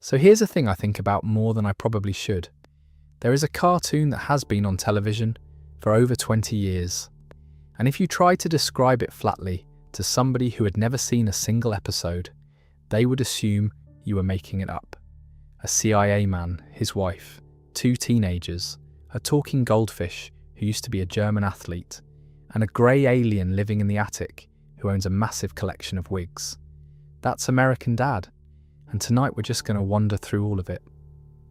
So here's a thing I think about more than I probably should. There is a cartoon that has been on television for over 20 years. And if you try to describe it flatly to somebody who had never seen a single episode, they would assume you were making it up. A CIA man, his wife, 2 teenagers, a talking goldfish who used to be a German athlete, and a grey alien living in the attic who owns a massive collection of wigs. That's American Dad. And tonight we're just going to wander through all of it.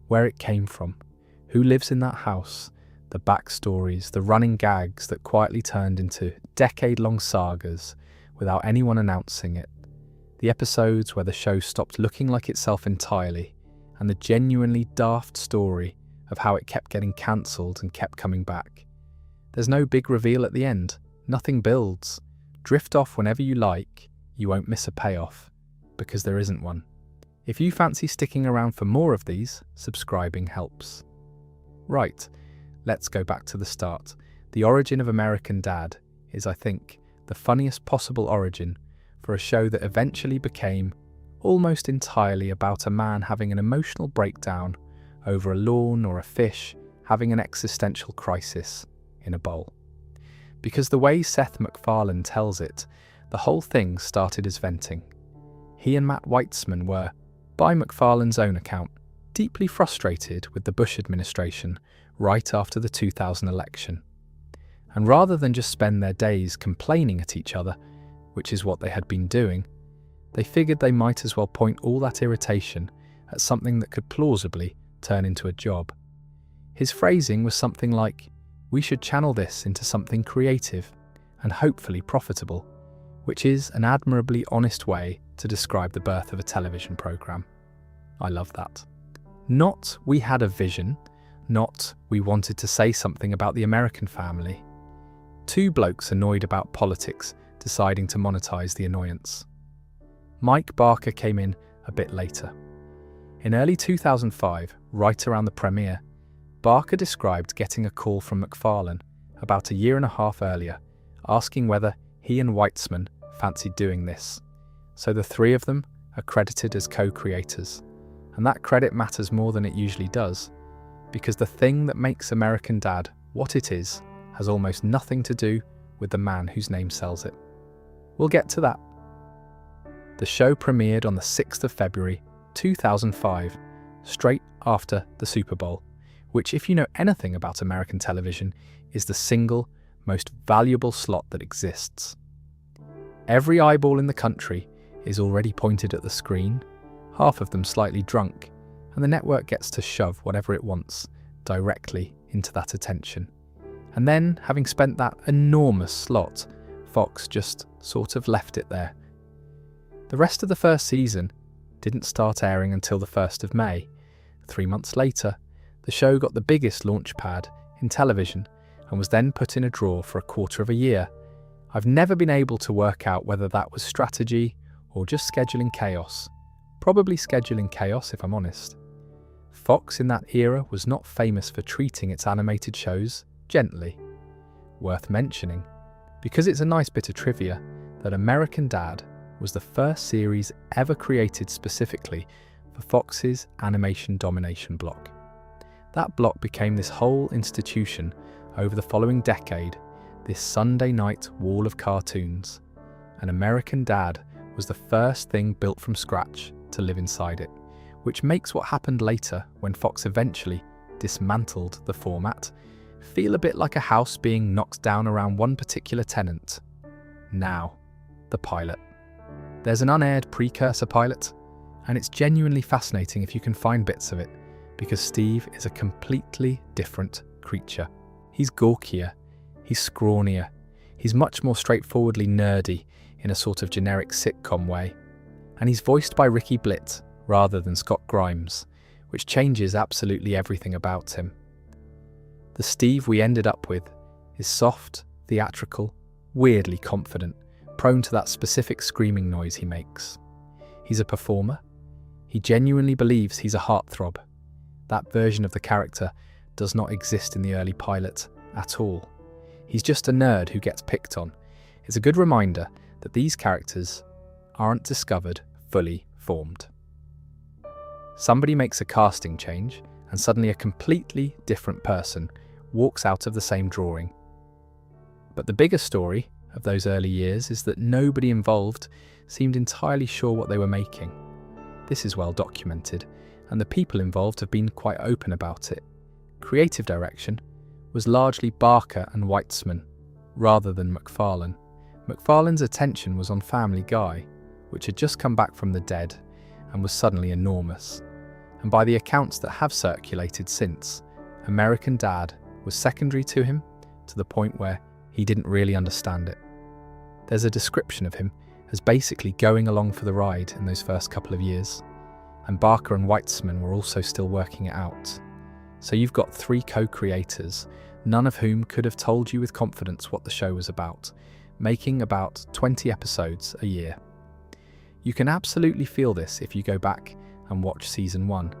Where it came from, who lives in that house, the backstories, the running gags that quietly turned into decade-long sagas without anyone announcing it, the episodes where the show stopped looking like itself entirely, and the genuinely daft story of how it kept getting cancelled and kept coming back. There's no big reveal at the end, nothing builds. Drift off whenever you like, you won't miss a payoff, because there isn't one. If you fancy sticking around for more of these, subscribing helps. Right, let's go back to the start. The origin of American Dad is, I think, the funniest possible origin for a show that eventually became almost entirely about a man having an emotional breakdown over a lawn or a fish having an existential crisis in a bowl. Because the way Seth MacFarlane tells it, the whole thing started as venting. He and Matt Weitzman were, by MacFarlane's own account, deeply frustrated with the Bush administration right after the 2000 election. And rather than just spend their days complaining at each other, which is what they had been doing, they figured they might as well point all that irritation at something that could plausibly turn into a job. His phrasing was something like, "We should channel this into something creative and hopefully profitable," which is an admirably honest way to describe the birth of a television programme. I love that. Not we had a vision, not we wanted to say something about the American family. 2 blokes annoyed about politics deciding to monetize the annoyance. Mike Barker came in a bit later. In early 2005, right around the premiere, Barker described getting a call from MacFarlane about a year and a half earlier, asking whether he and Weitzman fancied doing this. So the 3 of them are credited as co-creators. And that credit matters more than it usually does, because the thing that makes American Dad what it is has almost nothing to do with the man whose name sells it. We'll get to that. The show premiered on the 6th of February 2005, straight after the Super Bowl, which, if you know anything about American television, is the single most valuable slot that exists. Every eyeball in the country is already pointed at the screen, half of them slightly drunk, and the network gets to shove whatever it wants directly into that attention. And then, having spent that enormous slot, Fox just sort of left it there. The rest of the first season didn't start airing until the 1st of May. 3 months later, the show got the biggest launch pad in television and was then put in a drawer for a quarter of a year. I've never been able to work out whether that was strategy or just scheduling chaos. Probably scheduling chaos, if I'm honest. Fox in that era was not famous for treating its animated shows gently. Worth mentioning, because it's a nice bit of trivia, that American Dad was the first series ever created specifically for Fox's animation domination block. That block became this whole institution over the following decade, this Sunday night wall of cartoons. And American Dad was the first thing built from scratch to live inside it, which makes what happened later, when Fox eventually dismantled the format, feel a bit like a house being knocked down around one particular tenant. Now, the pilot. There's an unaired precursor pilot, and it's genuinely fascinating if you can find bits of it, because Steve is a completely different creature. He's gawkier, he's scrawnier, he's much more straightforwardly nerdy in a sort of generic sitcom way. And he's voiced by Ricky Blitt rather than Scott Grimes, which changes absolutely everything about him. The Steve we ended up with is soft, theatrical, weirdly confident, prone to that specific screaming noise he makes. He's a performer. He genuinely believes he's a heartthrob. That version of the character does not exist in the early pilot at all. He's just a nerd who gets picked on. It's a good reminder that these characters aren't discovered fully formed. Somebody makes a casting change, and suddenly a completely different person walks out of the same drawing. But the bigger story of those early years is that nobody involved seemed entirely sure what they were making. This is well documented, and the people involved have been quite open about it. Creative direction was largely Barker and Weitzman, rather than MacFarlane. MacFarlane's attention was on Family Guy, which had just come back from the dead and was suddenly enormous. And by the accounts that have circulated since, American Dad was secondary to him to the point where he didn't really understand it. There's a description of him as basically going along for the ride in those first couple of years, and Barker and Weitzman were also still working it out. So you've got 3 co-creators, none of whom could have told you with confidence what the show was about, making about 20 episodes a year. You can absolutely feel this if you go back and watch season 1.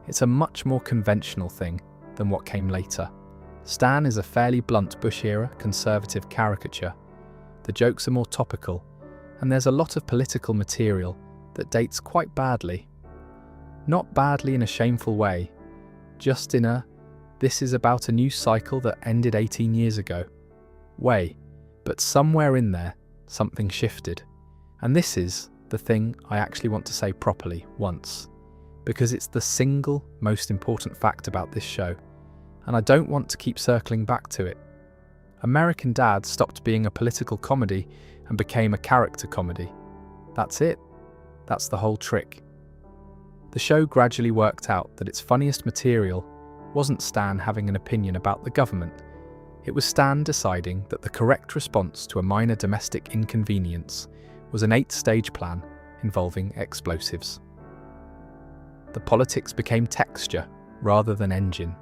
It's a much more conventional thing than what came later. Stan is a fairly blunt Bush-era conservative caricature. The jokes are more topical, and there's a lot of political material that dates quite badly. Not badly in a shameful way, just in a "this is about a new cycle that ended 18 years ago" way. But somewhere in there, something shifted. And this is the thing I actually want to say properly once, because it's the single most important fact about this show, and I don't want to keep circling back to it. American Dad stopped being a political comedy and became a character comedy. That's it. That's the whole trick. The show gradually worked out that its funniest material wasn't Stan having an opinion about the government. It was Stan deciding that the correct response to a minor domestic inconvenience was an 8-stage plan involving explosives. The politics became texture rather than engine.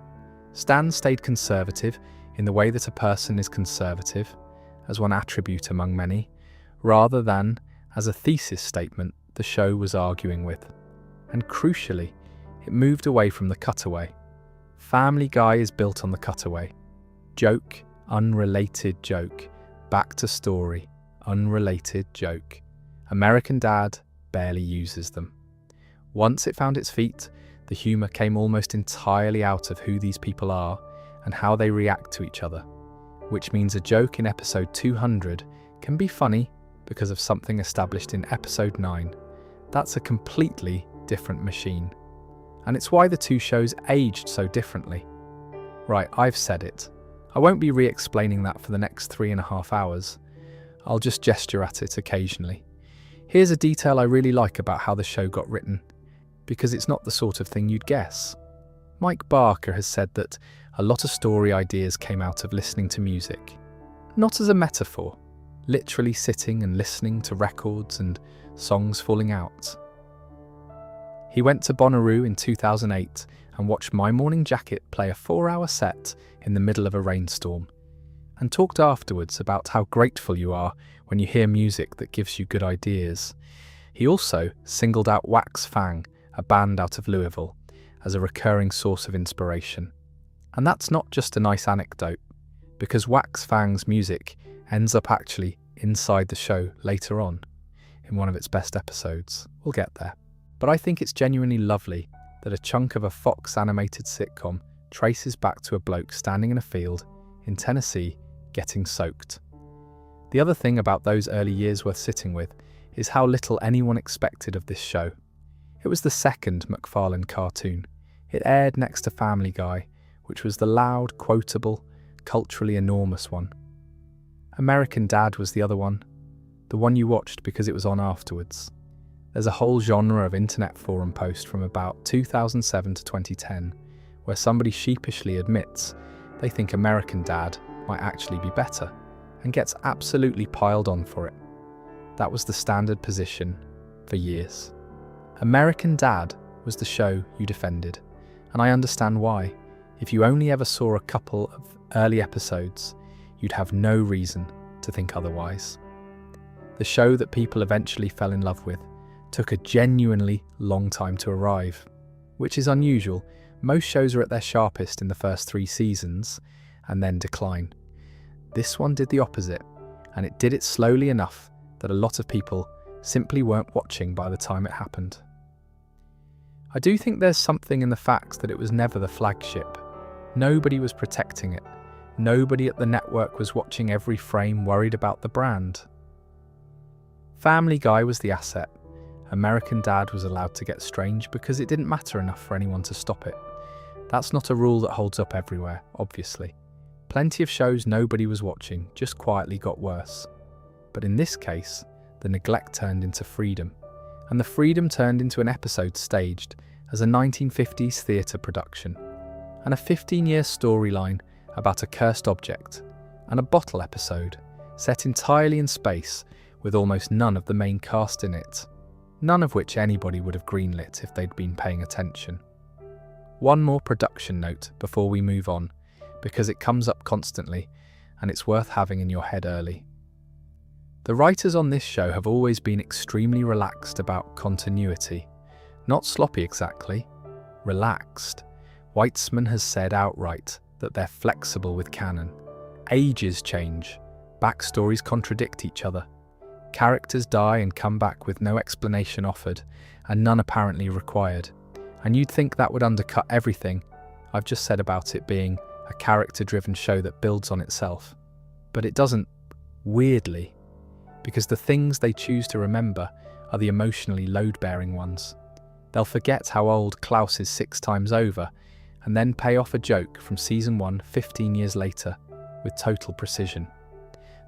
Stan stayed conservative in the way that a person is conservative, as one attribute among many, rather than as a thesis statement the show was arguing with. And crucially, it moved away from the cutaway. Family Guy is built on the cutaway. Joke, unrelated joke. Back to story, unrelated joke. American Dad barely uses them. Once it found its feet, the humour came almost entirely out of who these people are and how they react to each other, which means a joke in episode 200 can be funny because of something established in episode 9. That's a completely different machine. And it's why the 2 shows aged so differently. Right, I've said it. I won't be re-explaining that for the next 3.5 hours. I'll just gesture at it occasionally. Here's a detail I really like about how the show got written, because it's not the sort of thing you'd guess. Mike Barker has said that a lot of story ideas came out of listening to music. Not as a metaphor, literally sitting and listening to records and songs falling out. He went to Bonnaroo in 2008 and watched My Morning Jacket play a 4-hour set in the middle of a rainstorm, and talked afterwards about how grateful you are when you hear music that gives you good ideas. He also singled out Wax Fang, a band out of Louisville, as a recurring source of inspiration. And that's not just a nice anecdote, because Wax Fang's music ends up actually inside the show later on, in one of its best episodes. We'll get there. But I think it's genuinely lovely that a chunk of a Fox animated sitcom traces back to a bloke standing in a field in Tennessee getting soaked. The other thing about those early years worth sitting with is how little anyone expected of this show. It was the second MacFarlane cartoon. It aired next to Family Guy, which was the loud, quotable, culturally enormous one. American Dad was the other one, the one you watched because it was on afterwards. There's a whole genre of internet forum post from about 2007 to 2010 where somebody sheepishly admits they think American Dad might actually be better and gets absolutely piled on for it. That was the standard position for years. American Dad was the show you defended, and I understand why. If you only ever saw a couple of early episodes, you'd have no reason to think otherwise. The show that people eventually fell in love with took a genuinely long time to arrive, which is unusual. Most shows are at their sharpest in the first 3 seasons and then decline. This one did the opposite, and it did it slowly enough that a lot of people simply weren't watching by the time it happened. I do think there's something in the fact that it was never the flagship. Nobody was protecting it. Nobody at the network was watching every frame, worried about the brand. Family Guy was the asset. American Dad was allowed to get strange because it didn't matter enough for anyone to stop it. That's not a rule that holds up everywhere, obviously. Plenty of shows nobody was watching just quietly got worse. But in this case, the neglect turned into freedom. And the freedom turned into an episode staged as a 1950s theatre production, and a 15-year storyline about a cursed object, and a bottle episode set entirely in space with almost none of the main cast in it, none of which anybody would have greenlit if they'd been paying attention. One more production note before we move on, because it comes up constantly and it's worth having in your head early. The writers on this show have always been extremely relaxed about continuity. Not sloppy exactly, relaxed. Weitzman has said outright that they're flexible with canon. Ages change, backstories contradict each other. Characters die and come back with no explanation offered, and none apparently required. And you'd think that would undercut everything I've just said about it being a character-driven show that builds on itself. But it doesn't, weirdly, because the things they choose to remember are the emotionally load-bearing ones. They'll forget how old Klaus is 6 times over, and then pay off a joke from season 1 15 years later with total precision.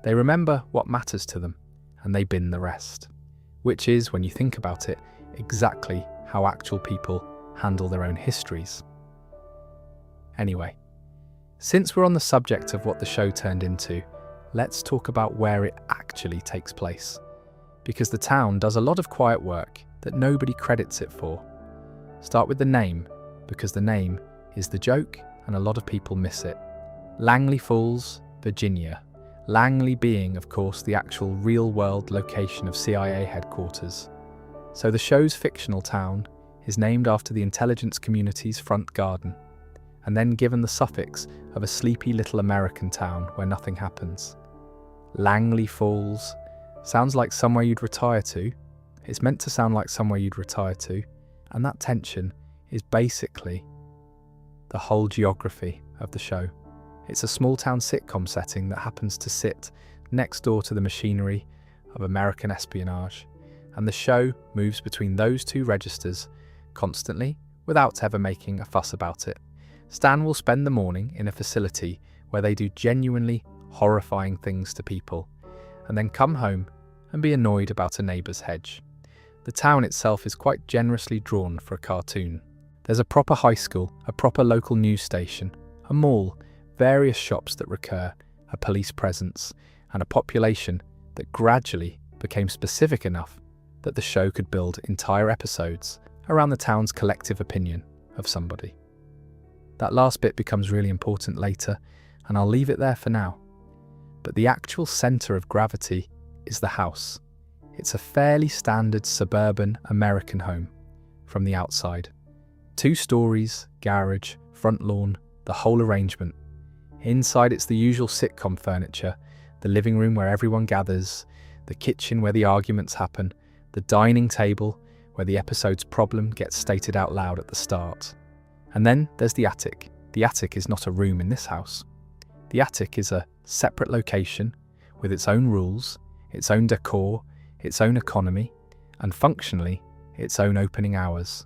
They remember what matters to them, and they bin the rest. Which is, when you think about it, exactly how actual people handle their own histories. Anyway, since we're on the subject of what the show turned into, let's talk about where it actually takes place. Because the town does a lot of quiet work that nobody credits it for. Start with the name, because the name is the joke and a lot of people miss it. Langley Falls, Virginia. Langley being, of course, the actual real-world location of CIA headquarters. So the show's fictional town is named after the intelligence community's front garden, and then given the suffix of a sleepy little American town where nothing happens. Langley Falls sounds like somewhere you'd retire to. It's meant to sound like somewhere you'd retire to, and that tension is basically the whole geography of the show. It's a small-town sitcom setting that happens to sit next door to the machinery of American espionage, and the show moves between those two registers constantly without ever making a fuss about it. Stan will spend the morning in a facility where they do genuinely horrifying things to people, and then come home and be annoyed about a neighbour's hedge. The town itself is quite generously drawn for a cartoon. There's a proper high school, a proper local news station, a mall, various shops that recur, a police presence, and a population that gradually became specific enough that the show could build entire episodes around the town's collective opinion of somebody. That last bit becomes really important later, and I'll leave it there for now. But the actual centre of gravity is the house. It's a fairly standard suburban American home from the outside. 2 stories, garage, front lawn, the whole arrangement. Inside it's the usual sitcom furniture, the living room where everyone gathers, the kitchen where the arguments happen, the dining table where the episode's problem gets stated out loud at the start. And then there's the attic. The attic is not a room in this house. The attic is a separate location with its own rules, its own decor, its own economy, and functionally, its own opening hours.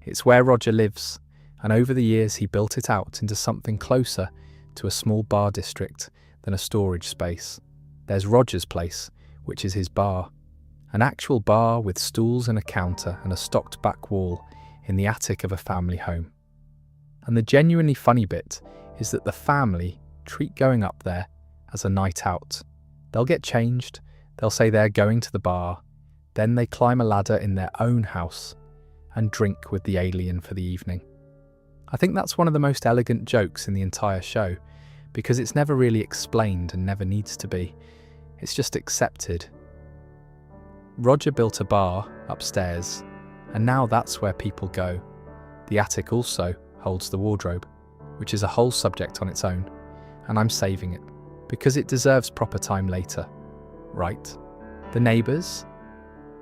It's where Roger lives, and over the years he built it out into something closer to a small bar district than a storage space. There's Roger's place, which is his bar. An actual bar with stools and a counter and a stocked back wall in the attic of a family home. And the genuinely funny bit is that the family treat going up there as a night out. They'll get changed, they'll say they're going to the bar, then they climb a ladder in their own house and drink with the alien for the evening. I think that's one of the most elegant jokes in the entire show, because it's never really explained and never needs to be. It's just accepted. Roger built a bar upstairs, and now that's where people go. The attic also holds the wardrobe, which is a whole subject on its own, and I'm saving it, because it deserves proper time later. Right? The neighbours?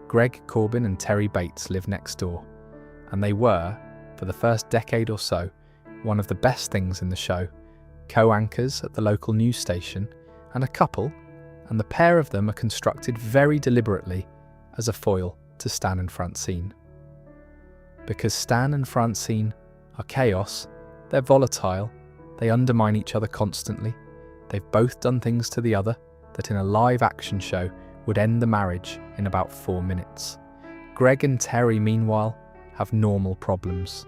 Greg Corbin and Terry Bates live next door, and they were, for the first decade or so, one of the best things in the show, co-anchors at the local news station, and a couple, and the pair of them are constructed very deliberately as a foil to Stan and Francine. Because Stan and Francine are chaos, they're volatile, they undermine each other constantly, they've both done things to the other that in a live action show would end the marriage in about 4 minutes. Greg and Terry, meanwhile, have normal problems,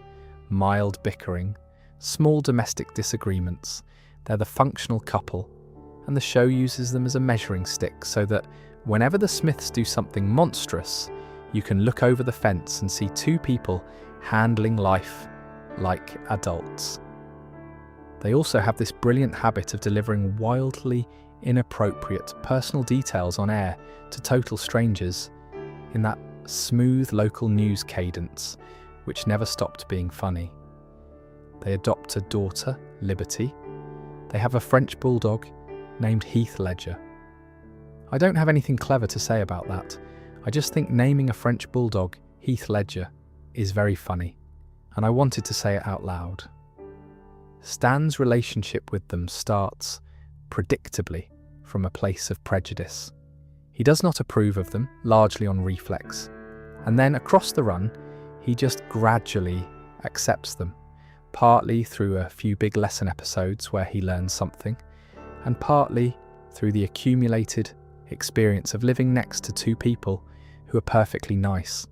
mild bickering, small domestic disagreements. They're the functional couple, and the show uses them as a measuring stick so that whenever the Smiths do something monstrous, you can look over the fence and see two people handling life like adults. They also have this brilliant habit of delivering wildly inappropriate personal details on air to total strangers in that smooth local news cadence, which never stopped being funny. They adopt a daughter, Liberty. They have a French bulldog named Heath Ledger. I don't have anything clever to say about that. I just think naming a French bulldog Heath Ledger is very funny, and I wanted to say it out loud. Stan's relationship with them starts, predictably, from a place of prejudice. He does not approve of them, largely on reflex, and then across the run, he just gradually accepts them, partly through a few big lesson episodes where he learns something, and partly through the accumulated experience of living next to two people who are perfectly nice,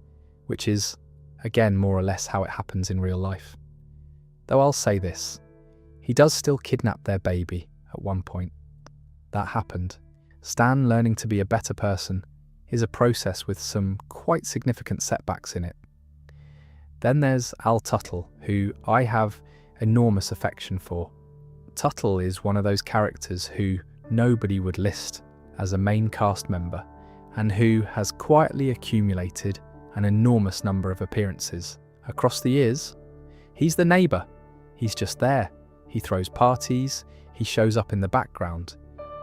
which is, again, more or less how it happens in real life. Though I'll say this, he does still kidnap their baby at one point. That happened. Stan learning to be a better person is a process with some quite significant setbacks in it. Then there's Al Tuttle, who I have enormous affection for. Tuttle is one of those characters who nobody would list as a main cast member, and who has quietly accumulated an enormous number of appearances. Across the years, he's the neighbour. He's just there. He throws parties, he shows up in the background.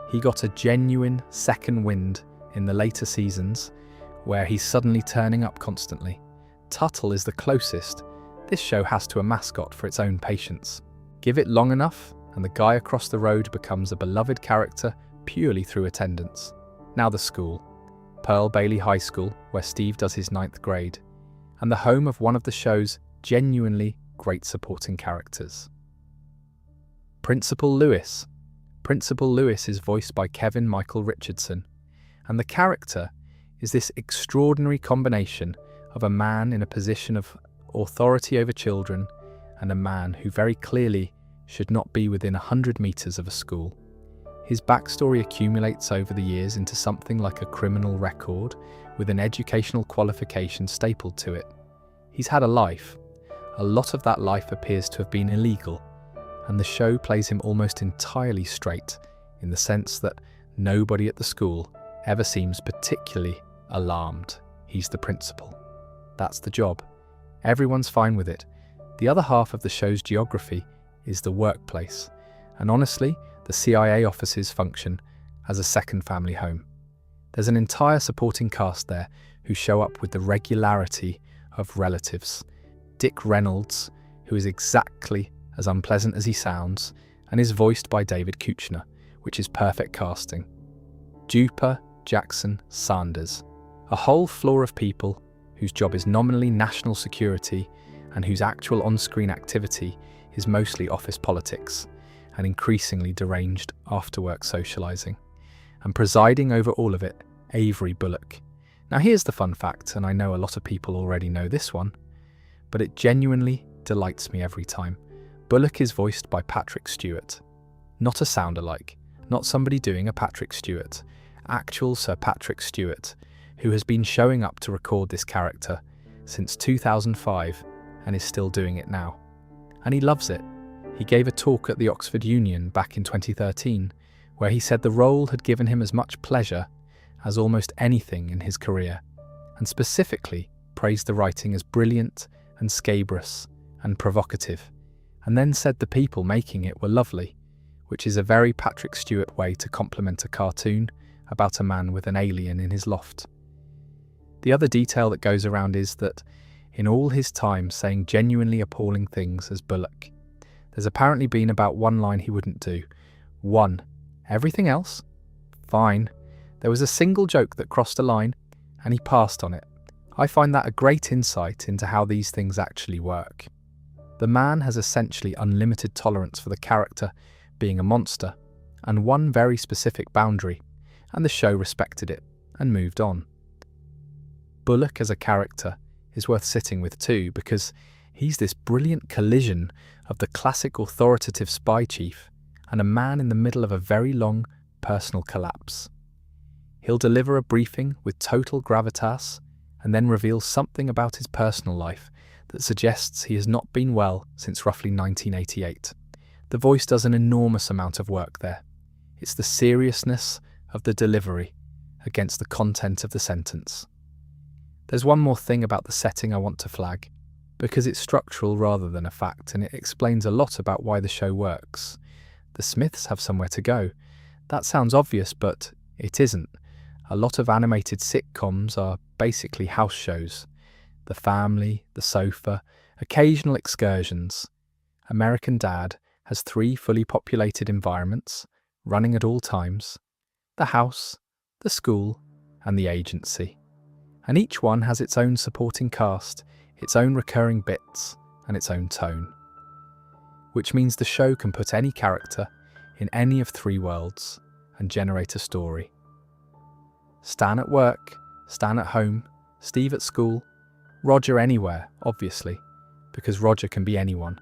He got a genuine second wind in the later seasons, where he's suddenly turning up constantly. Tuttle is the closest this show has to a mascot for its own patience. Give it long enough, and the guy across the road becomes a beloved character purely through attendance. Now the school. Pearl Bailey High School, where Steve does his 9th grade, and the home of one of the show's genuinely great supporting characters. Principal Lewis. Principal Lewis is voiced by Kevin Michael Richardson, and the character is this extraordinary combination of a man in a position of authority over children and a man who very clearly should not be within 100 metres of a school. His backstory accumulates over the years into something like a criminal record with an educational qualification stapled to it. He's had a life. A lot of that life appears to have been illegal, and the show plays him almost entirely straight in the sense that nobody at the school ever seems particularly alarmed. He's the principal. That's the job. Everyone's fine with it. The other half of the show's geography is the workplace, and honestly, the CIA offices function as a second family home. There's an entire supporting cast there who show up with the regularity of relatives. Dick Reynolds, who is exactly as unpleasant as he sounds, and is voiced by David Kuchner, which is perfect casting. Duper, Jackson, Sanders. A whole floor of people whose job is nominally national security and whose actual on-screen activity is mostly office politics and increasingly deranged after-work socialising. And presiding over all of it, Avery Bullock. Now here's the fun fact, and I know a lot of people already know this one, but it genuinely delights me every time. Bullock is voiced by Patrick Stewart. Not a sound-alike, not somebody doing a Patrick Stewart. Actual Sir Patrick Stewart, who has been showing up to record this character since 2005 and is still doing it now. And he loves it. He gave a talk at the Oxford Union back in 2013 where he said the role had given him as much pleasure as almost anything in his career, and specifically praised the writing as brilliant and scabrous and provocative, and then said the people making it were lovely, which is a very Patrick Stewart way to compliment a cartoon about a man with an alien in his loft. The other detail that goes around is that in all his time saying genuinely appalling things as Bullock. There's apparently been about one line he wouldn't do. One. Everything else? Fine. There was a single joke that crossed a line, and he passed on it. I find that a great insight into how these things actually work. The man has essentially unlimited tolerance for the character being a monster, and one very specific boundary, and the show respected it and moved on. Bullock as a character is worth sitting with too, because he's this brilliant collision of the classic authoritative spy chief and a man in the middle of a very long personal collapse. He'll deliver a briefing with total gravitas and then reveal something about his personal life that suggests he has not been well since roughly 1988. The voice does an enormous amount of work there. It's the seriousness of the delivery against the content of the sentence. There's one more thing about the setting I want to flag, because it's structural rather than a fact, and it explains a lot about why the show works. The Smiths have somewhere to go. That sounds obvious, but it isn't. A lot of animated sitcoms are basically house shows. The family, the sofa, occasional excursions. American Dad has 3 fully populated environments, running at all times. The house, the school, and the agency. And each one has its own supporting cast, its own recurring bits, and its own tone. Which means the show can put any character in any of 3 worlds and generate a story. Stan at work, Stan at home, Steve at school, Roger anywhere, obviously, because Roger can be anyone,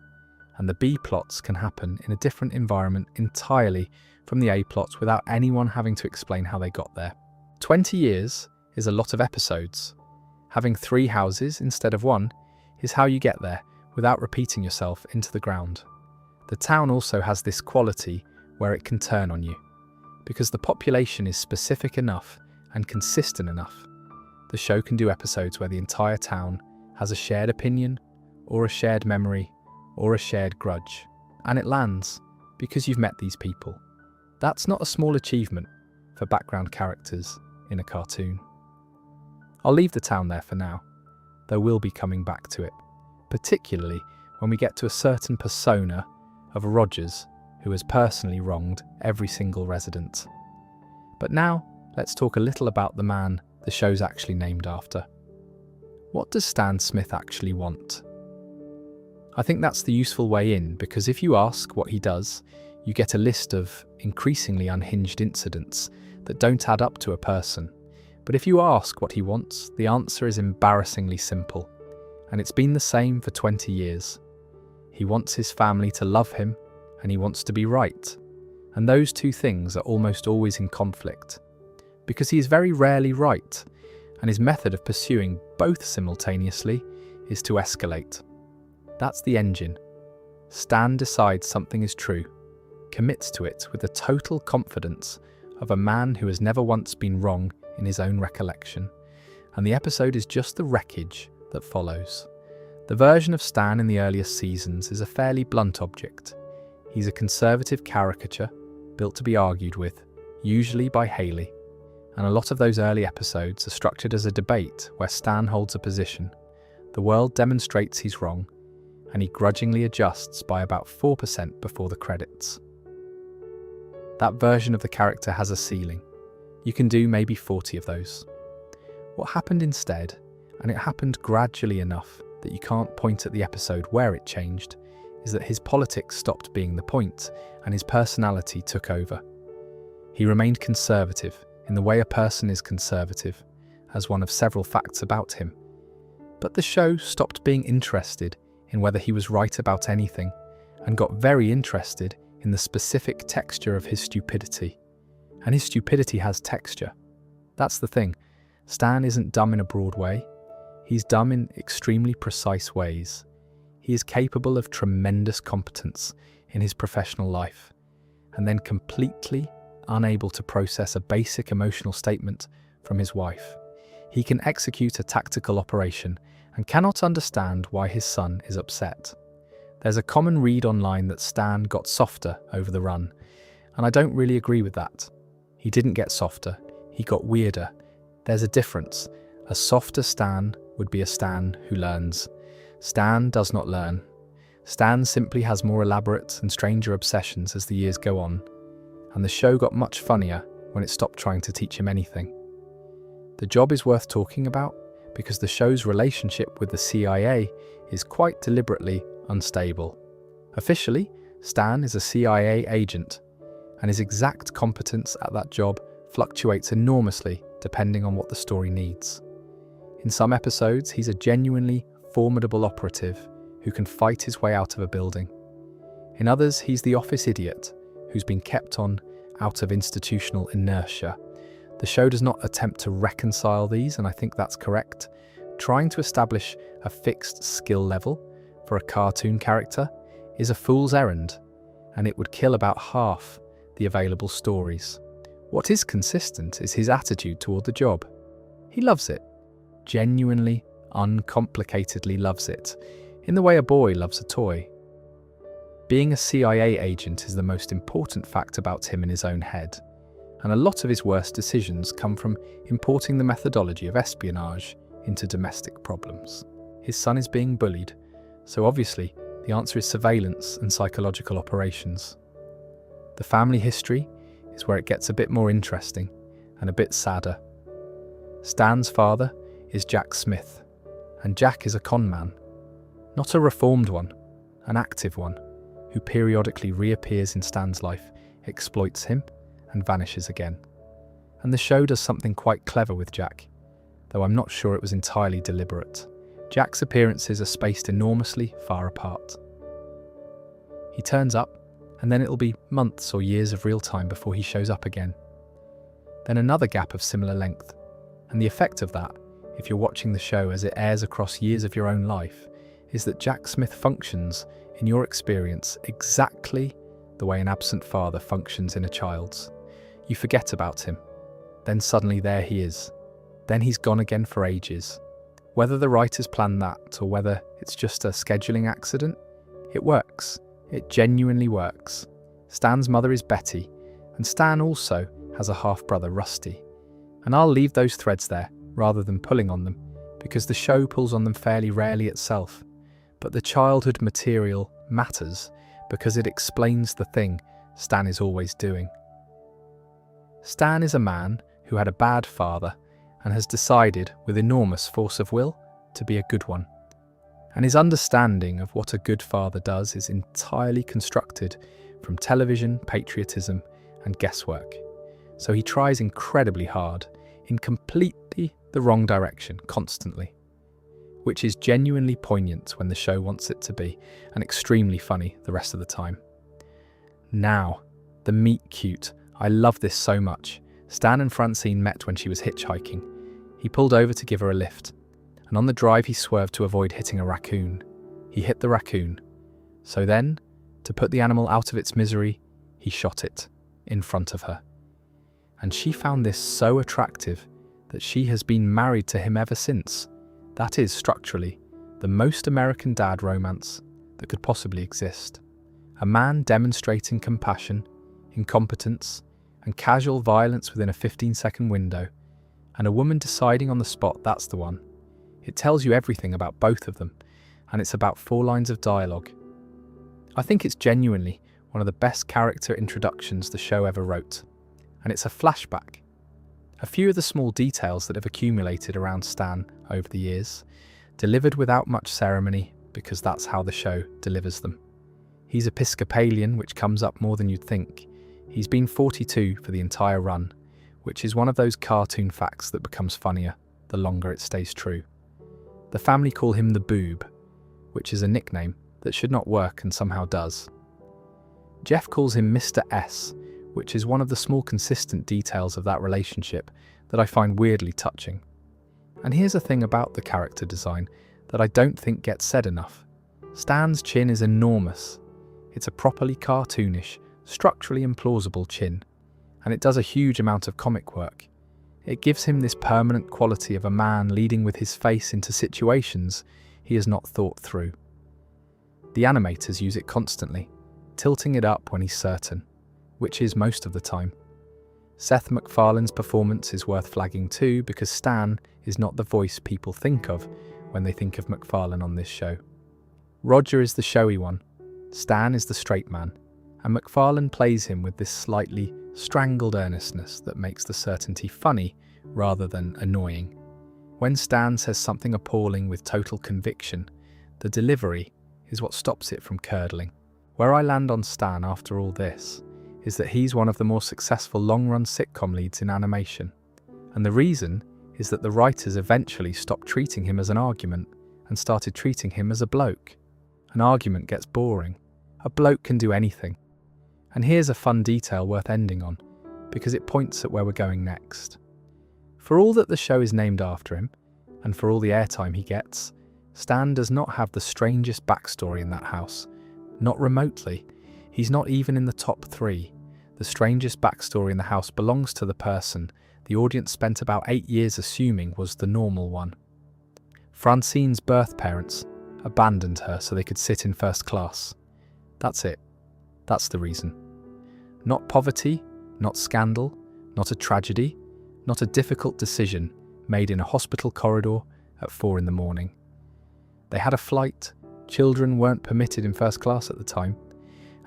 and the B plots can happen in a different environment entirely from the A plots without anyone having to explain how they got there. 20 years is a lot of episodes. Having 3 houses instead of 1 is how you get there without repeating yourself into the ground. The town also has this quality where it can turn on you, because the population is specific enough and consistent enough. The show can do episodes where the entire town has a shared opinion, or a shared memory, or a shared grudge. And it lands, because you've met these people. That's not a small achievement for background characters in a cartoon. I'll leave the town there for now, though we'll be coming back to it, particularly when we get to a certain persona of Rogers who has personally wronged every single resident. But now, let's talk a little about the man the show's actually named after. What does Stan Smith actually want? I think that's the useful way in, because if you ask what he does, you get a list of increasingly unhinged incidents that don't add up to a person. But if you ask what he wants, the answer is embarrassingly simple, and it's been the same for 20 years. He wants his family to love him, and he wants to be right. And those 2 things are almost always in conflict, because he is very rarely right, and his method of pursuing both simultaneously is to escalate. That's the engine. Stan decides something is true, commits to it with the total confidence of a man who has never once been wrong in his own recollection, and the episode is just the wreckage that follows. The version of Stan in the earliest seasons is a fairly blunt object. He's a conservative caricature, built to be argued with, usually by Haley, and a lot of those early episodes are structured as a debate where Stan holds a position. The world demonstrates he's wrong, and he grudgingly adjusts by about 4% before the credits. That version of the character has a ceiling. You can do maybe 40 of those. What happened instead, and it happened gradually enough that you can't point at the episode where it changed, is that his politics stopped being the point and his personality took over. He remained conservative in the way a person is conservative, as one of several facts about him. But the show stopped being interested in whether he was right about anything and got very interested in the specific texture of his stupidity. And his stupidity has texture. That's the thing. Stan isn't dumb in a broad way. He's dumb in extremely precise ways. He is capable of tremendous competence in his professional life, and then completely unable to process a basic emotional statement from his wife. He can execute a tactical operation and cannot understand why his son is upset. There's a common read online that Stan got softer over the run, and I don't really agree with that. He didn't get softer, he got weirder. There's a difference. A softer Stan would be a Stan who learns. Stan does not learn. Stan simply has more elaborate and stranger obsessions as the years go on, and the show got much funnier when it stopped trying to teach him anything. The job is worth talking about because the show's relationship with the CIA is quite deliberately unstable. Officially, Stan is a CIA agent, and his exact competence at that job fluctuates enormously depending on what the story needs. In some episodes, he's a genuinely formidable operative who can fight his way out of a building. In others, he's the office idiot who's been kept on out of institutional inertia. The show does not attempt to reconcile these, and I think that's correct. Trying to establish a fixed skill level for a cartoon character is a fool's errand, and it would kill about half the available stories. What is consistent is his attitude toward the job. He loves it. Genuinely, uncomplicatedly loves it, in the way a boy loves a toy. Being a CIA agent is the most important fact about him in his own head, and a lot of his worst decisions come from importing the methodology of espionage into domestic problems. His son is being bullied, so obviously the answer is surveillance and psychological operations. The family history is where it gets a bit more interesting and a bit sadder. Stan's father is Jack Smith, and Jack is a con man. Not a reformed one, an active one, who periodically reappears in Stan's life, exploits him, and vanishes again. And the show does something quite clever with Jack, though I'm not sure it was entirely deliberate. Jack's appearances are spaced enormously far apart. He turns up, and then it'll be months or years of real time before he shows up again. Then another gap of similar length, and the effect of that, if you're watching the show as it airs across years of your own life, is that Jack Smith functions, in your experience, exactly the way an absent father functions in a child's. You forget about him. Then suddenly there he is. Then he's gone again for ages. Whether the writers planned that or whether it's just a scheduling accident, it works. It genuinely works. Stan's mother is Betty, and Stan also has a half-brother, Rusty. And I'll leave those threads there, rather than pulling on them, because the show pulls on them fairly rarely itself. But the childhood material matters because it explains the thing Stan is always doing. Stan is a man who had a bad father and has decided, with enormous force of will, to be a good one. And his understanding of what a good father does is entirely constructed from television, patriotism, and guesswork. So he tries incredibly hard, in completely the wrong direction, constantly. Which is genuinely poignant when the show wants it to be, and extremely funny the rest of the time. Now, the meet cute. I love this so much. Stan and Francine met when she was hitchhiking. He pulled over to give her a lift, and on the drive he swerved to avoid hitting a raccoon. He hit the raccoon. So then, to put the animal out of its misery, he shot it in front of her. And she found this so attractive that she has been married to him ever since. That is, structurally, the most American dad romance that could possibly exist. A man demonstrating compassion, incompetence, and casual violence within a 15-second window, and a woman deciding on the spot that's the one. It tells you everything about both of them, and it's about 4 lines of dialogue. I think it's genuinely one of the best character introductions the show ever wrote, and it's a flashback. A few of the small details that have accumulated around Stan over the years, delivered without much ceremony because that's how the show delivers them. He's Episcopalian, which comes up more than you'd think. He's been 42 for the entire run, which is one of those cartoon facts that becomes funnier the longer it stays true. The family call him the Boob, which is a nickname that should not work and somehow does. Jeff calls him Mr. S, which is one of the small consistent details of that relationship that I find weirdly touching. And here's a thing about the character design that I don't think gets said enough. Stan's chin is enormous. It's a properly cartoonish, structurally implausible chin, and it does a huge amount of comic work. It gives him this permanent quality of a man leading with his face into situations he has not thought through. The animators use it constantly, tilting it up when he's certain, which is most of the time. Seth MacFarlane's performance is worth flagging too, because Stan is not the voice people think of when they think of MacFarlane on this show. Roger is the showy one, Stan is the straight man, and MacFarlane plays him with this slightly strangled earnestness that makes the certainty funny rather than annoying. When Stan says something appalling with total conviction, the delivery is what stops it from curdling. Where I land on Stan after all this is that he's one of the more successful long-run sitcom leads in animation. And the reason is that the writers eventually stopped treating him as an argument and started treating him as a bloke. An argument gets boring. A bloke can do anything. And here's a fun detail worth ending on, because it points at where we're going next. For all that the show is named after him, and for all the airtime he gets, Stan does not have the strangest backstory in that house. Not remotely. He's not even in the top 3. The strangest backstory in the house belongs to the person the audience spent about 8 years assuming was the normal one. Francine's birth parents abandoned her so they could sit in first class. That's it. That's the reason. Not poverty, not scandal, not a tragedy, not a difficult decision made in a hospital corridor at 4 a.m. They had a flight, children weren't permitted in first class at the time,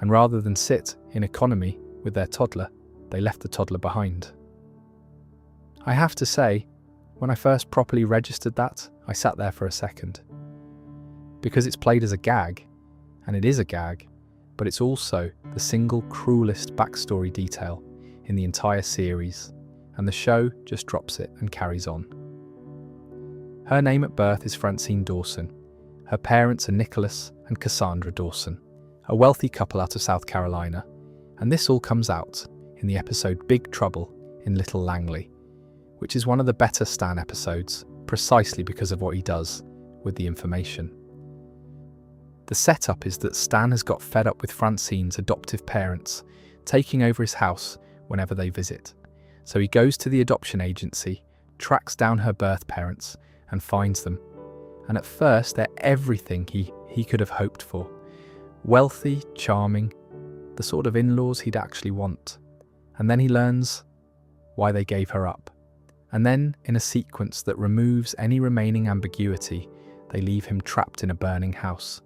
and rather than sit in economy with their toddler, they left the toddler behind. I have to say, when I first properly registered that, I sat there for a second. Because it's played as a gag, and it is a gag, but it's also the single cruelest backstory detail in the entire series, and the show just drops it and carries on. Her name at birth is Francine Dawson. Her parents are Nicholas and Cassandra Dawson, a wealthy couple out of South Carolina, and this all comes out in the episode Big Trouble in Little Langley, which is one of the better Stan episodes, precisely because of what he does with the information. The setup is that Stan has got fed up with Francine's adoptive parents taking over his house whenever they visit, so he goes to the adoption agency, tracks down her birth parents, and finds them. And at first, they're everything he could have hoped for. Wealthy, charming, the sort of in-laws he'd actually want. And then he learns why they gave her up. And then, in a sequence that removes any remaining ambiguity, they leave him trapped in a burning house,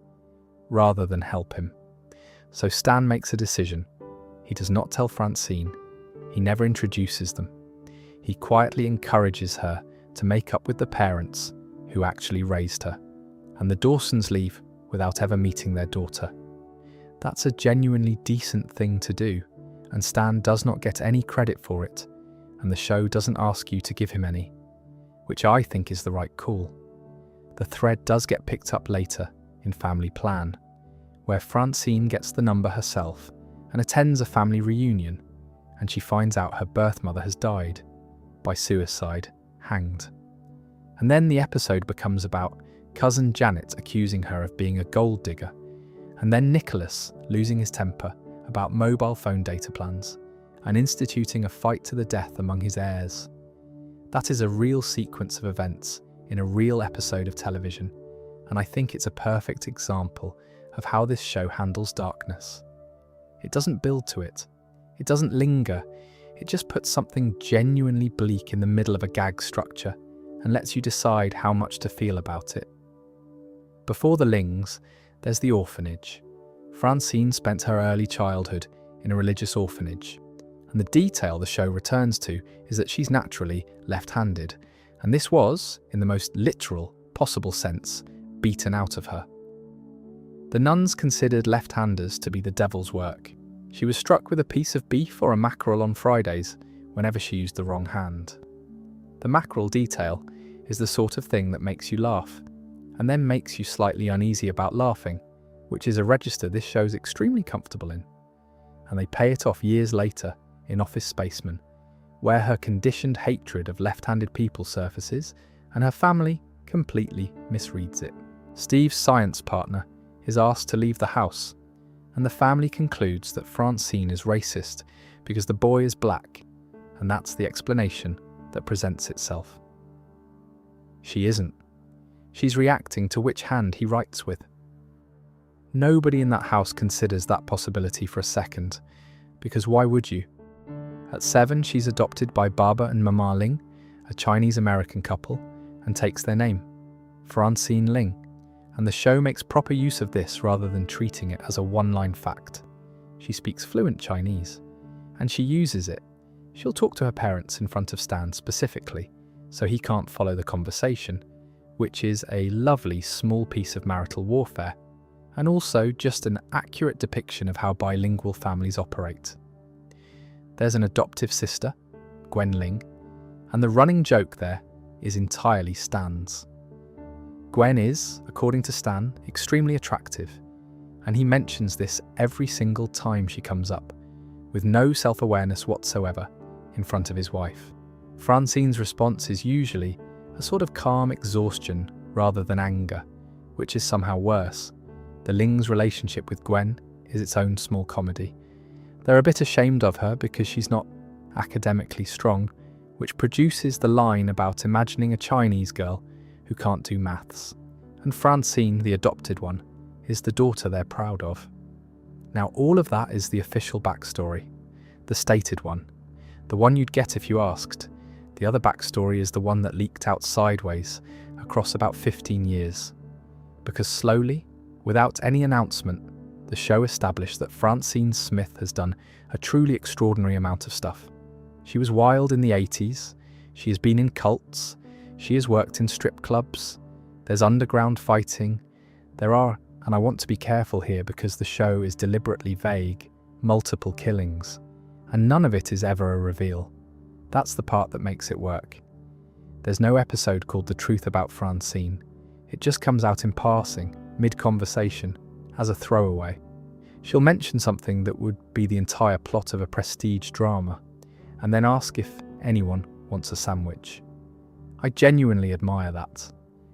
rather than help him. So Stan makes a decision. He does not tell Francine. He never introduces them. He quietly encourages her to make up with the parents who actually raised her. And the Dawsons leave without ever meeting their daughter. That's a genuinely decent thing to do, and Stan does not get any credit for it, and the show doesn't ask you to give him any, which I think is the right call. The thread does get picked up later in Family Plan, where Francine gets the number herself and attends a family reunion, and she finds out her birth mother has died, by suicide, hanged. And then the episode becomes about cousin Janet accusing her of being a gold digger, and then Nicholas losing his temper about mobile phone data plans and instituting a fight to the death among his heirs. That is a real sequence of events in a real episode of television, and I think it's a perfect example of how this show handles darkness. It doesn't build to it. It doesn't linger. It just puts something genuinely bleak in the middle of a gag structure and lets you decide how much to feel about it. Before the Lings, there's the orphanage. Francine spent her early childhood in a religious orphanage, and the detail the show returns to is that she's naturally left-handed, and this was, in the most literal possible sense, beaten out of her. The nuns considered left-handers to be the devil's work. She was struck with a piece of beef or a mackerel on Fridays whenever she used the wrong hand. The mackerel detail is the sort of thing that makes you laugh, and then makes you slightly uneasy about laughing, which is a register this show's extremely comfortable in. And they pay it off years later in Office Spaceman, where her conditioned hatred of left-handed people surfaces and her family completely misreads it. Steve's science partner is asked to leave the house, and the family concludes that Francine is racist because the boy is black, and that's the explanation that presents itself. She isn't. She's reacting to which hand he writes with. Nobody in that house considers that possibility for a second, because why would you? At 7, she's adopted by Baba and Mama Ling, a Chinese-American couple, and takes their name, Francine Ling, and the show makes proper use of this rather than treating it as a one-line fact. She speaks fluent Chinese, and she uses it. She'll talk to her parents in front of Stan specifically, so he can't follow the conversation, which is a lovely small piece of marital warfare, and also just an accurate depiction of how bilingual families operate. There's an adoptive sister, Gwen Ling, and the running joke there is entirely Stan's. Gwen is, according to Stan, extremely attractive, and he mentions this every single time she comes up, with no self-awareness whatsoever in front of his wife. Francine's response is usually a sort of calm exhaustion rather than anger, which is somehow worse. The Ling's relationship with Gwen is its own small comedy. They're a bit ashamed of her because she's not academically strong, which produces the line about imagining a Chinese girl who can't do maths. And Francine, the adopted one, is the daughter they're proud of. Now, all of that is the official backstory, the stated one, the one you'd get if you asked. The other backstory is the one that leaked out sideways across about 15 years. Because slowly, without any announcement, the show established that Francine Smith has done a truly extraordinary amount of stuff. She was wild in the 80s, she has been in cults, she has worked in strip clubs, there's underground fighting, there are, and I want to be careful here because the show is deliberately vague, multiple killings, and none of it is ever a reveal. That's the part that makes it work. There's no episode called The Truth About Francine. It just comes out in passing, mid-conversation, as a throwaway. She'll mention something that would be the entire plot of a prestige drama, and then ask if anyone wants a sandwich. I genuinely admire that.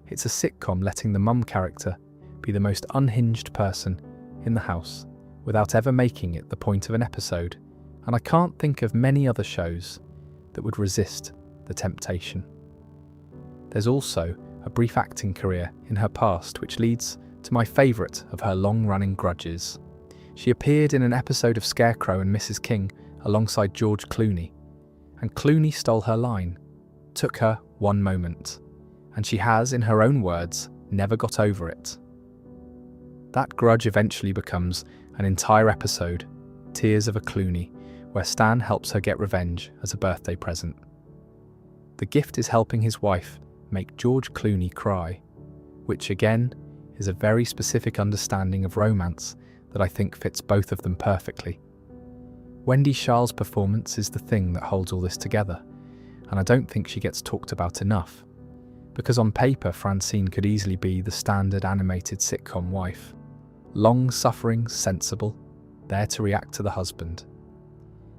It's a sitcom letting the mum character be the most unhinged person in the house, without ever making it the point of an episode, and I can't think of many other shows that would resist the temptation. There's also a brief acting career in her past which leads to my favourite of her long-running grudges. She appeared in an episode of Scarecrow and Mrs. King alongside George Clooney, and Clooney stole her line. Took her one moment, and she has, in her own words, never got over it. That grudge eventually becomes an entire episode, Tears of a Clooney, where Stan helps her get revenge as a birthday present. The gift is helping his wife make George Clooney cry, which again is a very specific understanding of romance that I think fits both of them perfectly. Wendy Schaal's performance is the thing that holds all this together, and I don't think she gets talked about enough, because on paper Francine could easily be the standard animated sitcom wife. Long-suffering, sensible, there to react to the husband.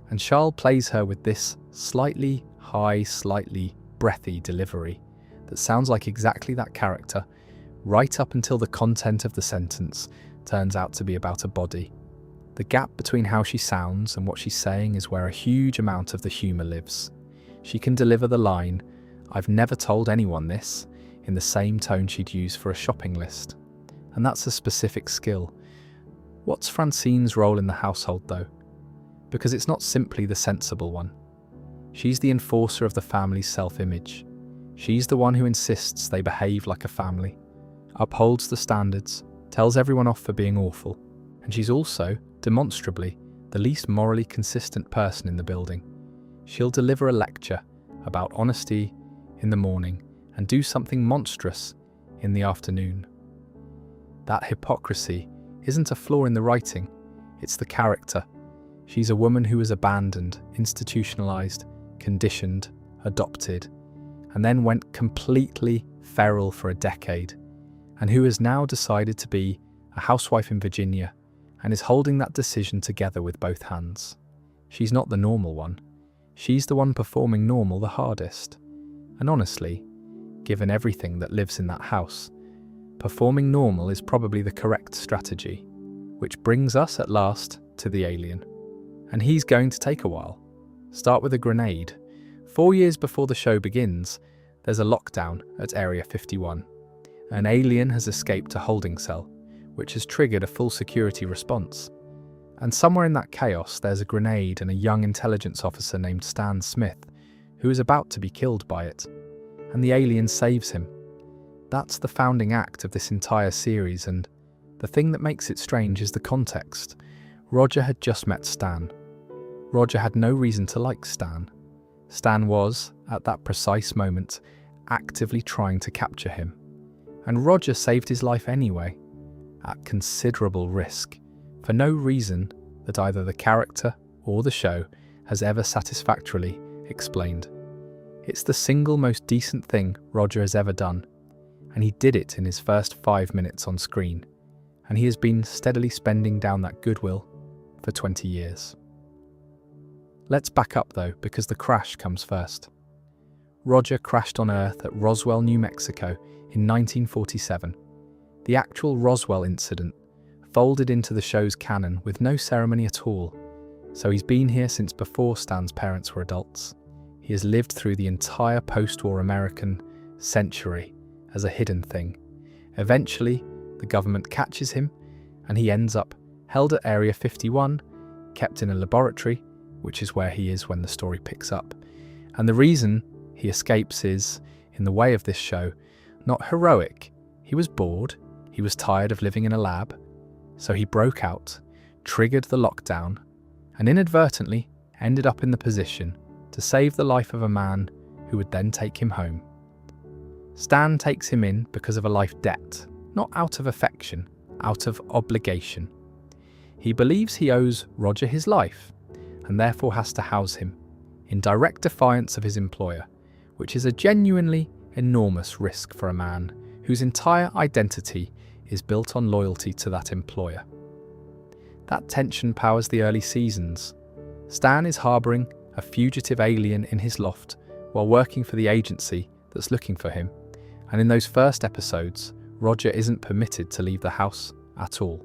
And Schaal plays her with this slightly high, slightly breathy delivery that sounds like exactly that character, right up until the content of the sentence turns out to be about a body. The gap between how she sounds and what she's saying is where a huge amount of the humour lives. She can deliver the line, "I've never told anyone this," in the same tone she'd use for a shopping list. And that's a specific skill. What's Francine's role in the household though? Because it's not simply the sensible one. She's the enforcer of the family's self-image. She's the one who insists they behave like a family, upholds the standards, tells everyone off for being awful, and she's also, demonstrably, the least morally consistent person in the building. She'll deliver a lecture about honesty in the morning and do something monstrous in the afternoon. That hypocrisy isn't a flaw in the writing, it's the character. She's a woman who was abandoned, institutionalized, conditioned, adopted, and then went completely feral for a decade, and who has now decided to be a housewife in Virginia and is holding that decision together with both hands. She's not the normal one. She's the one performing normal the hardest. And honestly, given everything that lives in that house, performing normal is probably the correct strategy, which brings us at last to the alien. And he's going to take a while. Start with a grenade. 4 years before the show begins, there's a lockdown at Area 51. An alien has escaped a holding cell, which has triggered a full security response. And somewhere in that chaos, there's a grenade and a young intelligence officer named Stan Smith, who is about to be killed by it. And the alien saves him. That's the founding act of this entire series, and the thing that makes it strange is the context. Roger had just met Stan. Roger had no reason to like Stan. Stan was, at that precise moment, actively trying to capture him. And Roger saved his life anyway, at considerable risk, for no reason that either the character or the show has ever satisfactorily explained. It's the single most decent thing Roger has ever done, and he did it in his first 5 minutes on screen, and he has been steadily spending down that goodwill for 20 years. Let's back up though, because the crash comes first. Roger crashed on Earth at Roswell, New Mexico in 1947. The actual Roswell incident folded into the show's canon with no ceremony at all, so he's been here since before Stan's parents were adults. He has lived through the entire post-war American century as a hidden thing. Eventually, the government catches him, and he ends up held at Area 51, kept in a laboratory, which is where he is when the story picks up. And the reason he escapes is, in the way of this show, not heroic. He was bored, he was tired of living in a lab, so he broke out, triggered the lockdown, and inadvertently ended up in the position to save the life of a man who would then take him home. Stan takes him in because of a life debt, not out of affection, out of obligation. He believes he owes Roger his life, and therefore has to house him, in direct defiance of his employer, which is a genuinely enormous risk for a man whose entire identity is built on loyalty to that employer. That tension powers the early seasons. Stan is harbouring a fugitive alien in his loft while working for the agency that's looking for him, and in those first episodes, Roger isn't permitted to leave the house at all.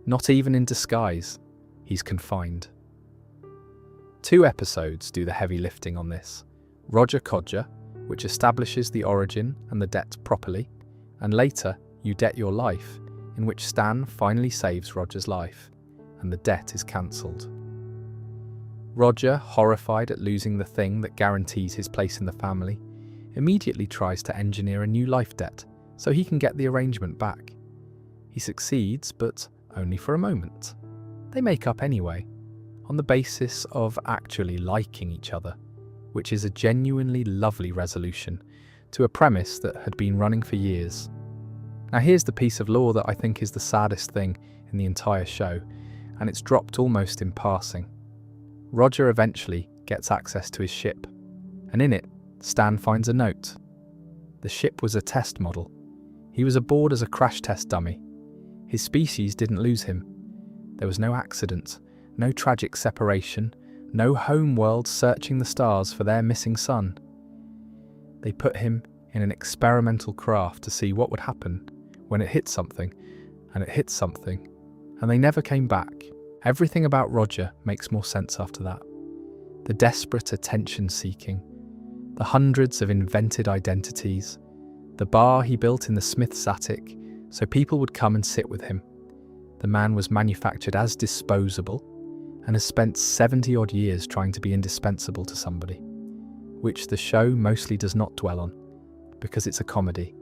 Not even in disguise, he's confined. 2 episodes do the heavy lifting on this. Roger Codger, which establishes the origin and the debt properly, and later You Debt Your Life, in which Stan finally saves Roger's life, and the debt is cancelled. Roger, horrified at losing the thing that guarantees his place in the family, immediately tries to engineer a new life debt so he can get the arrangement back. He succeeds, but only for a moment. They make up anyway, on the basis of actually liking each other, which is a genuinely lovely resolution to a premise that had been running for years. Now here's the piece of lore that I think is the saddest thing in the entire show, and it's dropped almost in passing. Roger eventually gets access to his ship, and in it, Stan finds a note. The ship was a test model. He was aboard as a crash test dummy. His species didn't lose him. There was no accident, no tragic separation, no home world searching the stars for their missing son. They put him in an experimental craft to see what would happen when it hit something, and it hit something, and they never came back. Everything about Roger makes more sense after that. The desperate attention-seeking, the hundreds of invented identities, the bar he built in the Smith's attic so people would come and sit with him. The man was manufactured as disposable and has spent 70-odd years trying to be indispensable to somebody, which the show mostly does not dwell on, because it's a comedy.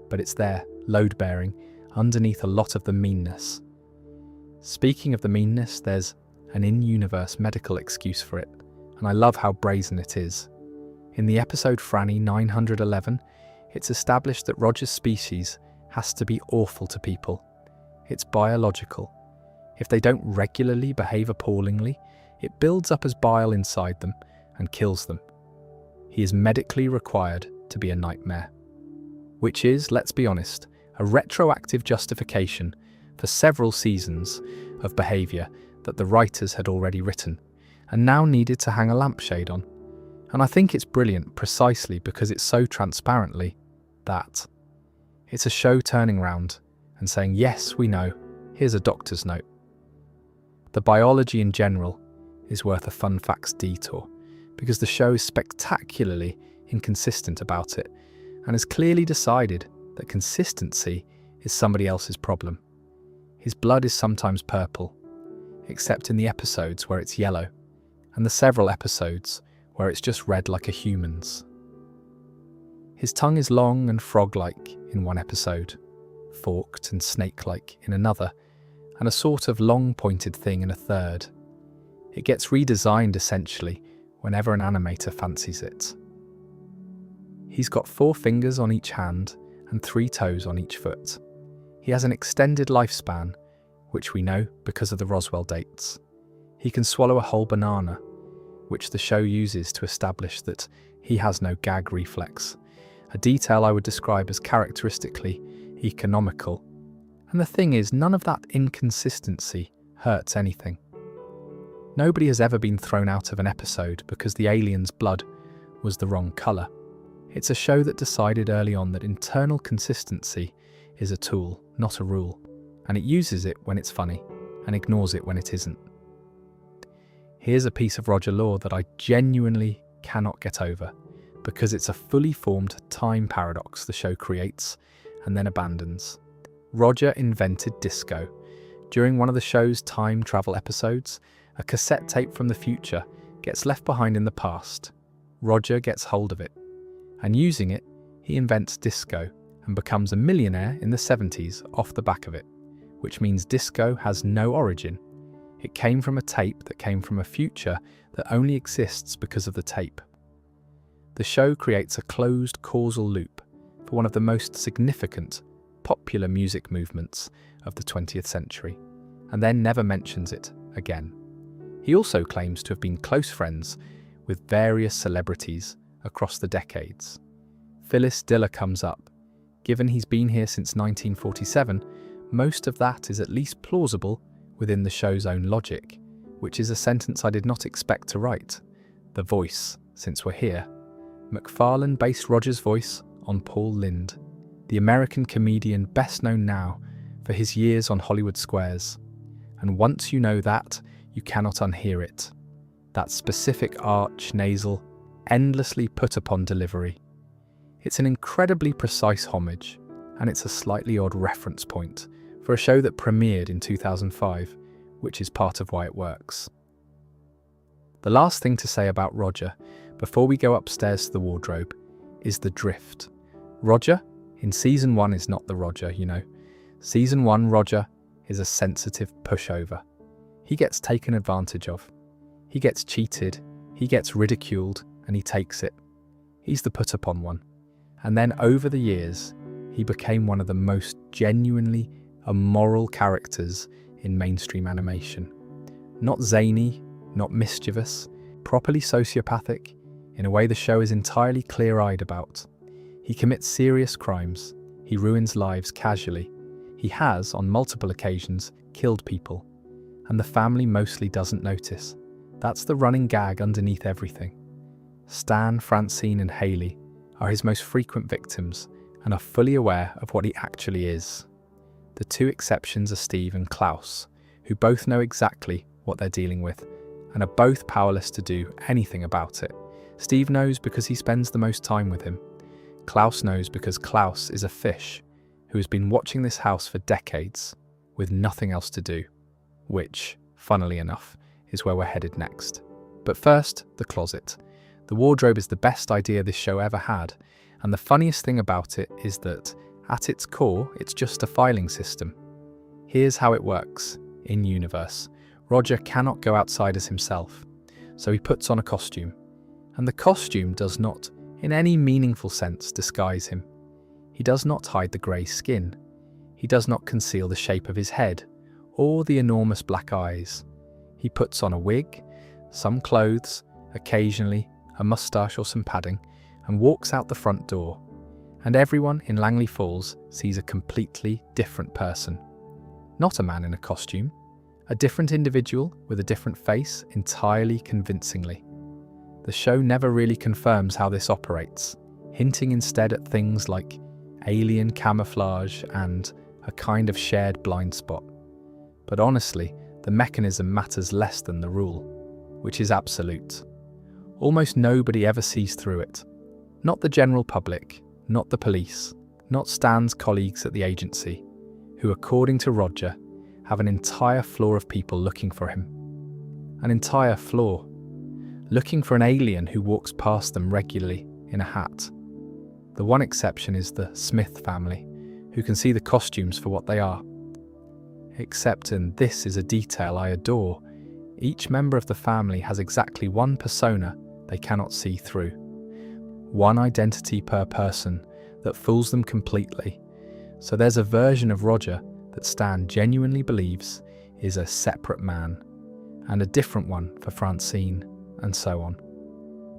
But it's there, load-bearing, underneath a lot of the meanness. Speaking of the meanness, there's an in-universe medical excuse for it, and I love how brazen it is. In the episode Franny 911, it's established that Roger's species has to be awful to people. It's biological. If they don't regularly behave appallingly, it builds up as bile inside them and kills them. He is medically required to be a nightmare. Which is, let's be honest, a retroactive justification for several seasons of behaviour that the writers had already written and now needed to hang a lampshade on. And I think it's brilliant precisely because it's so transparently that. It's a show turning round and saying, yes, we know, here's a doctor's note. The biology in general is worth a fun facts detour because the show is spectacularly inconsistent about it and has clearly decided that consistency is somebody else's problem. His blood is sometimes purple. except in the episodes where it's yellow, and the several episodes where it's just red like a human's. His tongue is long and frog-like in one episode, forked and snake-like in another, and a sort of long-pointed thing in a third. It gets redesigned essentially whenever an animator fancies it. He's got 4 fingers on each hand and 3 toes on each foot. He has an extended lifespan, which we know because of the Roswell dates. He can swallow a whole banana, which the show uses to establish that he has no gag reflex, a detail I would describe as characteristically economical. And the thing is, none of that inconsistency hurts anything. Nobody has ever been thrown out of an episode because the alien's blood was the wrong colour. It's a show that decided early on that internal consistency is a tool, not a rule, and it uses it when it's funny and ignores it when it isn't. Here's a piece of Roger lore that I genuinely cannot get over, because it's a fully formed time paradox the show creates and then abandons. Roger invented disco. During one of the show's time travel episodes, a cassette tape from the future gets left behind in the past. Roger gets hold of it, and using it, he invents disco and becomes a millionaire in the 70s off the back of it, which means disco has no origin. It came from a tape that came from a future that only exists because of the tape. The show creates a closed causal loop for one of the most significant popular music movements of the 20th century, and then never mentions it again. He also claims to have been close friends with various celebrities across the decades. Phyllis Diller comes up. Given he's been here since 1947, most of that is at least plausible within the show's own logic, which is a sentence I did not expect to write. The voice, since we're here. MacFarlane based Roger's voice on Paul Lynde, the American comedian best known now for his years on Hollywood Squares. And once you know that, you cannot unhear it. That specific arch, nasal, endlessly put-upon delivery. It's an incredibly precise homage, and it's a slightly odd reference point for a show that premiered in 2005, which is part of why it works. The last thing to say about Roger, before we go upstairs to the wardrobe, is the drift. Roger, in Season 1, is not the Roger, you know. Season 1 Roger is a sensitive pushover. He gets taken advantage of. He gets cheated, he gets ridiculed, and he takes it. He's the put-upon one. And then over the years, he became one of the most genuinely immoral characters in mainstream animation. Not zany, not mischievous, properly sociopathic, in a way the show is entirely clear-eyed about. He commits serious crimes. He ruins lives casually. He has, on multiple occasions, killed people. And the family mostly doesn't notice. That's the running gag underneath everything. Stan, Francine, and Haley are his most frequent victims and are fully aware of what he actually is. The 2 exceptions are Steve and Klaus, who both know exactly what they're dealing with and are both powerless to do anything about it. Steve knows because he spends the most time with him. Klaus knows because Klaus is a fish who has been watching this house for decades with nothing else to do, which, funnily enough, is where we're headed next. But first, the closet. The wardrobe is the best idea this show ever had, and the funniest thing about it is that, at its core, it's just a filing system. Here's how it works. In universe, Roger cannot go outside as himself, so he puts on a costume. And the costume does not, in any meaningful sense, disguise him. He does not hide the grey skin. He does not conceal the shape of his head, or the enormous black eyes. He puts on a wig, some clothes, occasionally a moustache or some padding, and walks out the front door. And everyone in Langley Falls sees a completely different person. Not a man in a costume, a different individual with a different face entirely convincingly. The show never really confirms how this operates, hinting instead at things like alien camouflage and a kind of shared blind spot. But honestly, the mechanism matters less than the rule, which is absolute. Almost nobody ever sees through it. Not the general public, not the police, not Stan's colleagues at the agency, who, according to Roger, have an entire floor of people looking for him. An entire floor. Looking for an alien who walks past them regularly in a hat. The one exception is the Smith family, who can see the costumes for what they are. Except, and this is a detail I adore, each member of the family has exactly one persona they cannot see through. One identity per person that fools them completely. So there's a version of Roger that Stan genuinely believes is a separate man, and a different one for Francine, and so on.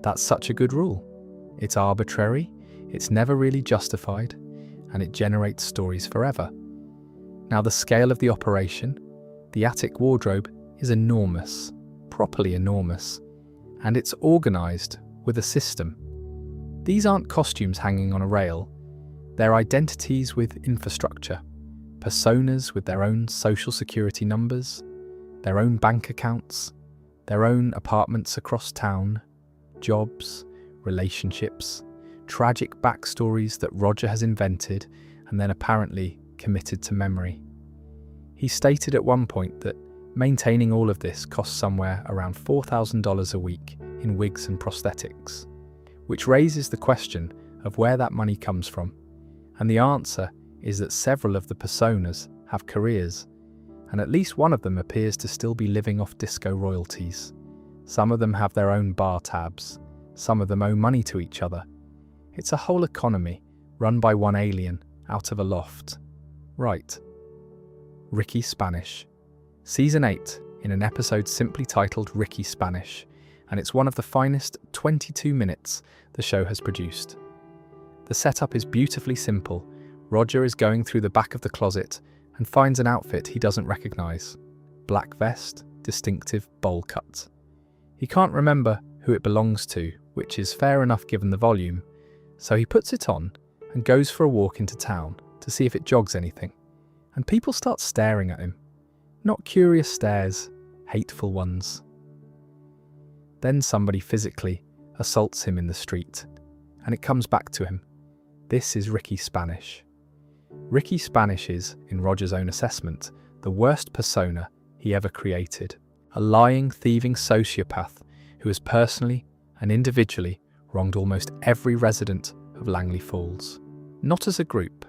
That's such a good rule. It's arbitrary, it's never really justified, and it generates stories forever. Now, the scale of the operation, the attic wardrobe, is enormous, properly enormous, and it's organised with a system. These aren't costumes hanging on a rail, they're identities with infrastructure, personas with their own social security numbers, their own bank accounts, their own apartments across town, jobs, relationships, tragic backstories that Roger has invented and then apparently committed to memory. He stated at one point that maintaining all of this costs somewhere around $4,000 a week in wigs and prosthetics, which raises the question of where that money comes from. And the answer is that several of the personas have careers, and at least one of them appears to still be living off disco royalties. Some of them have their own bar tabs, some of them owe money to each other. It's a whole economy run by one alien out of a loft. Right. Ricky Spanish. Season 8, in an episode simply titled Ricky Spanish, and it's one of the finest 22 minutes the show has produced. The setup is beautifully simple. Roger is going through the back of the closet and finds an outfit he doesn't recognise. Black vest, distinctive bowl cut. He can't remember who it belongs to, which is fair enough given the volume, so he puts it on and goes for a walk into town to see if it jogs anything. And people start staring at him. Not curious stares, hateful ones. Then somebody physically assaults him in the street, and it comes back to him. This is Ricky Spanish. Ricky Spanish is, in Roger's own assessment, the worst persona he ever created. A lying, thieving sociopath who has personally and individually wronged almost every resident of Langley Falls. Not as a group,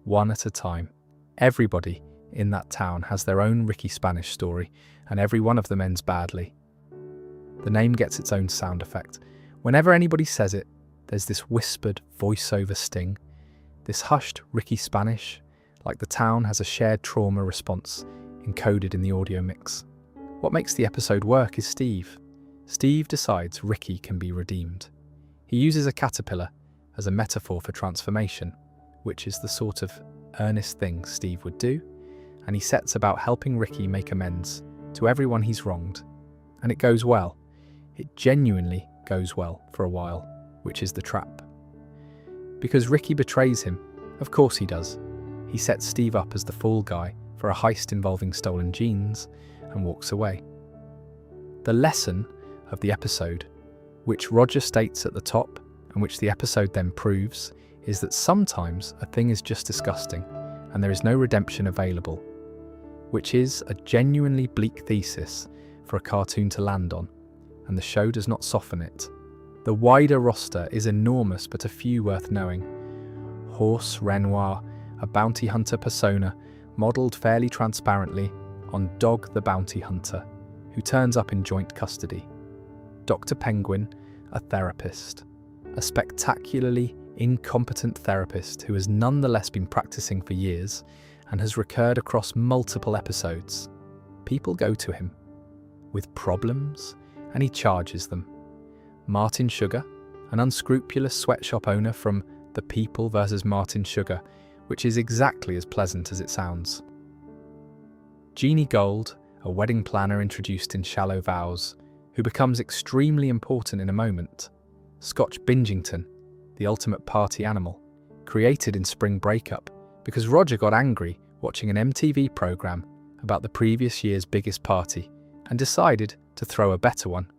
one at a time. Everybody in that town has their own Ricky Spanish story, and every one of them ends badly. The name gets its own sound effect. Whenever anybody says it, there's this whispered voiceover sting, this hushed Ricky Spanish, like the town has a shared trauma response encoded in the audio mix. What makes the episode work is Steve. Steve decides Ricky can be redeemed. He uses a caterpillar as a metaphor for transformation, which is the sort of earnest thing Steve would do, and he sets about helping Ricky make amends to everyone he's wronged. And it goes well. It genuinely goes well for a while, which is the trap. Because Ricky betrays him, of course he does. He sets Steve up as the fall guy for a heist involving stolen jeans and walks away. The lesson of the episode, which Roger states at the top and which the episode then proves, is that sometimes a thing is just disgusting and there is no redemption available, which is a genuinely bleak thesis for a cartoon to land on, and the show does not soften it. The wider roster is enormous, but a few worth knowing. Horse Renoir, a bounty hunter persona, modelled fairly transparently on Dog the Bounty Hunter, who turns up in joint custody. Dr. Penguin, a therapist. A spectacularly incompetent therapist who has nonetheless been practicing for years and has recurred across multiple episodes. People go to him with problems and he charges them. Martin Sugar, an unscrupulous sweatshop owner from The People vs. Martin Sugar, which is exactly as pleasant as it sounds. Jeannie Gold, a wedding planner introduced in Shallow Vows, who becomes extremely important in a moment. Scotch Bingington, the ultimate party animal, created in Spring Breakup because Roger got angry watching an MTV program about the previous year's biggest party and decided to throw a better one,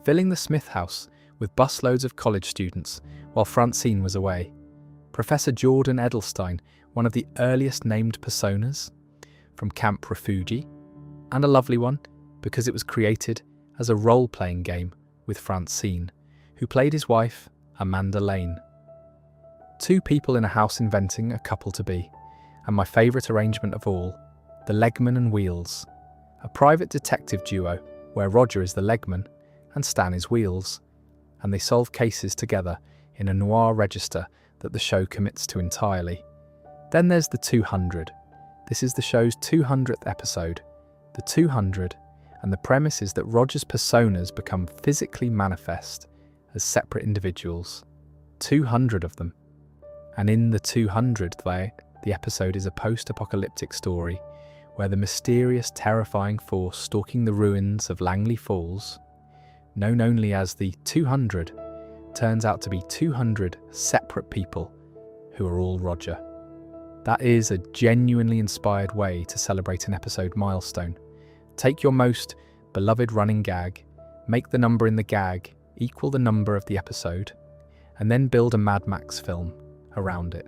filling the Smith house with busloads of college students while Francine was away. Professor Jordan Edelstein, one of the earliest named personas. from Camp Refugi, and a lovely one because it was created as a role-playing game with Francine, who played his wife, Amanda Lane. Two people in a house inventing a couple to be, and my favourite arrangement of all, the Legman and Wheels, a private detective duo where Roger is the Legman and Stan is Wheels, and they solve cases together in a noir register that the show commits to entirely. Then there's the 200. This is the show's 200th episode. The 200, and the premise is that Roger's personas become physically manifest as separate individuals. 200 of them. And in the 200th way, the episode is a post-apocalyptic story where the mysterious, terrifying force stalking the ruins of Langley Falls, known only as the 200, turns out to be 200 separate people who are all Roger. That is a genuinely inspired way to celebrate an episode milestone. Take your most beloved running gag, make the number in the gag equal the number of the episode, and then build a Mad Max film around it.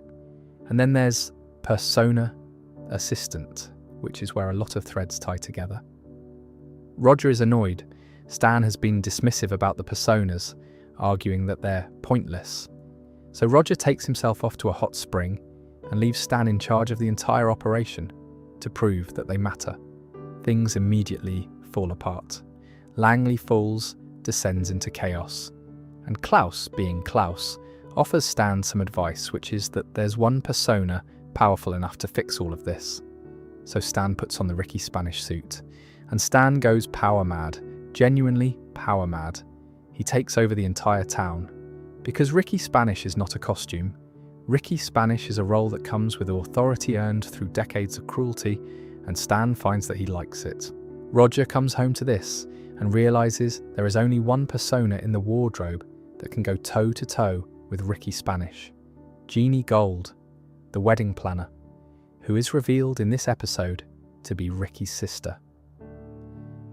And then there's Persona Assistant, which is where a lot of threads tie together. Roger is annoyed. Stan has been dismissive about the personas, arguing that they're pointless. So Roger takes himself off to a hot spring and leaves Stan in charge of the entire operation to prove that they matter. Things immediately fall apart. Langley Falls descends into chaos. And Klaus, being Klaus, offers Stan some advice, which is that there's one persona powerful enough to fix all of this. So Stan puts on the Ricky Spanish suit, and Stan goes power mad, genuinely power mad. He takes over the entire town. Because Ricky Spanish is not a costume, Ricky Spanish is a role that comes with authority earned through decades of cruelty, and Stan finds that he likes it. Roger comes home to this and realises there is only one persona in the wardrobe that can go toe-to-toe with Ricky Spanish. Jeannie Gold, the wedding planner, who is revealed in this episode to be Ricky's sister.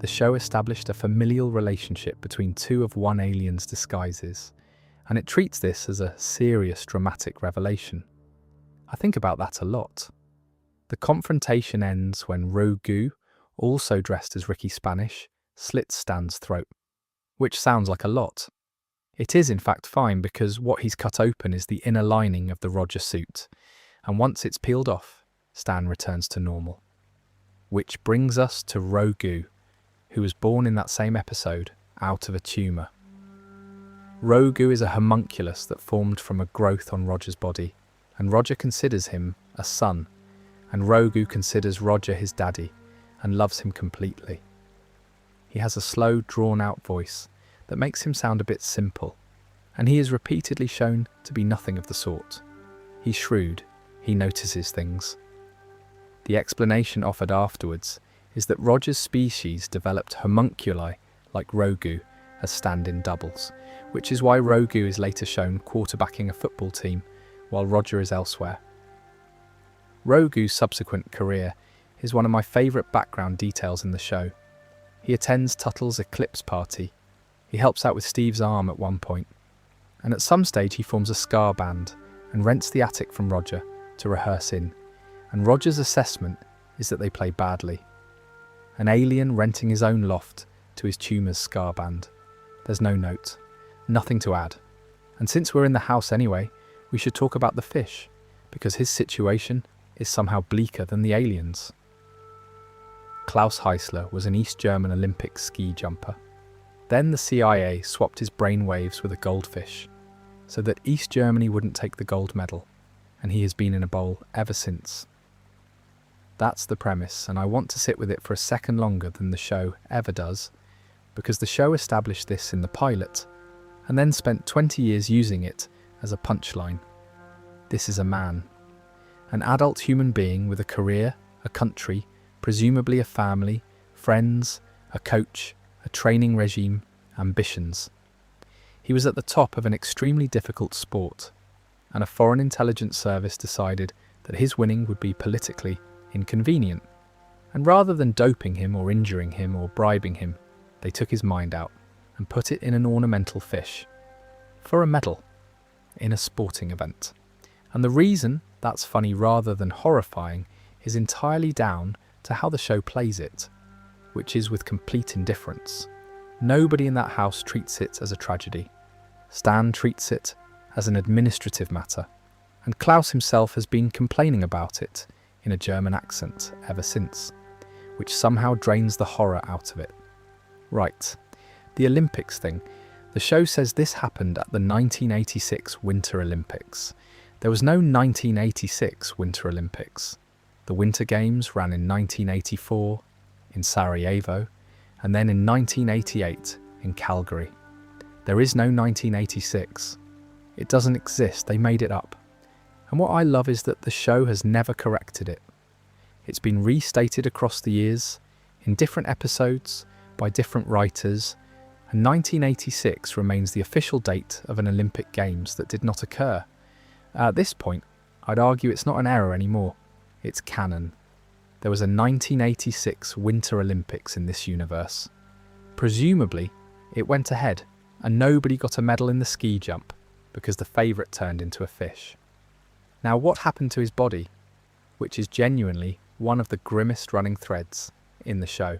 The show established a familial relationship between two of one alien's disguises, and it treats this as a serious dramatic revelation. I think about that a lot. The confrontation ends when Rogu, also dressed as Ricky Spanish, slits Stan's throat, which sounds like a lot. It is in fact fine because what he's cut open is the inner lining of the Roger suit, and once it's peeled off, Stan returns to normal. Which brings us to Rogu, who was born in that same episode out of a tumour. Rogu is a homunculus that formed from a growth on Roger's body, and Roger considers him a son, and Rogu considers Roger his daddy and loves him completely. He has a slow, drawn-out voice that makes him sound a bit simple, and he is repeatedly shown to be nothing of the sort. He's shrewd, he notices things. The explanation offered afterwards is that Roger's species developed homunculi like Rogu as stand-in doubles, which is why Rogu is later shown quarterbacking a football team while Roger is elsewhere. Rogu's subsequent career is one of my favourite background details in the show. He attends Tuttle's Eclipse party, he helps out with Steve's arm at one point, and at some stage he forms a ska band and rents the attic from Roger to rehearse in, and Roger's assessment is that they play badly. An alien renting his own loft to his tumour's ska band. There's no note, nothing to add. And since we're in the house anyway, we should talk about the fish, because his situation is somehow bleaker than the aliens. Klaus Heisler was an East German Olympic ski jumper. Then the CIA swapped his brainwaves with a goldfish, so that East Germany wouldn't take the gold medal, and he has been in a bowl ever since. That's the premise, and I want to sit with it for a second longer than the show ever does, because the show established this in the pilot, and then spent 20 years using it as a punchline. This is a man. An adult human being with a career, a country, presumably a family, friends, a coach, a training regime, ambitions. He was at the top of an extremely difficult sport, and a foreign intelligence service decided that his winning would be politically inconvenient, and rather than doping him or injuring him or bribing him, they took his mind out and put it in an ornamental fish for a medal in a sporting event. And the reason that's funny rather than horrifying is entirely down to how the show plays it, which is with complete indifference. Nobody in that house treats it as a tragedy. Stan treats it as an administrative matter, and Klaus himself has been complaining about it in a German accent ever since, which somehow drains the horror out of it. Right, the Olympics thing. The show says this happened at the 1986 Winter Olympics. There was no 1986 Winter Olympics. The Winter Games ran in 1984 in Sarajevo, and then in 1988 in Calgary. There is no 1986. It doesn't exist, they made it up. And what I love is that the show has never corrected it. It's been restated across the years, in different episodes, by different writers, and 1986 remains the official date of an Olympic Games that did not occur. At this point, I'd argue it's not an error anymore, it's canon. There was a 1986 Winter Olympics in this universe. Presumably, it went ahead, and nobody got a medal in the ski jump, because the favourite turned into a fish. Now, what happened to his body, which is genuinely one of the grimmest running threads in the show?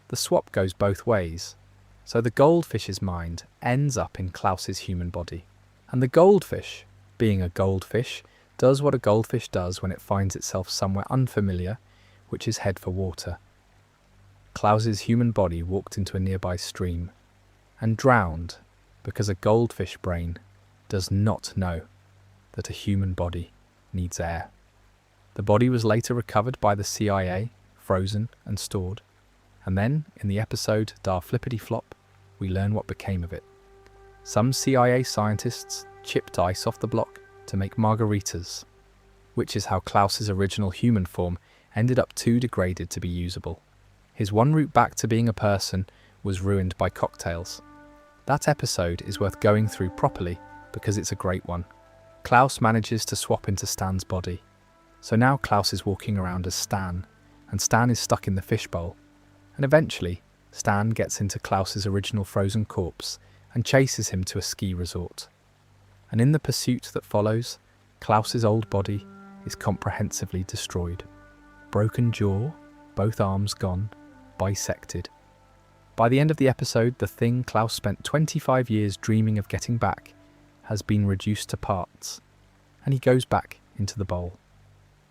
The swap goes both ways, so the goldfish's mind ends up in Klaus's human body. And the goldfish, being a goldfish, does what a goldfish does when it finds itself somewhere unfamiliar, which is head for water. Klaus's human body walked into a nearby stream and drowned because a goldfish brain does not know that a human body needs air. The body was later recovered by the CIA, frozen and stored, and then, in the episode Dar Flippity Flop, we learn what became of it. Some CIA scientists chipped ice off the block to make margaritas, which is how Klaus's original human form ended up too degraded to be usable. His one route back to being a person was ruined by cocktails. That episode is worth going through properly because it's a great one. Klaus manages to swap into Stan's body. So now Klaus is walking around as Stan, and Stan is stuck in the fishbowl. And eventually, Stan gets into Klaus's original frozen corpse and chases him to a ski resort. And in the pursuit that follows, Klaus's old body is comprehensively destroyed. Broken jaw, both arms gone, bisected. By the end of the episode, the thing Klaus spent 25 years dreaming of getting back has been reduced to parts, and he goes back into the bowl.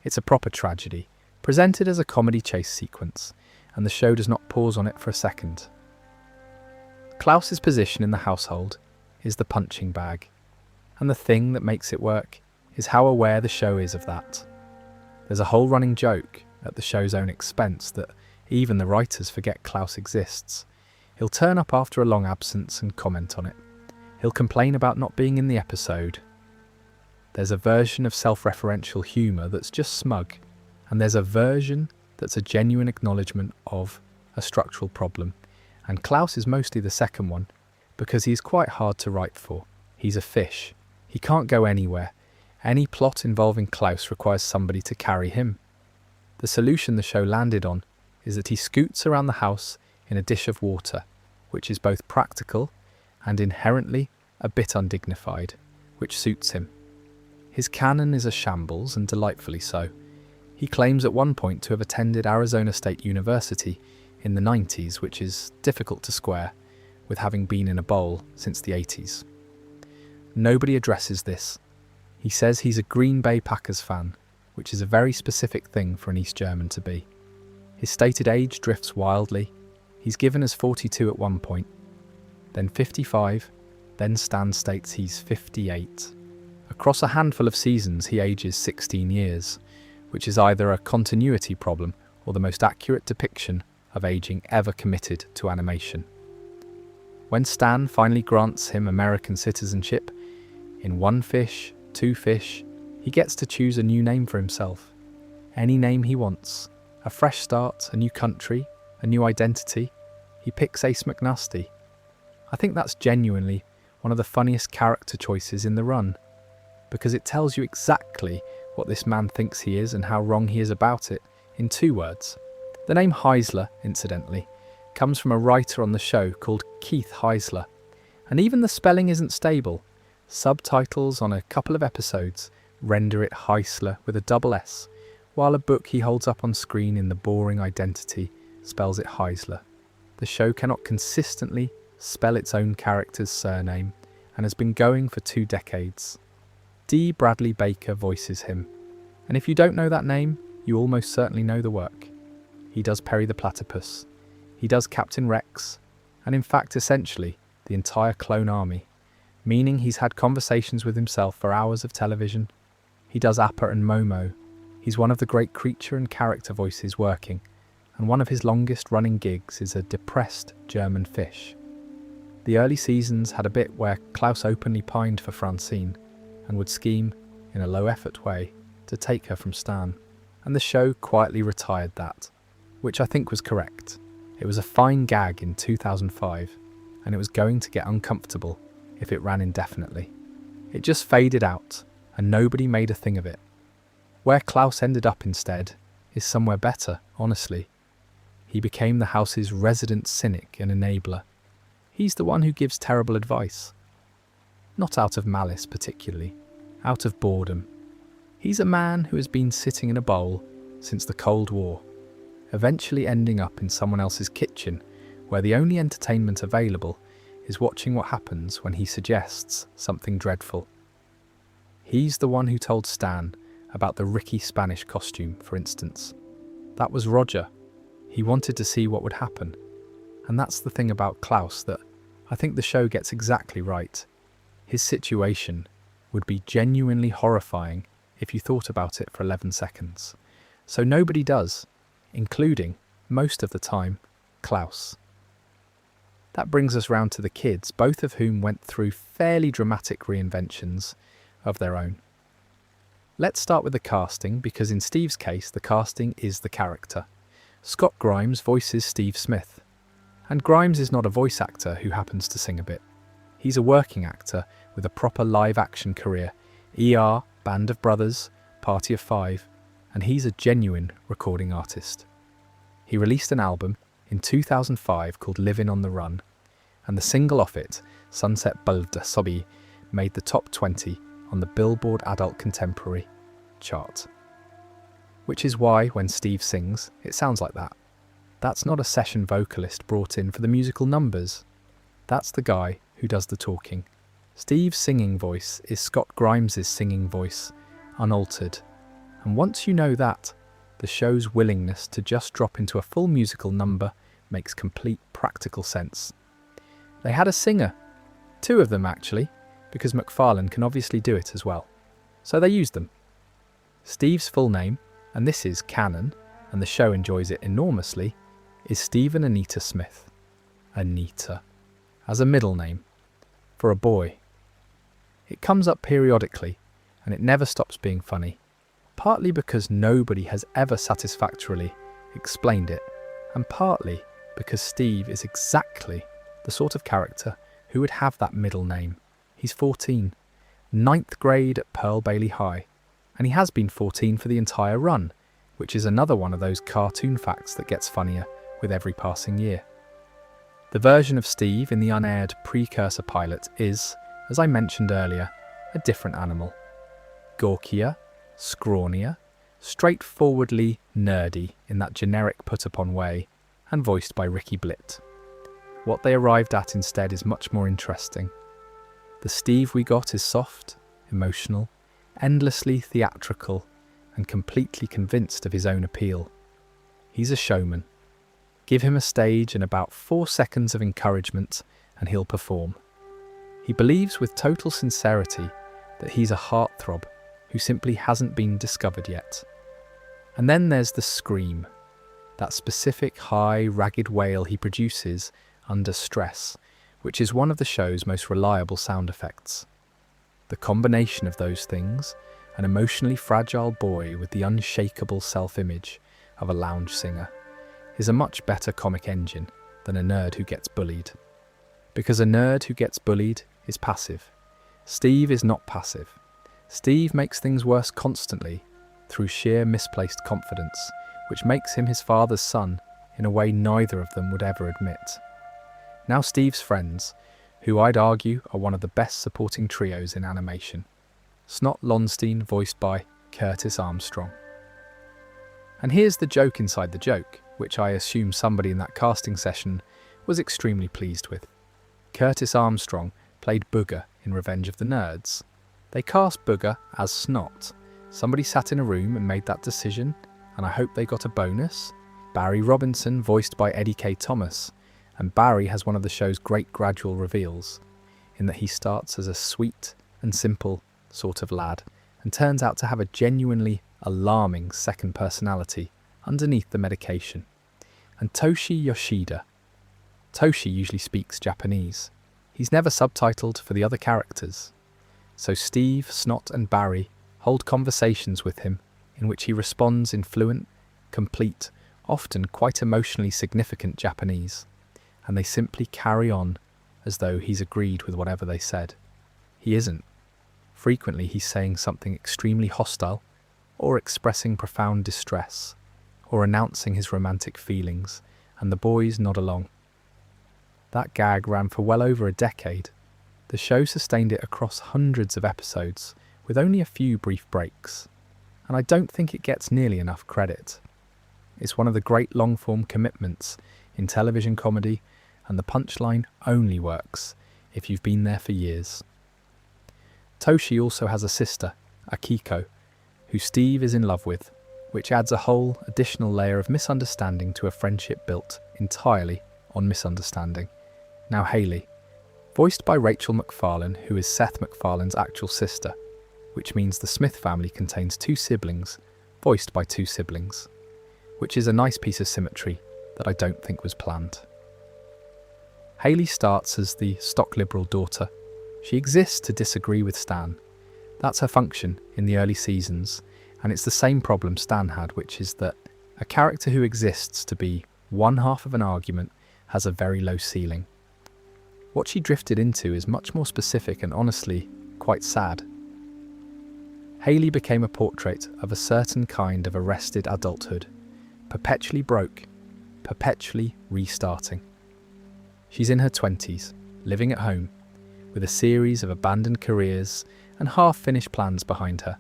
It's a proper tragedy, presented as a comedy chase sequence, and the show does not pause on it for a second. Klaus's position in the household is the punching bag, and the thing that makes it work is how aware the show is of that. There's a whole running joke, at the show's own expense, that even the writers forget Klaus exists. He'll turn up after a long absence and comment on it. He'll complain about not being in the episode. There's a version of self-referential humour that's just smug, and there's a version that's a genuine acknowledgement of a structural problem, and Klaus is mostly the second one, because he's quite hard to write for. He's a fish. He can't go anywhere. Any plot involving Klaus requires somebody to carry him. The solution the show landed on is that he scoots around the house in a dish of water, which is both practical and inherently a bit undignified, which suits him. His canon is a shambles, and delightfully so. He claims at one point to have attended Arizona State University in the 90s, which is difficult to square with having been in a bowl since the 80s. Nobody addresses this. He says he's a Green Bay Packers fan, which is a very specific thing for an East German to be. His stated age drifts wildly. He's given as 42 at one point, then 55, then Stan states he's 58. Across a handful of seasons, he ages 16 years, which is either a continuity problem or the most accurate depiction of aging ever committed to animation. When Stan finally grants him American citizenship, in One Fish, Two Fish, he gets to choose a new name for himself. Any name he wants. A fresh start, a new country, a new identity. He picks Ace McNasty. I think that's genuinely one of the funniest character choices in the run, because it tells you exactly what this man thinks he is and how wrong he is about it in 2 words. The name Heisler, incidentally, comes from a writer on the show called Keith Heisler, and even the spelling isn't stable. Subtitles on a couple of episodes render it Heisler with a double S, while a book he holds up on screen in the boring identity spells it Heisler. The show cannot consistently spell its own character's surname and has been going for 2 decades. D. Bradley Baker voices him, and if you don't know that name, you almost certainly know the work. He does Perry the Platypus, he does Captain Rex, and in fact essentially the entire clone army, meaning he's had conversations with himself for hours of television. He does Appa and Momo. He's one of the great creature and character voices working, and one of his longest running gigs is a depressed German fish. The early seasons had a bit where Klaus openly pined for Francine and would scheme, in a low-effort way, to take her from Stan, and the show quietly retired that, which I think was correct. It was a fine gag in 2005, and it was going to get uncomfortable if it ran indefinitely. It just faded out, and nobody made a thing of it. Where Klaus ended up instead is somewhere better, honestly. He became the house's resident cynic and enabler. He's the one who gives terrible advice. Not out of malice particularly, out of boredom. He's a man who has been sitting in a bowl since the Cold War, eventually ending up in someone else's kitchen where the only entertainment available is watching what happens when he suggests something dreadful. He's the one who told Stan about the Ricky Spanish costume, for instance. That was Roger. He wanted to see what would happen. And that's the thing about Klaus that I think the show gets exactly right. His situation would be genuinely horrifying if you thought about it for 11 seconds. So nobody does, including, most of the time, Klaus. That brings us round to the kids, both of whom went through fairly dramatic reinventions of their own. Let's start with the casting, because in Steve's case, the casting is the character. Scott Grimes voices Steve Smith. And Grimes is not a voice actor who happens to sing a bit. He's a working actor with a proper live-action career, ER, Band of Brothers, Party of Five, and he's a genuine recording artist. He released an album in 2005 called Livin' on the Run, and the single off it, Sunset Balda Sobi, made the top 20 on the Billboard Adult Contemporary chart. Which is why, when Steve sings, it sounds like that. That's not a session vocalist brought in for the musical numbers. That's the guy who does the talking. Steve's singing voice is Scott Grimes' singing voice, unaltered. And once you know that, the show's willingness to just drop into a full musical number makes complete practical sense. They had a singer, 2 of them actually, because MacFarlane can obviously do it as well. So they used them. Steve's full name, and this is canon, and the show enjoys it enormously, is Stephen Anita Smith. Anita. As a middle name. For a boy. It comes up periodically, and it never stops being funny. Partly because nobody has ever satisfactorily explained it, and partly because Steve is exactly the sort of character who would have that middle name. He's 14, 9th grade at Pearl Bailey High, and he has been 14 for the entire run, which is another one of those cartoon facts that gets funnier with every passing year. The version of Steve in the unaired precursor pilot is, as I mentioned earlier, a different animal. Gawkier, scrawnier, straightforwardly nerdy in that generic put-upon way, and voiced by Ricky Blitt. What they arrived at instead is much more interesting. The Steve we got is soft, emotional, endlessly theatrical, and completely convinced of his own appeal. He's a showman. Give him a stage and about 4 seconds of encouragement and he'll perform. He believes with total sincerity that he's a heartthrob who simply hasn't been discovered yet. And then there's the scream, that specific high, ragged wail he produces under stress, which is one of the show's most reliable sound effects. The combination of those things, an emotionally fragile boy with the unshakable self-image of a lounge singer, is a much better comic engine than a nerd who gets bullied. Because a nerd who gets bullied is passive. Steve is not passive. Steve makes things worse constantly through sheer misplaced confidence, which makes him his father's son in a way neither of them would ever admit. Now Steve's friends, who I'd argue are one of the best supporting trios in animation. Snot Lonstein voiced by Curtis Armstrong. And here's the joke inside the joke, which I assume somebody in that casting session was extremely pleased with. Curtis Armstrong played Booger in Revenge of the Nerds. They cast Booger as Snot. Somebody sat in a room and made that decision, and I hope they got a bonus. Barry Robinson voiced by Eddie K. Thomas, and Barry has one of the show's great gradual reveals, in that he starts as a sweet and simple sort of lad, and turns out to have a genuinely alarming second personality underneath the medication. And Toshi Yoshida. Toshi usually speaks Japanese. He's never subtitled for the other characters. So Steve, Snot and Barry hold conversations with him in which he responds in fluent, complete, often quite emotionally significant Japanese, and they simply carry on as though he's agreed with whatever they said. He isn't. Frequently he's saying something extremely hostile, or expressing profound distress, or announcing his romantic feelings, and the boys nod along. That gag ran for well over a decade. The show sustained it across hundreds of episodes, with only a few brief breaks, and I don't think it gets nearly enough credit. It's one of the great long-form commitments in television comedy, and the punchline only works if you've been there for years. Toshi also has a sister, Akiko, who Steve is in love with, which adds a whole additional layer of misunderstanding to a friendship built entirely on misunderstanding. Now Haley, voiced by Rachel MacFarlane, who is Seth MacFarlane's actual sister, which means the Smith family contains two siblings, voiced by two siblings, which is a nice piece of symmetry that I don't think was planned. Haley starts as the stock liberal daughter. She exists to disagree with Stan. That's her function in the early seasons, and it's the same problem Stan had, which is that a character who exists to be one half of an argument has a very low ceiling. What she drifted into is much more specific and honestly quite sad. Haley became a portrait of a certain kind of arrested adulthood, perpetually broke, perpetually restarting. She's in her 20s, living at home, with a series of abandoned careers and half-finished plans behind her,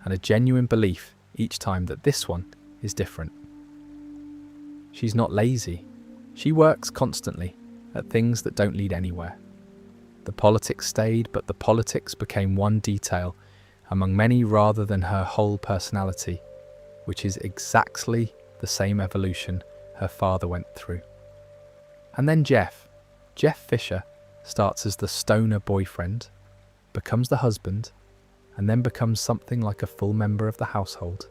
and a genuine belief each time that this one is different. She's not lazy. She works constantly at things that don't lead anywhere. The politics stayed, but the politics became one detail among many rather than her whole personality, which is exactly the same evolution her father went through. And then Jeff Fisher, starts as the stoner boyfriend, becomes the husband, and then becomes something like a full member of the household.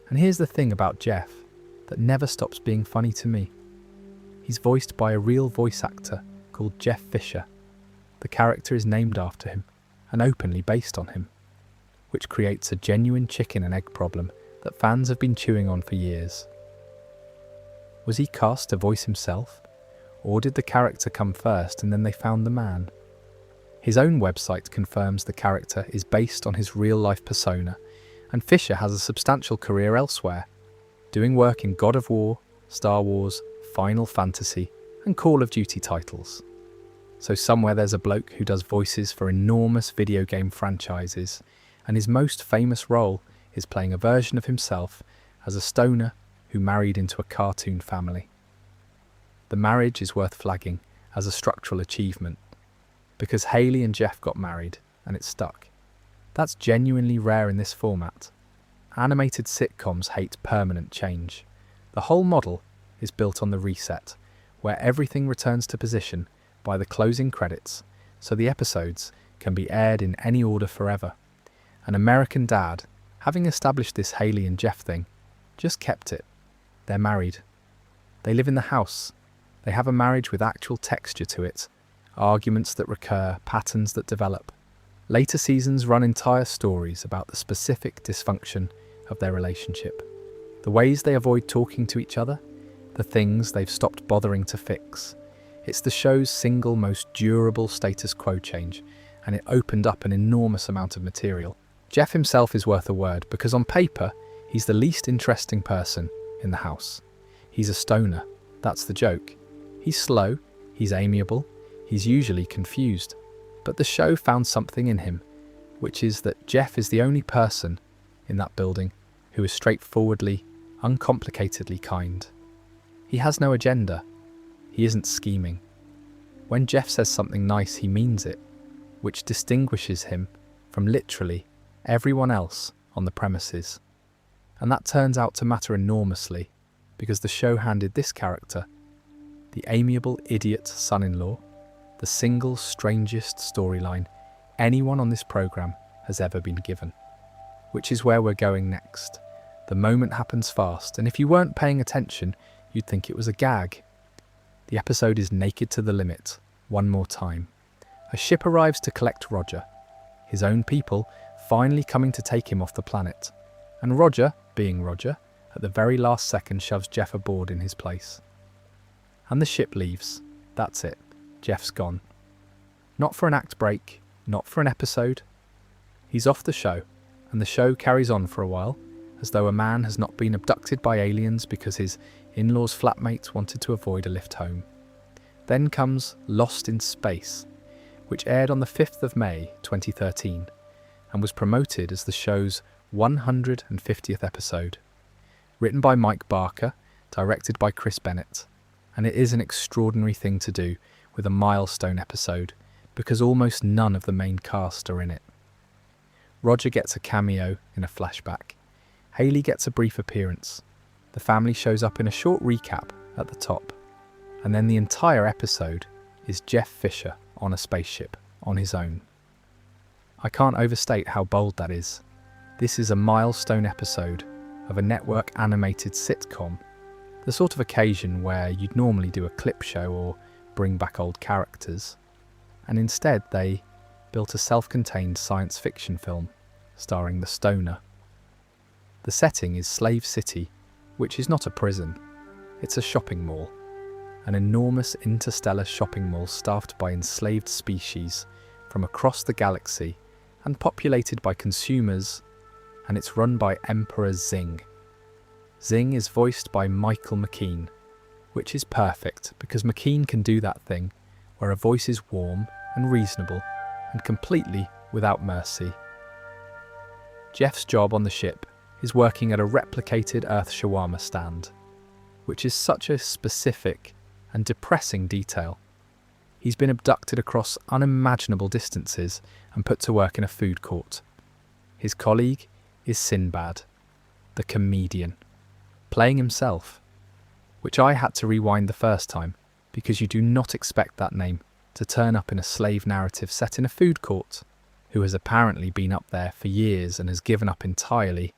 And here's the thing about Jeff that never stops being funny to me. He's voiced by a real voice actor called Jeff Fisher. The character is named after him and openly based on him, which creates a genuine chicken and egg problem that fans have been chewing on for years. Was he cast to voice himself? Or did the character come first and then they found the man? His own website confirms the character is based on his real-life persona, and Fisher has a substantial career elsewhere, doing work in God of War, Star Wars, Final Fantasy, and Call of Duty titles. So somewhere there's a bloke who does voices for enormous video game franchises, and his most famous role is playing a version of himself as a stoner who married into a cartoon family. The marriage is worth flagging as a structural achievement, because Haley and Jeff got married and it stuck. That's genuinely rare in this format. Animated sitcoms hate permanent change. The whole model is built on the reset, where everything returns to position by the closing credits, so the episodes can be aired in any order forever. An American Dad, having established this Haley and Jeff thing, just kept it. They're married. They live in the house. They have a marriage with actual texture to it, arguments that recur, patterns that develop. Later seasons run entire stories about the specific dysfunction of their relationship, the ways they avoid talking to each other, the things they've stopped bothering to fix. It's the show's single most durable status quo change, and it opened up an enormous amount of material. Jeff himself is worth a word, because on paper, he's the least interesting person in the house. He's a stoner. That's the joke. He's slow, he's amiable, he's usually confused. But the show found something in him, which is that Jeff is the only person in that building who is straightforwardly uncomplicatedly kind. He has no agenda. He isn't scheming. When Jeff says something nice, he means it, which distinguishes him from literally everyone else on the premises. And that turns out to matter enormously, because the show handed this character, the amiable idiot son-in-law, the single strangest storyline anyone on this programme has ever been given. Which is where we're going next. The moment happens fast, and if you weren't paying attention, you'd think it was a gag. The episode is naked to the limit, one more time. A ship arrives to collect Roger, his own people finally coming to take him off the planet. And Roger, being Roger, at the very last second shoves Jeff aboard in his place. And the ship leaves. That's it. Jeff's gone. Not for an act break, not for an episode. He's off the show, and the show carries on for a while, as though a man has not been abducted by aliens because his in-laws' flatmates wanted to avoid a lift home. Then comes Lost in Space, which aired on the 5th of May 2013, and was promoted as the show's 150th episode. Written by Mike Barker, directed by Chris Bennett, and it is an extraordinary thing to do with a milestone episode, because almost none of the main cast are in it. Roger gets a cameo in a flashback. Hayley gets a brief appearance. The family shows up in a short recap at the top. And then the entire episode is Jeff Fisher on a spaceship on his own. I can't overstate how bold that is. This is a milestone episode of a network animated sitcom, the sort of occasion where you'd normally do a clip show or bring back old characters. And instead they built a self-contained science fiction film starring the Stoner. The setting is Slave City, which is not a prison. It's a shopping mall. An enormous interstellar shopping mall staffed by enslaved species from across the galaxy and populated by consumers, and it's run by Emperor Zing. Zing is voiced by Michael McKean, which is perfect because McKean can do that thing where a voice is warm and reasonable and completely without mercy. Jeff's job on the ship is working at a replicated Earth shawarma stand, which is such a specific and depressing detail. He's been abducted across unimaginable distances and put to work in a food court. His colleague is Sinbad, the comedian, playing himself, which I had to rewind the first time because you do not expect that name to turn up in a slave narrative set in a food court, who has apparently been up there for years and has given up entirely,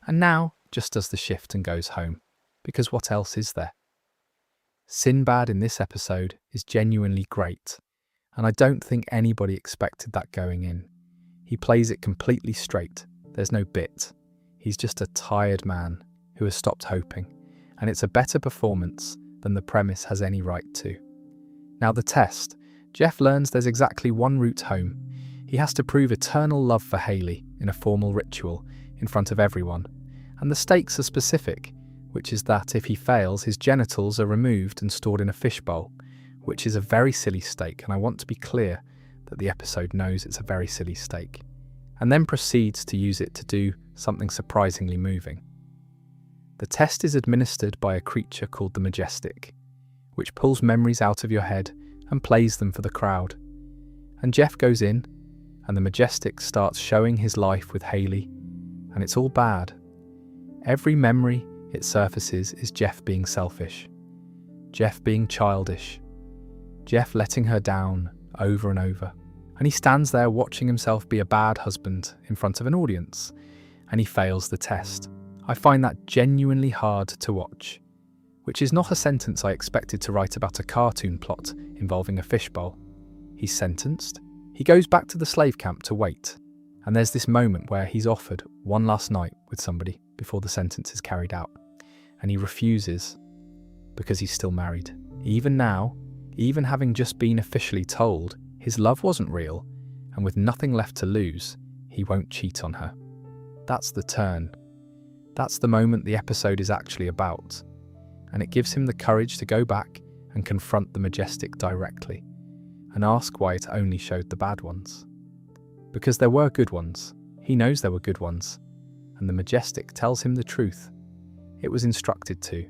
and now just does the shift and goes home, because what else is there? Sinbad in this episode is genuinely great, and I don't think anybody expected that going in. He plays it completely straight, there's no bit. He's just a tired man who has stopped hoping, and it's a better performance than the premise has any right to. Now the test. Jeff learns there's exactly one route home. He has to prove eternal love for Hayley in a formal ritual in front of everyone, and the stakes are specific, which is that if he fails, his genitals are removed and stored in a fishbowl, which is a very silly stake, and I want to be clear that the episode knows it's a very silly stake, and then proceeds to use it to do something surprisingly moving. The test is administered by a creature called the Majestic, which pulls memories out of your head and plays them for the crowd. And Jeff goes in, and the Majestic starts showing his life with Hayley, and it's all bad. Every memory it surfaces is Jeff being selfish, Jeff being childish, Jeff letting her down over and over. And he stands there watching himself be a bad husband in front of an audience, and he fails the test. I find that genuinely hard to watch, which is not a sentence I expected to write about a cartoon plot involving a fishbowl. He's sentenced, he goes back to the slave camp to wait, and there's this moment where he's offered one last night with somebody before the sentence is carried out, and he refuses because he's still married. Even now, even having just been officially told his love wasn't real, and with nothing left to lose, he won't cheat on her. That's the turn. That's the moment the episode is actually about, and it gives him the courage to go back and confront the Majestic directly, and ask why it only showed the bad ones. Because there were good ones. He knows there were good ones, and the Majestic tells him the truth. It was instructed to.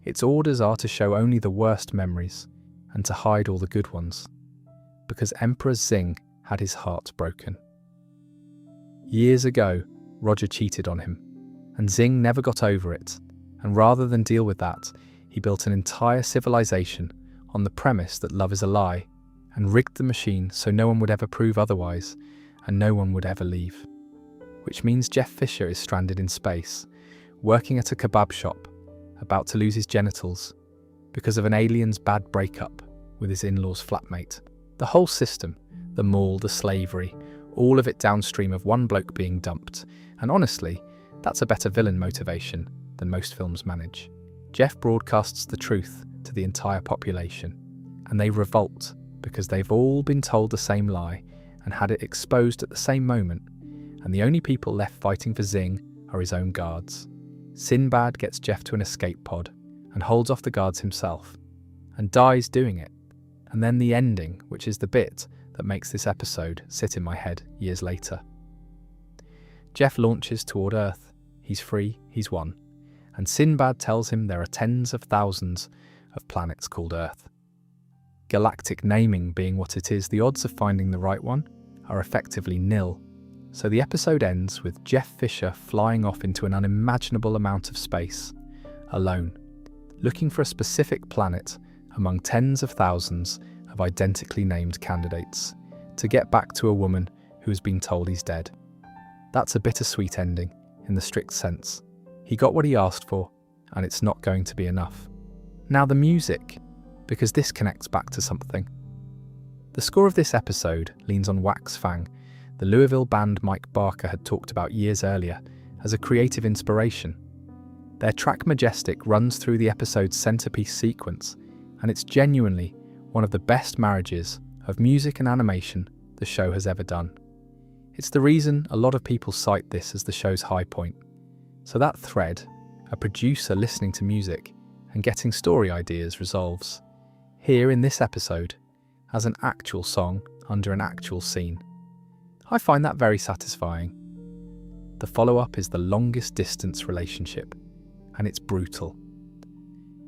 Its orders are to show only the worst memories and to hide all the good ones, because Emperor Zing had his heart broken. Years ago, Roger cheated on him, and Zing never got over it, and rather than deal with that, he built an entire civilization on the premise that love is a lie, and rigged the machine so no one would ever prove otherwise, and no one would ever leave. Which means Jeff Fisher is stranded in space, working at a kebab shop, about to lose his genitals, because of an alien's bad breakup with his in-laws' flatmate. The whole system, the mall, the slavery, all of it downstream of one bloke being dumped, and honestly, that's a better villain motivation than most films manage. Jeff broadcasts the truth to the entire population, and they revolt because they've all been told the same lie and had it exposed at the same moment, and the only people left fighting for Zing are his own guards. Sinbad gets Jeff to an escape pod and holds off the guards himself, and dies doing it. And then the ending, which is the bit that makes this episode sit in my head years later. Jeff launches toward Earth. He's free, he's won. And Sinbad tells him there are tens of thousands of planets called Earth. Galactic naming being what it is, the odds of finding the right one are effectively nil. So the episode ends with Jeff Fisher flying off into an unimaginable amount of space, alone, looking for a specific planet among tens of thousands of identically named candidates, to get back to a woman who has been told he's dead. That's a bittersweet ending, in the strict sense. He got what he asked for, and it's not going to be enough. Now the music, because this connects back to something. The score of this episode leans on Wax Fang, the Louisville band Mike Barker had talked about years earlier, as a creative inspiration. Their track Majestic runs through the episode's centerpiece sequence, and it's genuinely one of the best marriages of music and animation the show has ever done. It's the reason a lot of people cite this as the show's high point. So that thread, a producer listening to music and getting story ideas, resolves here in this episode as an actual song under an actual scene. I find that very satisfying. The follow-up is the longest distance relationship, and it's brutal.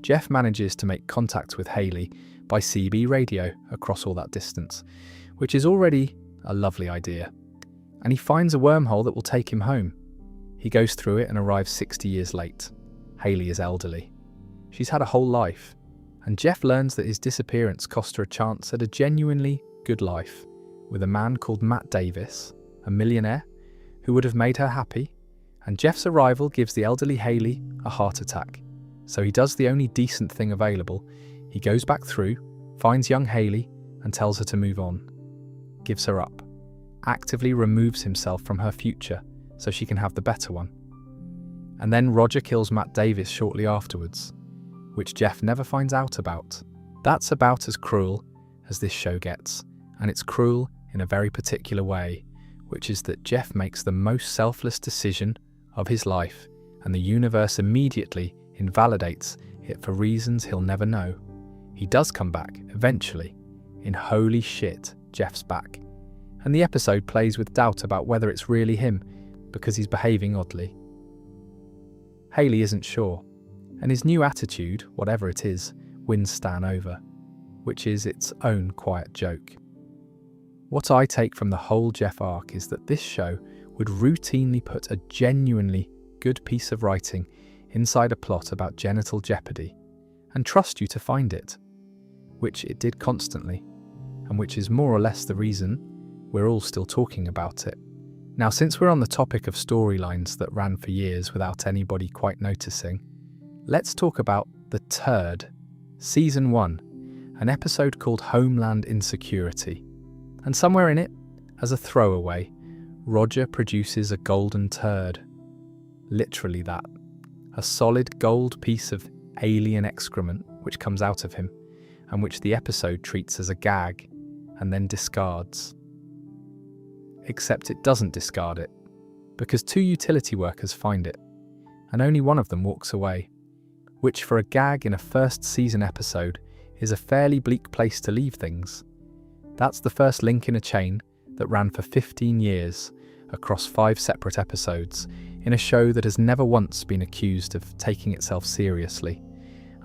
Jeff manages to make contact with Haley by CB radio across all that distance, which is already a lovely idea. And he finds a wormhole that will take him home. He goes through it and arrives 60 years late. Haley is elderly. She's had a whole life, and Jeff learns that his disappearance cost her a chance at a genuinely good life with a man called Matt Davis, a millionaire, who would have made her happy, and Jeff's arrival gives the elderly Haley a heart attack. So he does the only decent thing available. He goes back through, finds young Haley, and tells her to move on. Gives her up. Actively removes himself from her future so she can have the better one. And then Roger kills Matt Davis shortly afterwards, which Jeff never finds out about. That's about as cruel as this show gets, and it's cruel in a very particular way, which is that Jeff makes the most selfless decision of his life, and the universe immediately invalidates it for reasons he'll never know. He does come back, eventually, in holy shit, Jeff's back. And the episode plays with doubt about whether it's really him, because he's behaving oddly. Haley isn't sure, and his new attitude, whatever it is, wins Stan over, which is its own quiet joke. What I take from the whole Jeff arc is that this show would routinely put a genuinely good piece of writing inside a plot about genital jeopardy and trust you to find it, which it did constantly, and which is more or less the reason we're all still talking about it. Now, since we're on the topic of storylines that ran for years without anybody quite noticing, let's talk about The Turd, Season 1, an episode called Homeland Insecurity. And somewhere in it, as a throwaway, Roger produces a golden turd. Literally that. A solid gold piece of alien excrement which comes out of him, and which the episode treats as a gag, and then discards. Except it doesn't discard it, because 2 utility workers find it, and only one of them walks away, which for a gag in a first season episode is a fairly bleak place to leave things. That's the first link in a chain that ran for 15 years across 5 separate episodes in a show that has never once been accused of taking itself seriously.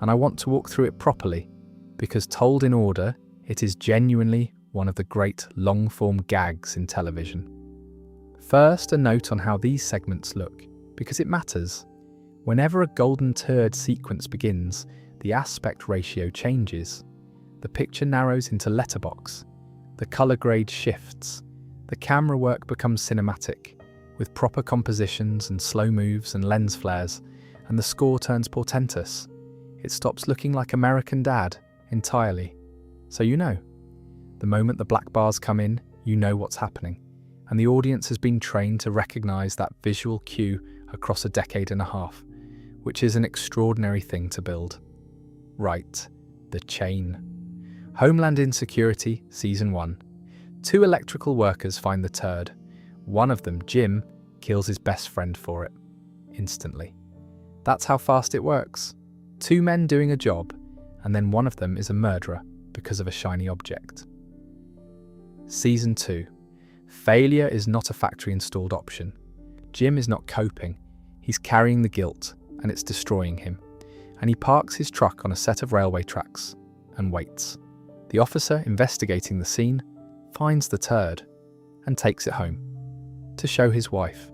And I want to walk through it properly, because told in order, it is genuinely one of the great long-form gags in television. First, a note on how these segments look, because it matters. Whenever a golden turd sequence begins, the aspect ratio changes. The picture narrows into letterbox. The colour grade shifts. The camera work becomes cinematic, with proper compositions and slow moves and lens flares, and the score turns portentous. It stops looking like American Dad entirely. So you know. The moment the black bars come in, you know what's happening, and the audience has been trained to recognise that visual cue across a decade and a half, which is an extraordinary thing to build. Right, the chain. Homeland Insecurity, Season 1. 2 electrical workers find the turd. One of them, Jim, kills his best friend for it. Instantly. That's how fast it works. 2 men doing a job, and then one of them is a murderer because of a shiny object. Season 2. Failure is not a factory-installed option. Jim is not coping. He's carrying the guilt, and it's destroying him. And he parks his truck on a set of railway tracks and waits. The officer investigating the scene finds the turd and takes it home to show his wife,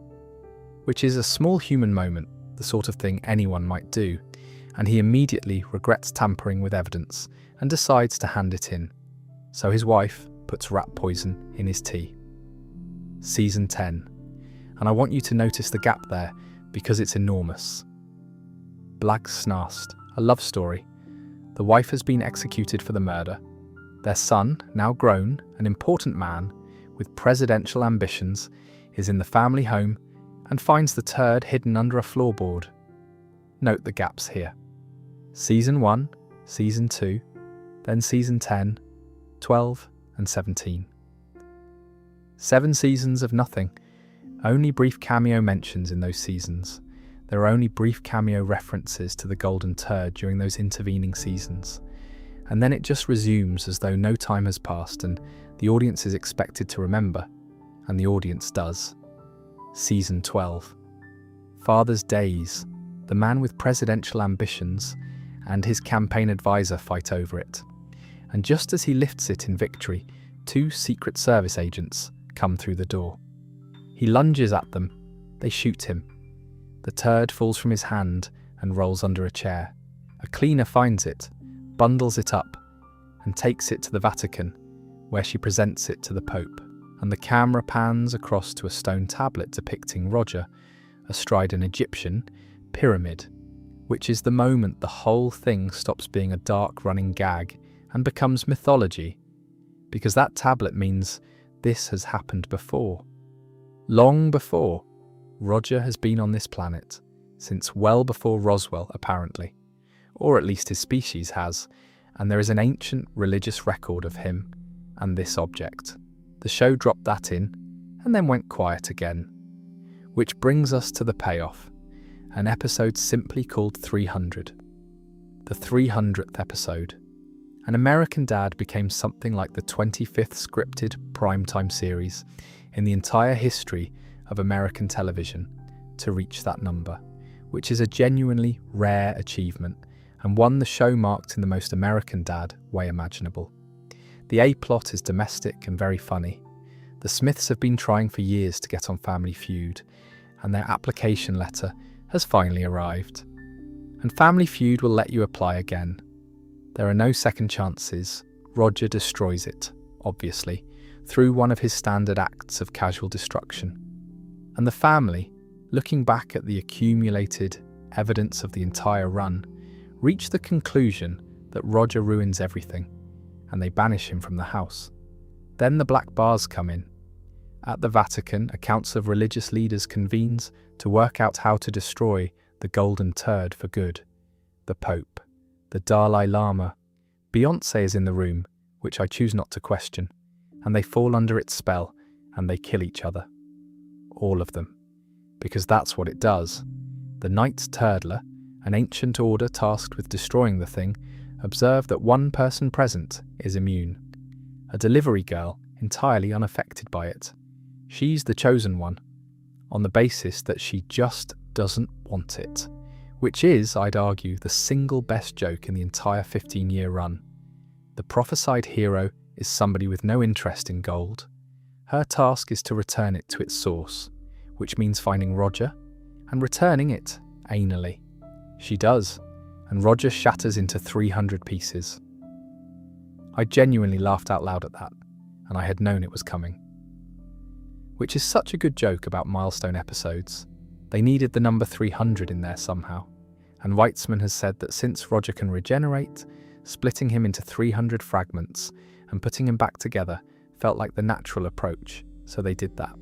which is a small human moment, the sort of thing anyone might do, and he immediately regrets tampering with evidence and decides to hand it in. So his wife puts rat poison in his tea. Season 10. And I want you to notice the gap there because it's enormous. Blagsnast, a love story. The wife has been executed for the murder. Their son, now grown, an important man with presidential ambitions, is in the family home and finds the turd hidden under a floorboard. Note the gaps here. Season 1, Season 2, then Season 10, 12 and 17. 7 seasons of nothing. Only brief cameo mentions in those seasons. There are only brief cameo references to the golden turd during those intervening seasons. And then it just resumes as though no time has passed and the audience is expected to remember, and the audience does. Season 12. Father's Days. The man with presidential ambitions and his campaign advisor fight over it. And just as he lifts it in victory, 2 Secret Service agents come through the door. He lunges at them. They shoot him. The turd falls from his hand and rolls under a chair. A cleaner finds it, bundles it up, and takes it to the Vatican, where she presents it to the Pope. And the camera pans across to a stone tablet depicting Roger astride an Egyptian pyramid, which is the moment the whole thing stops being a dark running gag and becomes mythology, because that tablet means this has happened before. Long before. Roger has been on this planet, since well before Roswell, apparently. Or at least his species has, and there is an ancient religious record of him and this object. The show dropped that in, and then went quiet again. Which brings us to the payoff, an episode simply called 300. The 300th episode. An American Dad became something like the 25th scripted primetime series in the entire history of American television to reach that number, which is a genuinely rare achievement and one the show marked in the most American Dad way imaginable. The A-plot is domestic and very funny. The Smiths have been trying for years to get on Family Feud, and their application letter has finally arrived. And Family Feud will let you apply again. There are no second chances. Roger destroys it, obviously, through one of his standard acts of casual destruction. And the family, looking back at the accumulated evidence of the entire run, reach the conclusion that Roger ruins everything, and they banish him from the house. Then the black bars come in. At the Vatican, a council of religious leaders convenes to work out how to destroy the golden turd for good. The Pope, the Dalai Lama, Beyoncé is in the room, which I choose not to question, and they fall under its spell, and they kill each other. All of them. Because that's what it does. The Knights Turdler, an ancient order tasked with destroying the thing, observe that one person present is immune. A delivery girl, entirely unaffected by it. She's the chosen one. on the basis that she just doesn't want it, which is, I'd argue, the single best joke in the entire 15-year run. The prophesied hero is somebody with no interest in gold. Her task is to return it to its source, which means finding Roger and returning it anally. She does, and Roger shatters into 300 pieces. I genuinely laughed out loud at that, and I had known it was coming. Which is such a good joke about milestone episodes. They needed the number 300 in there somehow, and Weitzman has said that since Roger can regenerate, splitting him into 300 fragments and putting him back together felt like the natural approach, so they did that.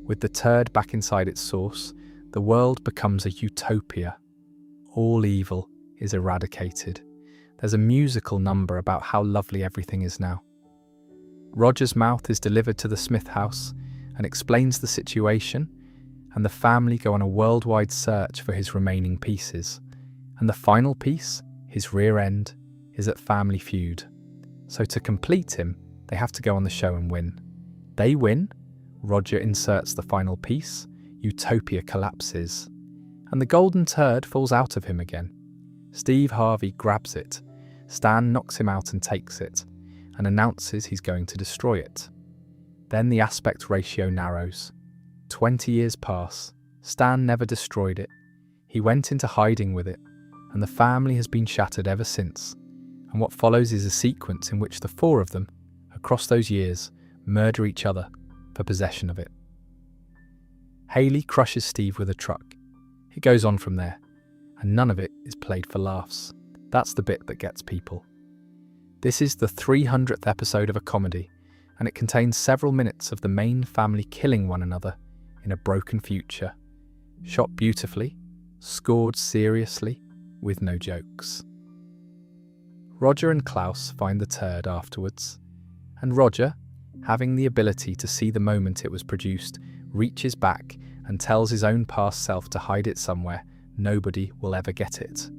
With the turd back inside its source, the world becomes a utopia. All evil is eradicated. There's a musical number about how lovely everything is now. Roger's mouth is delivered to the Smith house and explains the situation, and the family go on a worldwide search for his remaining pieces. And the final piece, his rear end, is at Family Feud. So to complete him, they have to go on the show and win. They win, Roger inserts the final piece, Utopia collapses, and the golden turd falls out of him again. Steve Harvey grabs it, Stan knocks him out and takes it, and announces he's going to destroy it. Then the aspect ratio narrows. 20 years pass, Stan never destroyed it. He went into hiding with it, and the family has been shattered ever since. And what follows is a sequence in which the four of them, across those years, murder each other for possession of it. Haley crushes Steve with a truck. It goes on from there, and none of it is played for laughs. That's the bit that gets people. This is the 300th episode of a comedy, and it contains several minutes of the main family killing one another in a broken future. Shot beautifully, scored seriously, with no jokes. Roger and Klaus find the turd afterwards, and Roger, having the ability to see the moment it was produced, reaches back and tells his own past self to hide it somewhere nobody will ever get it.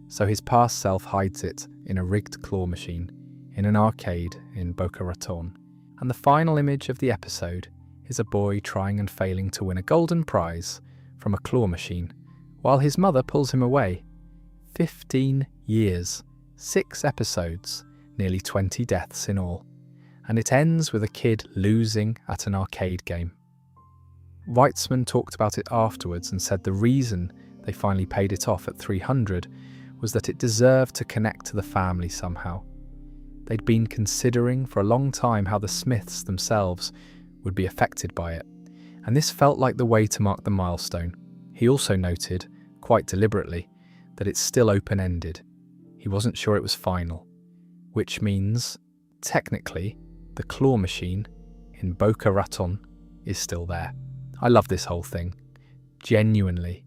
So his past self hides it in a rigged claw machine in an arcade in Boca Raton. And the final image of the episode is a boy trying and failing to win a golden prize from a claw machine, while his mother pulls him away. 15 years, 6 episodes, nearly 20 deaths in all. And it ends with a kid losing at an arcade game. Weitzman talked about it afterwards and said the reason they finally paid it off at 300 was that it deserved to connect to the family somehow. They'd been considering for a long time how the Smiths themselves would be affected by it, and this felt like the way to mark the milestone. He also noted, quite deliberately, that it's still open-ended. He wasn't sure it was final, which means, technically, the claw machine in Boca Raton is still there. I love this whole thing. Genuinely.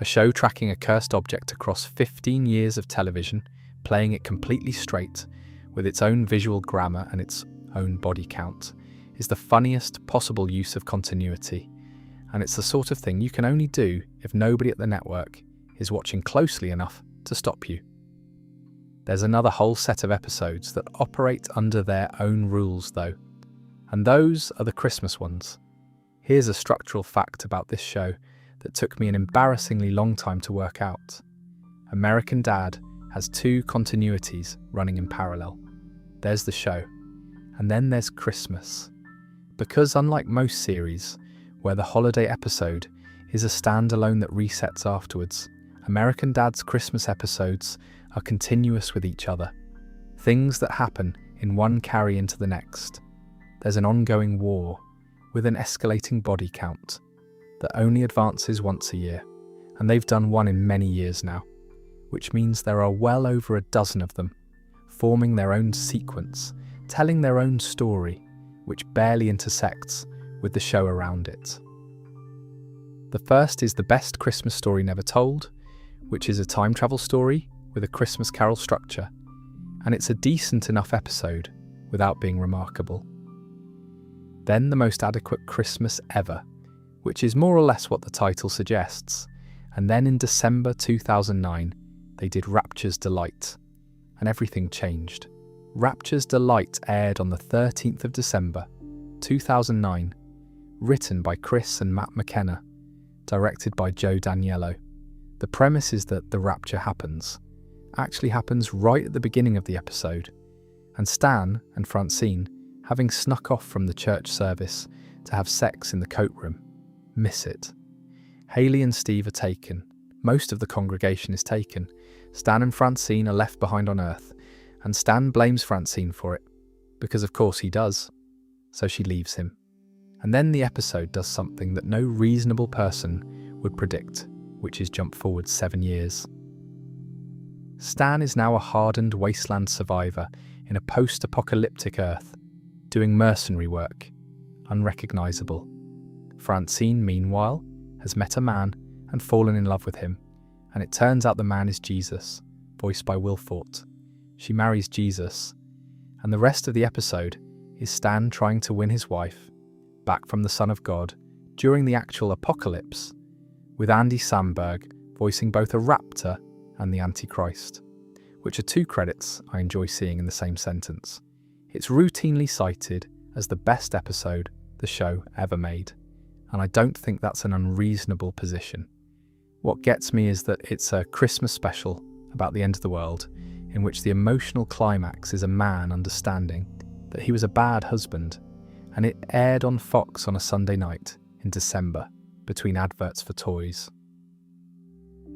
A show tracking a cursed object across 15 years of television, playing it completely straight, with its own visual grammar and its own body count, is the funniest possible use of continuity. And it's the sort of thing you can only do if nobody at the network is watching closely enough to stop you. There's another whole set of episodes that operate under their own rules though, and those are the Christmas ones. Here's a structural fact about this show that took me an embarrassingly long time to work out. American Dad has 2 continuities running in parallel. There's the show, and then there's Christmas. Because unlike most series, where the holiday episode is a standalone that resets afterwards, American Dad's Christmas episodes are continuous with each other. Things that happen in one carry into the next. There's an ongoing war, with an escalating body count, that only advances once a year, and they've done one in many years now, which means there are well over a dozen of them, forming their own sequence, telling their own story, which barely intersects with the show around it. The first is The Best Christmas Story Never Told, which is a time travel story with a Christmas Carol structure, and it's a decent enough episode without being remarkable. Then The Most Adequate Christmas Ever, which is more or less what the title suggests, and then in December 2009 they did Rapture's Delight, and everything changed. Rapture's Delight aired on the 13th of December 2009, written by Chris and Matt McKenna, directed by Joe Daniello. The premise is that the rapture actually happens right at the beginning of the episode, and Stan and Francine, having snuck off from the church service to have sex in the coat room, miss it. Haley and Steve are taken. Most of the congregation is taken. Stan and Francine are left behind on Earth, and Stan blames Francine for it, because of course he does. So she leaves him. And then the episode does something that no reasonable person would predict, which is jump forward 7 years. Stan is now a hardened wasteland survivor in a post-apocalyptic Earth, doing mercenary work, unrecognisable. Francine, meanwhile, has met a man and fallen in love with him, and it turns out the man is Jesus, voiced by Will Forte. She marries Jesus, and the rest of the episode is Stan trying to win his wife back from the Son of God during the actual apocalypse, with Andy Samberg voicing both a raptor and the Antichrist, which are 2 credits I enjoy seeing in the same sentence. It's routinely cited as the best episode the show ever made, and I don't think that's an unreasonable position. What gets me is that it's a Christmas special about the end of the world, in which the emotional climax is a man understanding that he was a bad husband, and it aired on Fox on a Sunday night in December, between adverts for toys.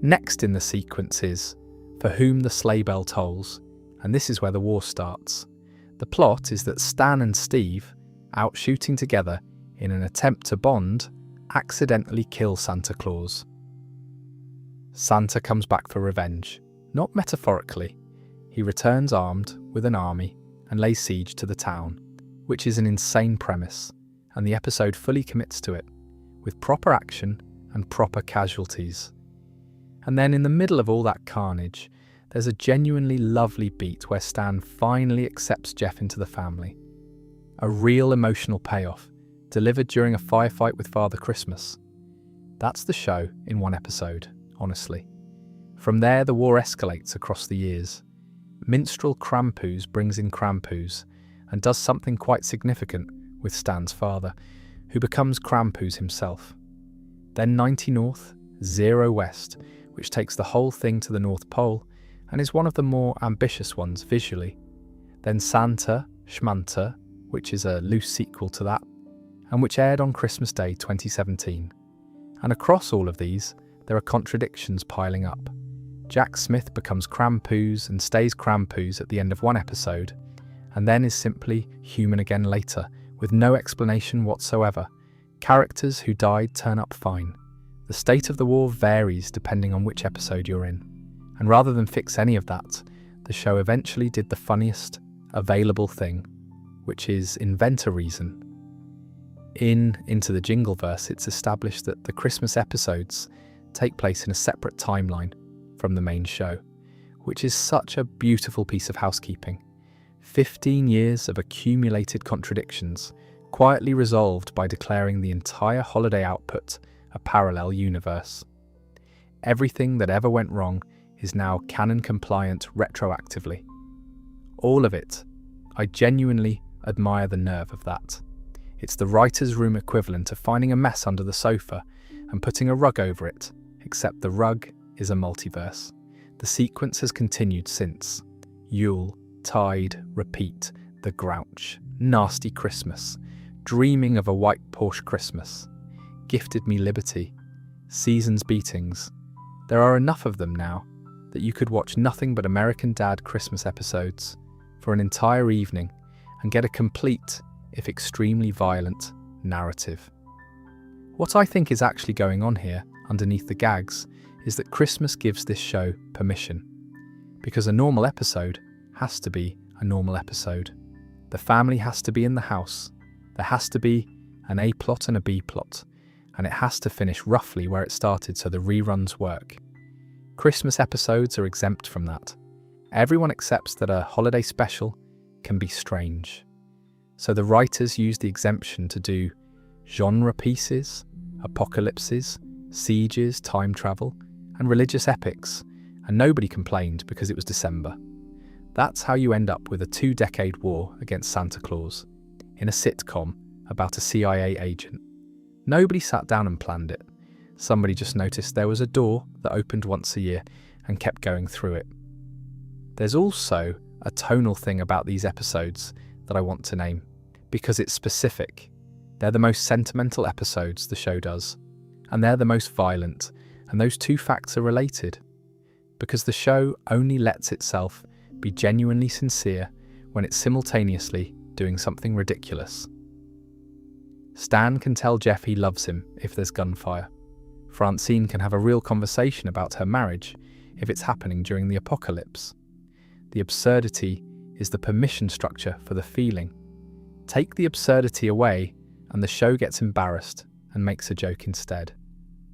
Next in the sequence is For Whom the Sleigh Bell Tolls, and this is where the war starts. The plot is that Stan and Steve, out shooting together in an attempt to bond, accidentally kill Santa Claus. Santa comes back for revenge, not metaphorically. He returns armed with an army and lays siege to the town, which is an insane premise, and the episode fully commits to it, with proper action and proper casualties. And then in the middle of all that carnage, there's a genuinely lovely beat where Stan finally accepts Jeff into the family. A real emotional payoff, delivered during a firefight with Father Christmas. That's the show in one episode, honestly. From there, the war escalates across the years. Minstrel Krampus brings in Krampus and does something quite significant with Stan's father, who becomes Krampus himself. Then 90 North, 0 West, which takes the whole thing to the North Pole and is one of the more ambitious ones visually. Then Santa, Schmanta, which is a loose sequel to that, and which aired on Christmas Day 2017. And across all of these, there are contradictions piling up. Jack Smith becomes Krampus and stays Krampus at the end of one episode, and then is simply human again later, with no explanation whatsoever. Characters who died turn up fine. The state of the war varies depending on which episode you're in, and rather than fix any of that, the show eventually did the funniest available thing, which is invent a reason. Into the Jingleverse, it's established that the Christmas episodes take place in a separate timeline from the main show, which is such a beautiful piece of housekeeping. 15 years of accumulated contradictions, quietly resolved by declaring the entire holiday output a parallel universe. Everything that ever went wrong is now canon compliant retroactively. All of it. I genuinely admire the nerve of that. It's the writer's room equivalent of finding a mess under the sofa and putting a rug over it, except the rug is a multiverse. The sequence has continued since. Yule, Tide, Repeat, The Grouch, Nasty Christmas, Dreaming of a White Porsche Christmas, Gifted Me Liberty, Seasons Beatings. There are enough of them now that you could watch nothing but American Dad Christmas episodes for an entire evening and get a complete, if extremely violent, narrative. What I think is actually going on here, underneath the gags, is that Christmas gives this show permission. Because a normal episode has to be a normal episode. The family has to be in the house. There has to be an A plot and a B plot, and it has to finish roughly where it started so the reruns work. Christmas episodes are exempt from that. Everyone accepts that a holiday special can be strange. So the writers use the exemption to do genre pieces, apocalypses, sieges, time travel, and religious epics, and nobody complained because it was December. That's how you end up with a 2-decade war against Santa Claus in a sitcom about a CIA agent. Nobody sat down and planned it. Somebody just noticed there was a door that opened once a year and kept going through it. There's also a tonal thing about these episodes that I want to name, because it's specific. They're the most sentimental episodes the show does, and they're the most violent, and those two facts are related, because the show only lets itself be genuinely sincere when it's simultaneously doing something ridiculous. Stan can tell Jeff he loves him if there's gunfire. Francine can have a real conversation about her marriage if it's happening during the apocalypse. The absurdity is the permission structure for the feeling. Take the absurdity away and the show gets embarrassed and makes a joke instead.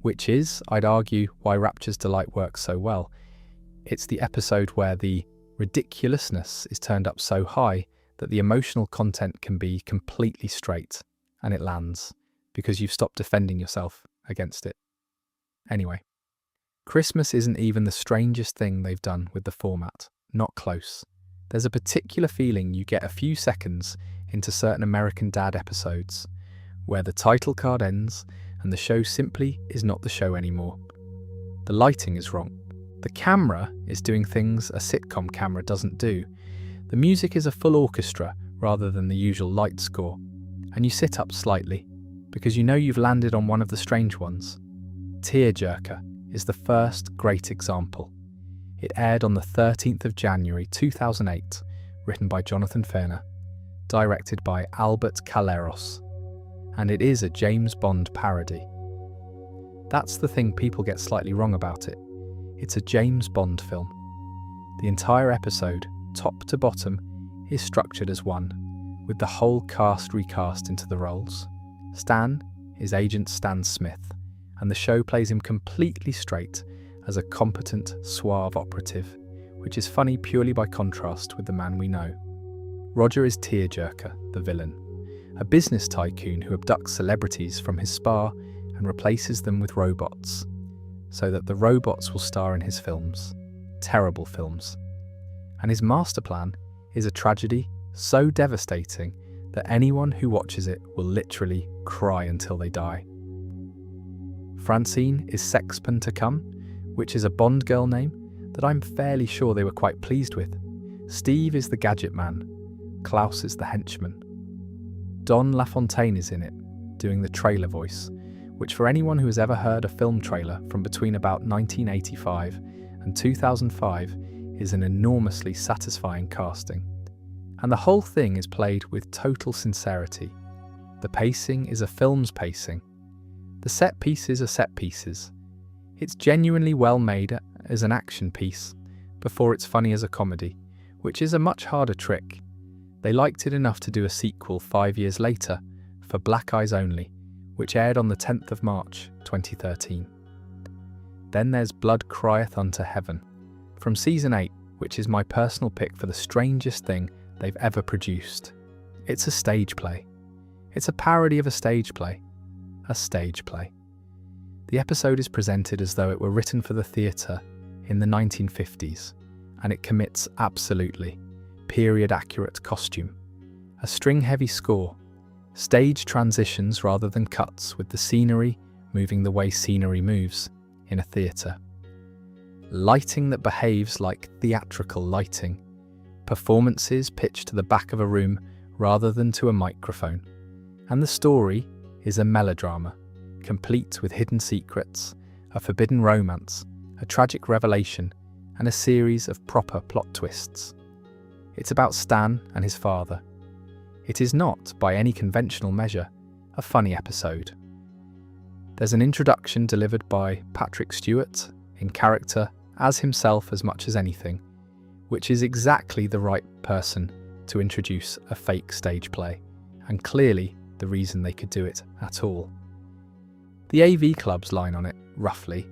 Which is, I'd argue, why Rapture's Delight works so well. It's the episode where the ridiculousness is turned up so high that the emotional content can be completely straight, and it lands, because you've stopped defending yourself against it. Anyway, Christmas isn't even the strangest thing they've done with the format. Not close. There's a particular feeling you get a few seconds into certain American Dad episodes, where the title card ends and the show simply is not the show anymore. The lighting is wrong. The camera is doing things a sitcom camera doesn't do. The music is a full orchestra rather than the usual light score, and you sit up slightly, because you know you've landed on one of the strange ones. Tearjerker is the first great example. It aired on the 13th of January 2008, written by Jonathan Ferner, directed by Albert Calleros, and it is a James Bond parody. That's the thing people get slightly wrong about it. It's a James Bond film. The entire episode, top to bottom, is structured as one, with the whole cast recast into the roles. Stan is Agent Stan Smith, and the show plays him completely straight as a competent, suave operative, which is funny purely by contrast with the man we know. Roger is Tearjerker, the villain, a business tycoon who abducts celebrities from his spa and replaces them with robots, so that the robots will star in his films. Terrible films. And his master plan is a tragedy so devastating that anyone who watches it will literally cry until they die. Francine is Sexpan to Come, which is a Bond girl name that I'm fairly sure they were quite pleased with. Steve is the gadget man. Klaus is the henchman. Don LaFontaine is in it, doing the trailer voice, which for anyone who has ever heard a film trailer from between about 1985 and 2005 is an enormously satisfying casting. And the whole thing is played with total sincerity. The pacing is a film's pacing. The set pieces are set pieces. It's genuinely well made as an action piece before it's funny as a comedy, which is a much harder trick. They liked it enough to do a sequel 5 years later for Black Eyes Only, which aired on the 10th of March 2013. Then there's Blood Crieth Unto Heaven, from Season 8, which is my personal pick for the strangest thing they've ever produced. It's a stage play. It's a parody of a stage play. A stage play. The episode is presented as though it were written for the theatre in the 1950s, and it commits absolutely period-accurate costume, a string-heavy score, stage transitions rather than cuts with the scenery moving the way scenery moves in a theatre, lighting that behaves like theatrical lighting, performances pitched to the back of a room rather than to a microphone, and the story is a melodrama, complete with hidden secrets, a forbidden romance, a tragic revelation, and a series of proper plot twists. It's about Stan and his father. It is not, by any conventional measure, a funny episode. There's an introduction delivered by Patrick Stewart, in character as himself as much as anything, which is exactly the right person to introduce a fake stage play, and clearly the reason they could do it at all. The AV Club's line on it, roughly,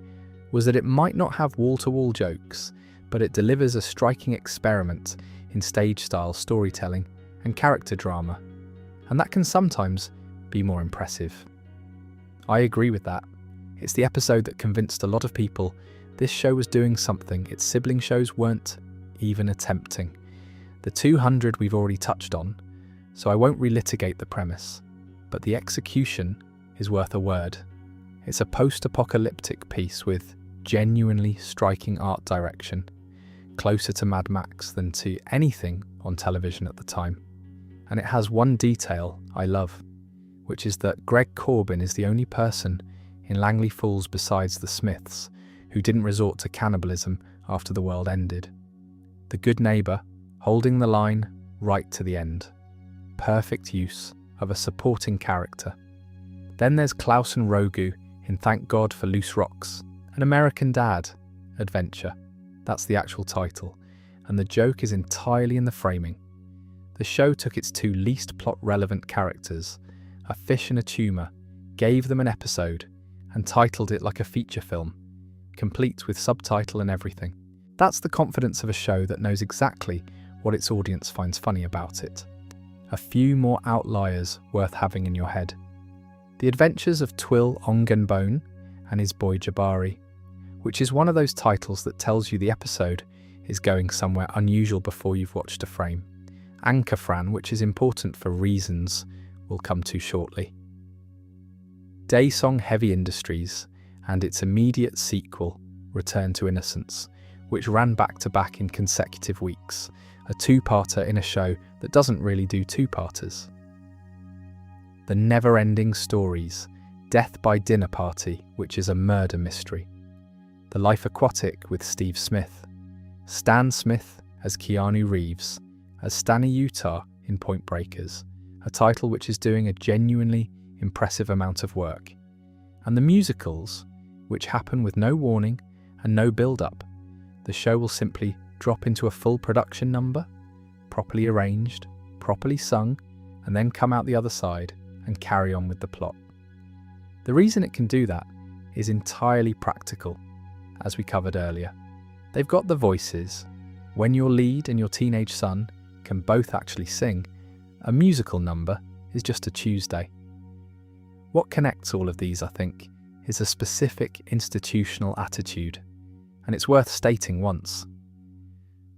was that it might not have wall-to-wall jokes, but it delivers a striking experiment in stage-style storytelling and character drama, and that can sometimes be more impressive. I agree with that. It's the episode that convinced a lot of people this show was doing something its sibling shows weren't even attempting. The 200 we've already touched on, so I won't relitigate the premise, but the execution is worth a word. It's a post-apocalyptic piece with genuinely striking art direction, closer to Mad Max than to anything on television at the time. And it has one detail I love, which is that Greg Corbin is the only person in Langley Falls besides the Smiths who didn't resort to cannibalism after the world ended. The good neighbour, holding the line right to the end. Perfect use of a supporting character. Then there's Klaus and Rogu in Thank God for Loose Rocks, an American Dad adventure. That's the actual title, and the joke is entirely in the framing. The show took its two least plot-relevant characters, a fish and a tumour, gave them an episode, and titled it like a feature film, complete with subtitle and everything. That's the confidence of a show that knows exactly what its audience finds funny about it. A few more outliers worth having in your head. The Adventures of Twill Ongenbone and his boy Jabari, which is one of those titles that tells you the episode is going somewhere unusual before you've watched a frame. Ankerfran, which is important for reasons we'll come to shortly. Daysong Heavy Industries and its immediate sequel, Return to Innocence, which ran back-to-back in consecutive weeks, a two-parter in a show that doesn't really do two-parters. The Never-Ending Stories, Death by Dinner Party, which is a murder mystery. The Life Aquatic with Steve Smith. Stan Smith as Keanu Reeves, as Stanley Utah in Point Breakers, a title which is doing a genuinely impressive amount of work. And the musicals, which happen with no warning and no build-up. The show will simply drop into a full production number, properly arranged, properly sung, and then come out the other side and carry on with the plot. The reason it can do that is entirely practical, as we covered earlier. They've got the voices. When your lead and your teenage son can both actually sing, a musical number is just a Tuesday. What connects all of these, I think, is a specific institutional attitude, and it's worth stating once.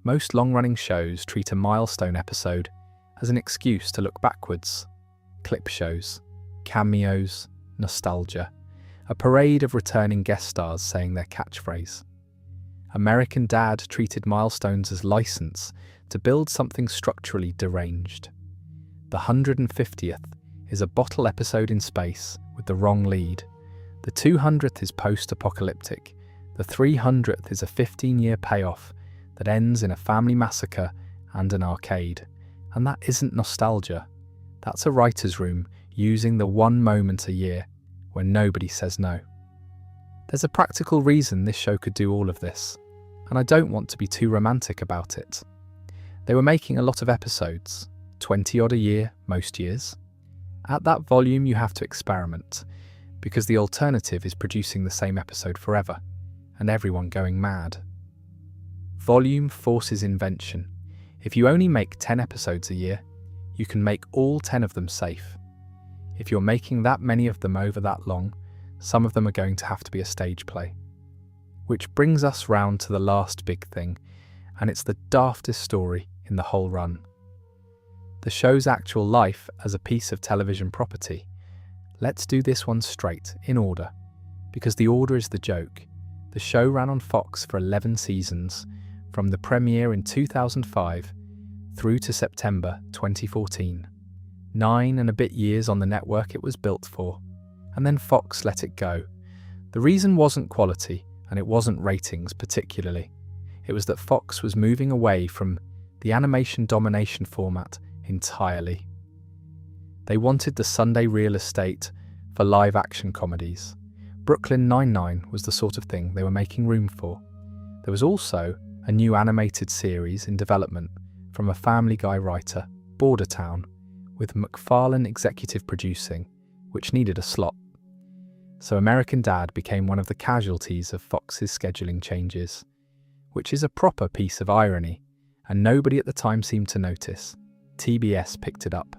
Most long-running shows treat a milestone episode as an excuse to look backwards. Clip shows, cameos, nostalgia, a parade of returning guest stars saying their catchphrase. American Dad treated milestones as license to build something structurally deranged. The 150th is a bottle episode in space with the wrong lead. The 200th is post-apocalyptic. The 300th is a 15-year payoff that ends in a family massacre and an arcade. And that isn't nostalgia. That's a writer's room using the one moment a year when nobody says no. There's a practical reason this show could do all of this, and I don't want to be too romantic about it. They were making a lot of episodes, 20-odd a year most years. At that volume you have to experiment, because the alternative is producing the same episode forever, and everyone going mad. Volume forces invention. If you only make 10 episodes a year, you can make all 10 of them safe. If you're making that many of them over that long, some of them are going to have to be a stage play. Which brings us round to the last big thing, and it's the daftest story in the whole run. The show's actual life as a piece of television property. Let's do this one straight, in order, because the order is the joke. The show ran on Fox for 11 seasons, from the premiere in 2005 through to September 2014. 9 and a bit years on the network it was built for, and then Fox let it go. The reason wasn't quality, and it wasn't ratings particularly. It was that Fox was moving away from the animation domination format entirely. They wanted the Sunday real estate for live-action comedies. Brooklyn Nine-Nine was the sort of thing they were making room for. There was also a new animated series in development from a Family Guy writer, Bordertown, with MacFarlane executive producing, which needed a slot. So American Dad became one of the casualties of Fox's scheduling changes, which is a proper piece of irony, and nobody at the time seemed to notice. TBS picked it up.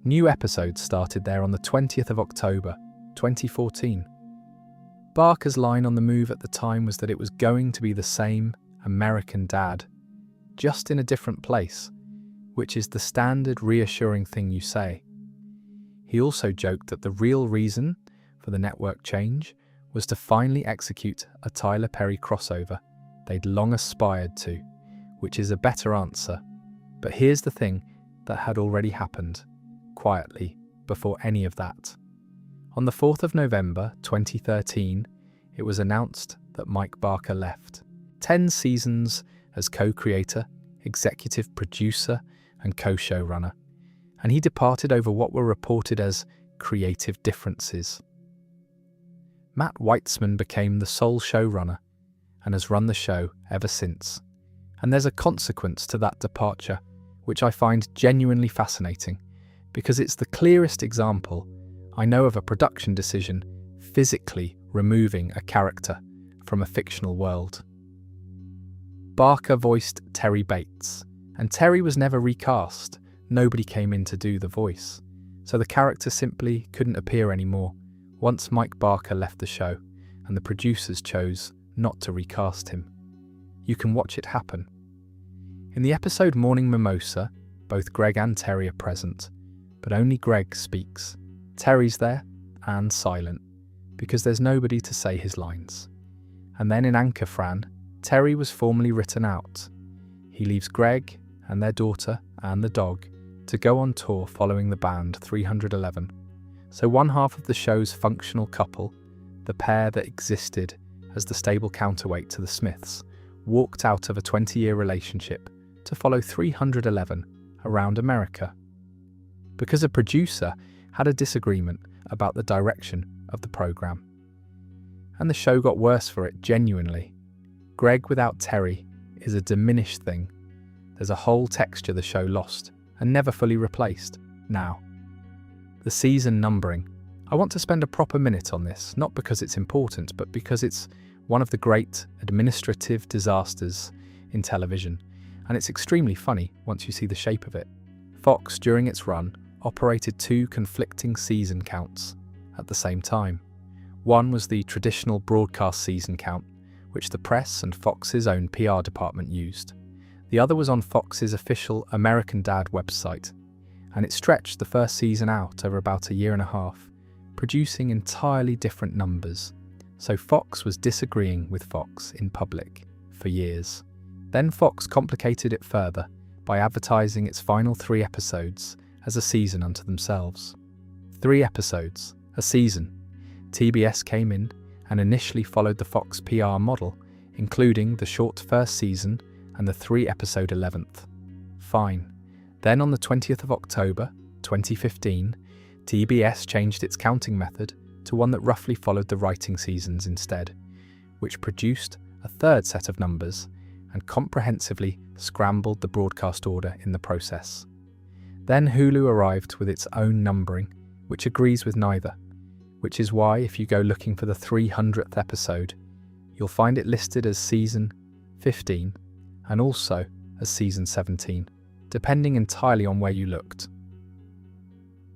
New episodes started there on the 20th of October, 2014. Barker's line on the move at the time was that it was going to be the same American Dad, just in a different place, which is the standard reassuring thing you say. He also joked that the real reason for the network change was to finally execute a Tyler Perry crossover they'd long aspired to, which is a better answer. But here's the thing that had already happened, quietly, before any of that. On the 4th of November 2013, it was announced that Mike Barker left. 10 seasons as co-creator, executive producer, and co-showrunner, and he departed over what were reported as creative differences. Matt Weitzman became the sole showrunner and has run the show ever since. And there's a consequence to that departure, which I find genuinely fascinating, because it's the clearest example I know of a production decision physically removing a character from a fictional world. Barker voiced Terry Bates, and Terry was never recast. Nobody came in to do the voice, so the character simply couldn't appear anymore once Mike Barker left the show, and the producers chose not to recast him. You can watch it happen. In the episode Morning Mimosa, both Greg and Terry are present, but only Greg speaks. Terry's there, and silent, because there's nobody to say his lines. And then in Anchor Fran, Terry was formally written out. He leaves Greg and their daughter and the dog to go on tour following the band 311. So one half of the show's functional couple, the pair that existed as the stable counterweight to the Smiths, walked out of a 20-year relationship to follow 311 around America. Because a producer had a disagreement about the direction of the program. And the show got worse for it, genuinely. Greg without Terry is a diminished thing. There's a whole texture the show lost and never fully replaced. Now, the season numbering. I want to spend a proper minute on this, not because it's important, but because it's one of the great administrative disasters in television, and it's extremely funny once you see the shape of it. Fox, during its run, operated 2 conflicting season counts at the same time. One was the traditional broadcast season count, which the press and Fox's own PR department used. The other was on Fox's official American Dad website, and it stretched the first season out over about a year and a half, producing entirely different numbers. So Fox was disagreeing with Fox in public for years. Then Fox complicated it further by advertising its final 3 episodes as a season unto themselves. 3 episodes, a season. TBS came in and initially followed the Fox PR model, including the short first season and the 3-episode 11th. Fine. Then on the 20th of October, 2015, TBS changed its counting method to one that roughly followed the writing seasons instead, which produced a 3rd set of numbers and comprehensively scrambled the broadcast order in the process. Then Hulu arrived with its own numbering, which agrees with neither, which is why if you go looking for the 300th episode, you'll find it listed as season 15 and also as season 17, depending entirely on where you looked.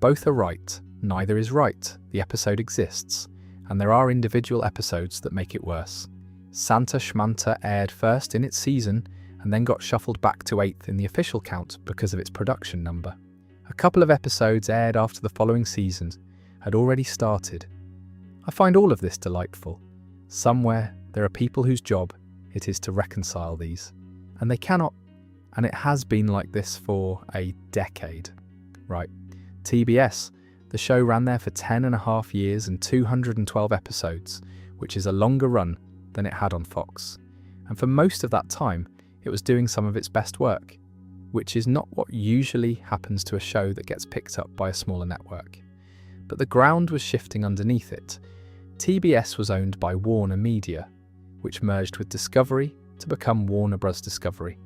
Both are right, neither is right. The episode exists, and there are individual episodes that make it worse. Santa Schmanta aired first in its season and then got shuffled back to 8th in the official count because of its production number. A couple of episodes aired after the following seasons had already started. I find all of this delightful. Somewhere there are people whose job it is to reconcile these, and they cannot, and it has been like this for a decade. Right, TBS, the show ran there for 10.5 years and 212 episodes, which is a longer run than it had on Fox. And for most of that time, it was doing some of its best work, which is not what usually happens to a show that gets picked up by a smaller network. But the ground was shifting underneath it. TBS was owned by Warner Media, which merged with Discovery to become Warner Bros. Discovery.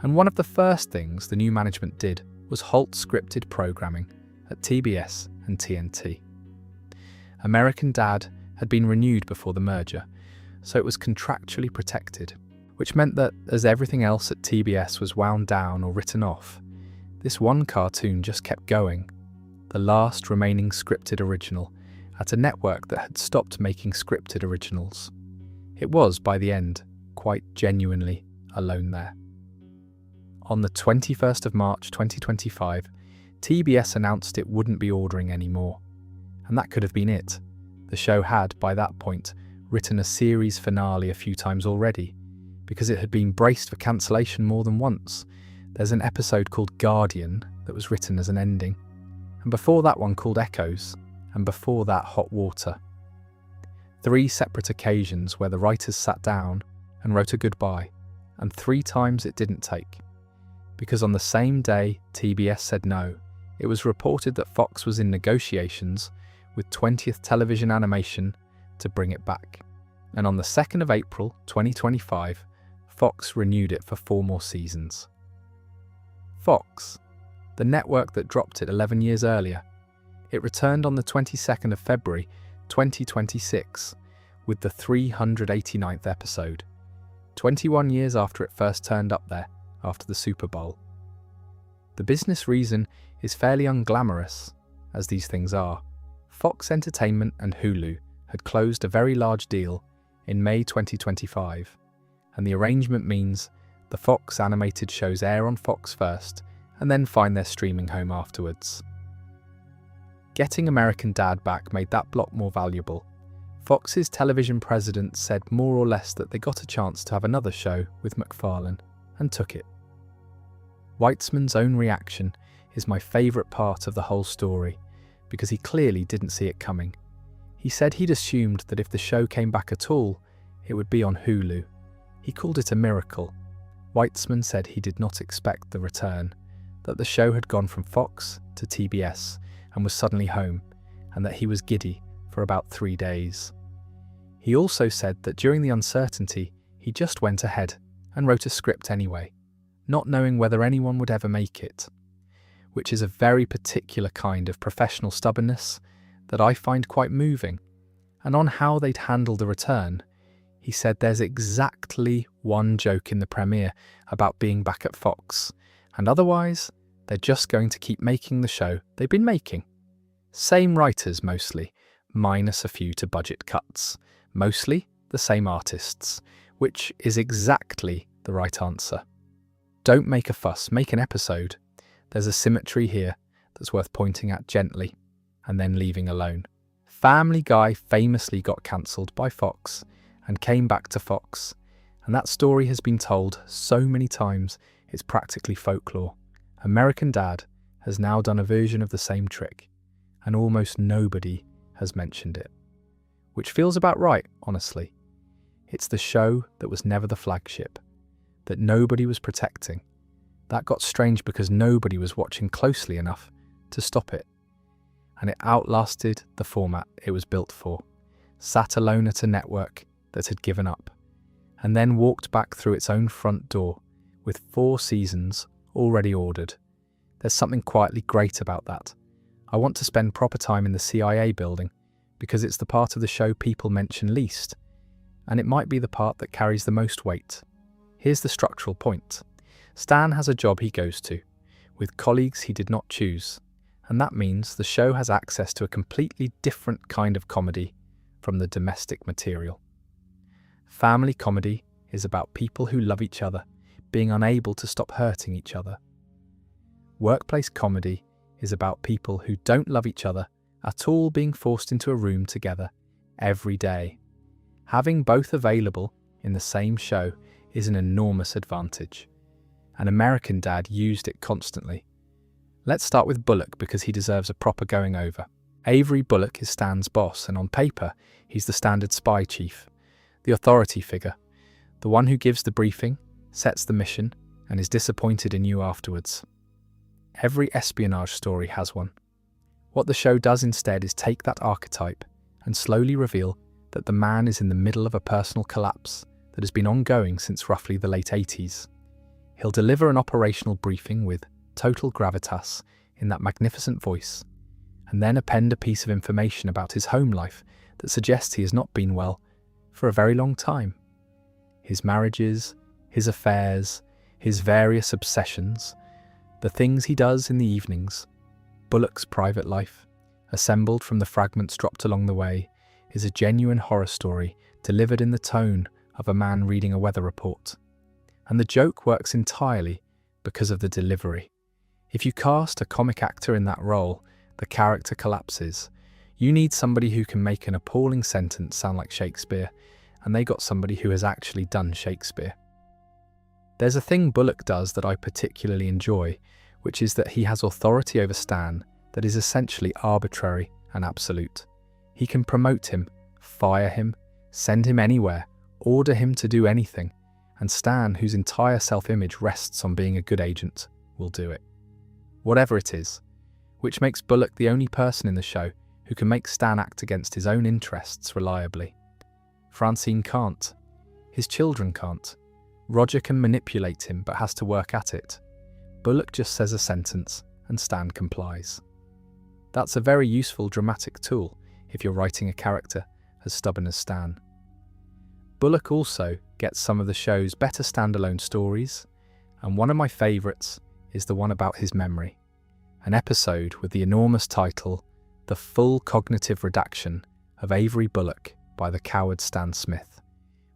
And one of the first things the new management did was halt scripted programming at TBS and TNT. American Dad had been renewed before the merger, so it was contractually protected, which meant that as everything else at TBS was wound down or written off, this one cartoon just kept going, the last remaining scripted original at a network that had stopped making scripted originals. It was, by the end, quite genuinely alone there. On the 21st of March 2025, TBS announced it wouldn't be ordering anymore. And that could have been it. The show had, by that point, written a series finale a few times already, because it had been braced for cancellation more than once. There's an episode called Guardian that was written as an ending, and before that one called Echoes, and before that Hot Water. 3 separate occasions where the writers sat down and wrote a goodbye, and 3 times it didn't take. Because on the same day TBS said no, it was reported that Fox was in negotiations with 20th Television Animation to bring it back. And on the 2nd of April 2025, Fox renewed it for 4 more seasons. Fox, the network that dropped it 11 years earlier, it returned on the 22nd of February 2026 with the 389th episode, 21 years after it first turned up there after the Super Bowl. The business reason is fairly unglamorous, as these things are. Fox Entertainment and Hulu had closed a very large deal in May 2025, and the arrangement means the Fox animated shows air on Fox first and then find their streaming home afterwards. Getting American Dad back made that block more valuable. Fox's television president said more or less that they got a chance to have another show with MacFarlane, and took it. Weitzman's own reaction is my favourite part of the whole story, because he clearly didn't see it coming. He said he'd assumed that if the show came back at all, it would be on Hulu. He called it a miracle. Weitzman said he did not expect the return, that the show had gone from Fox to TBS and was suddenly home, and that he was giddy for about 3 days. He also said that during the uncertainty, he just went ahead and wrote a script anyway, not knowing whether anyone would ever make it, which is a very particular kind of professional stubbornness that I find quite moving. And on how they'd handle the return, he said there's exactly one joke in the premiere about being back at Fox, and otherwise they're just going to keep making the show they've been making. Same writers mostly, minus a few to budget cuts. Mostly the same artists, which is exactly the right answer. Don't make a fuss, make an episode. There's a symmetry here that's worth pointing at gently and then leaving alone. Family Guy famously got cancelled by Fox and came back to Fox, and that story has been told so many times it's practically folklore. American Dad has now done a version of the same trick, and almost nobody has mentioned it. Which feels about right, honestly. It's the show that was never the flagship, that nobody was protecting. That got strange because nobody was watching closely enough to stop it. And it outlasted the format it was built for, sat alone at a network that had given up, and then walked back through its own front door with 4 seasons already ordered. There's something quietly great about that. I want to spend proper time in the CIA building, because it's the part of the show people mention least, and it might be the part that carries the most weight. Here's the structural point. Stan has a job he goes to, with colleagues he did not choose, and that means the show has access to a completely different kind of comedy from the domestic material. Family comedy is about people who love each other being unable to stop hurting each other. Workplace comedy is about people who don't love each other at all being forced into a room together every day. Having both available in the same show is an enormous advantage. An American Dad used it constantly. Let's start with Bullock because he deserves a proper going over. Avery Bullock is Stan's boss, and on paper, he's the standard spy chief, the authority figure, the one who gives the briefing, sets the mission, and is disappointed in you afterwards. Every espionage story has one. What the show does instead is take that archetype and slowly reveal that the man is in the middle of a personal collapse that has been ongoing since roughly the late 80s. He'll deliver an operational briefing with total gravitas in that magnificent voice, and then append a piece of information about his home life that suggests he has not been well for a very long time. His marriages, his affairs, his various obsessions, the things he does in the evenings, Bullock's private life, assembled from the fragments dropped along the way, is a genuine horror story delivered in the tone of a man reading a weather report. And the joke works entirely because of the delivery. If you cast a comic actor in that role, the character collapses. You need somebody who can make an appalling sentence sound like Shakespeare, and they got somebody who has actually done Shakespeare. There's a thing Bullock does that I particularly enjoy, which is that he has authority over Stan that is essentially arbitrary and absolute. He can promote him, fire him, send him anywhere, order him to do anything, and Stan, whose entire self-image rests on being a good agent, will do it. Whatever it is, which makes Bullock the only person in the show who can make Stan act against his own interests reliably. Francine can't. His children can't. Roger can manipulate him but has to work at it. Bullock just says a sentence and Stan complies. That's a very useful dramatic tool if you're writing a character as stubborn as Stan. Bullock also gets some of the show's better standalone stories, and one of my favourites is the one about his memory, an episode with the enormous title The Full Cognitive Redaction of Avery Bullock by the Coward Stan Smith,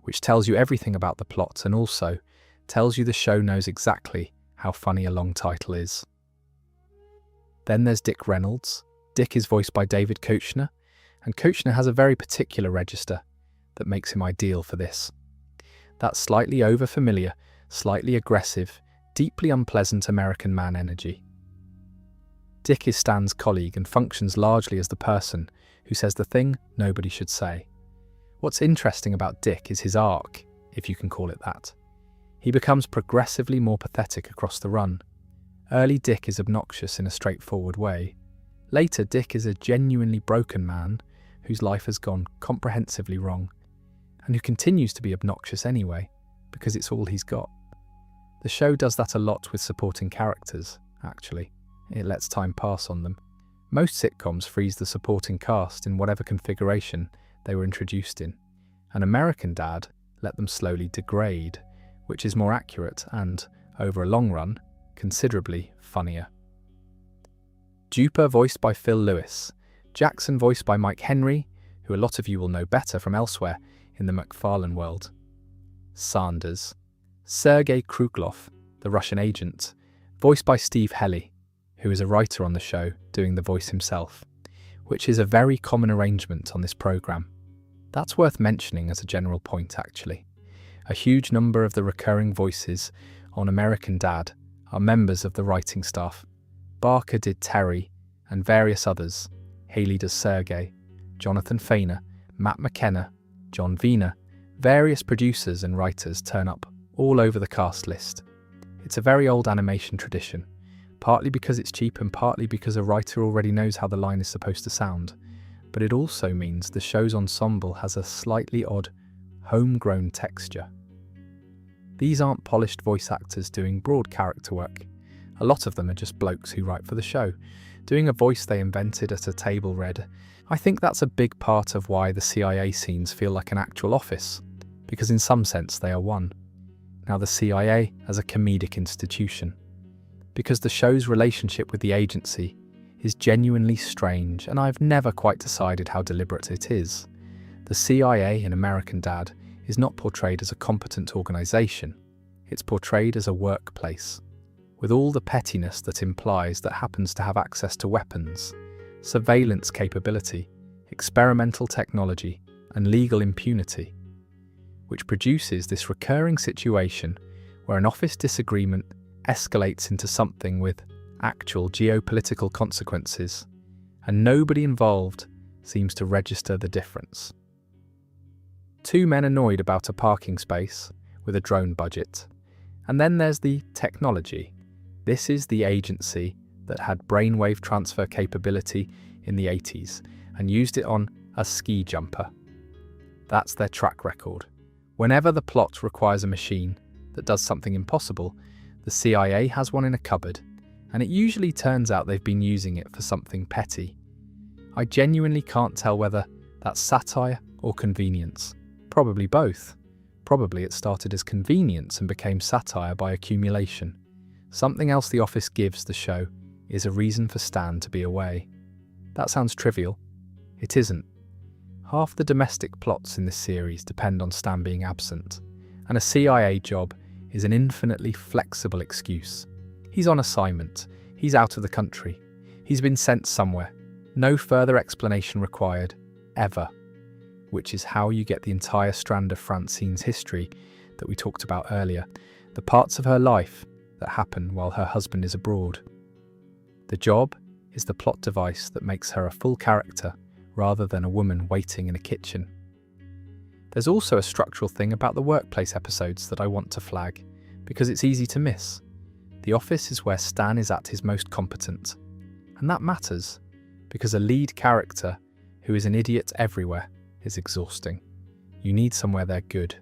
which tells you everything about the plot and also tells you the show knows exactly how funny a long title is. Then there's Dick Reynolds. Dick is voiced by David Koechner, and Koechner has a very particular register that makes him ideal for this. That slightly overfamiliar, slightly aggressive, deeply unpleasant American man energy. Dick is Stan's colleague and functions largely as the person who says the thing nobody should say. What's interesting about Dick is his arc, if you can call it that. He becomes progressively more pathetic across the run. Early Dick is obnoxious in a straightforward way. Later, Dick is a genuinely broken man whose life has gone comprehensively wrong, and who continues to be obnoxious anyway, because it's all he's got. The show does that a lot with supporting characters, actually. It lets time pass on them. Most sitcoms freeze the supporting cast in whatever configuration they were introduced in. An American Dad let them slowly degrade, which is more accurate and, over a long run, considerably funnier. Duper voiced by Phil Lewis, Jackson voiced by Mike Henry, who a lot of you will know better from elsewhere in the MacFarlane world. Sanders, Sergei Kruglov, the Russian agent, voiced by Steve Helly, who is a writer on the show doing the voice himself, which is a very common arrangement on this programme. That's worth mentioning as a general point, actually. A huge number of the recurring voices on American Dad are members of the writing staff. Barker did Terry, and various others. Haley does Sergei, Jonathan Fainer, Matt McKenna, John Vina. Various producers and writers turn up all over the cast list. It's a very old animation tradition, partly because it's cheap and partly because a writer already knows how the line is supposed to sound. But it also means the show's ensemble has a slightly odd, homegrown texture. These aren't polished voice actors doing broad character work. A lot of them are just blokes who write for the show, doing a voice they invented at a table read. I think that's a big part of why the CIA scenes feel like an actual office, because in some sense they are one. Now the CIA as a comedic institution. Because the show's relationship with the agency is genuinely strange, and I've never quite decided how deliberate it is. The CIA in American Dad is not portrayed as a competent organisation. It's portrayed as a workplace, with all the pettiness that implies that happens to have access to weapons, surveillance capability, experimental technology, and legal impunity, which produces this recurring situation where an office disagreement escalates into something with actual geopolitical consequences, and nobody involved seems to register the difference. Two men annoyed about a parking space with a drone budget. And then there's the technology. This is the agency that had brainwave transfer capability in the 80s and used it on a ski jumper. That's their track record. Whenever the plot requires a machine that does something impossible, the CIA has one in a cupboard, and it usually turns out they've been using it for something petty. I genuinely can't tell whether that's satire or convenience. Probably both. Probably it started as convenience and became satire by accumulation. Something else The Office gives the show is a reason for Stan to be away. That sounds trivial. It isn't. Half the domestic plots in this series depend on Stan being absent, and a CIA job is an infinitely flexible excuse. He's on assignment. He's out of the country. He's been sent somewhere. No further explanation required, ever, which is how you get the entire strand of Francine's history that we talked about earlier, the parts of her life that happen while her husband is abroad. The job is the plot device that makes her a full character rather than a woman waiting in a kitchen. There's also a structural thing about the workplace episodes that I want to flag, because it's easy to miss. The office is where Stan is at his most competent. And that matters, because a lead character who is an idiot everywhere is exhausting. You need somewhere they're good,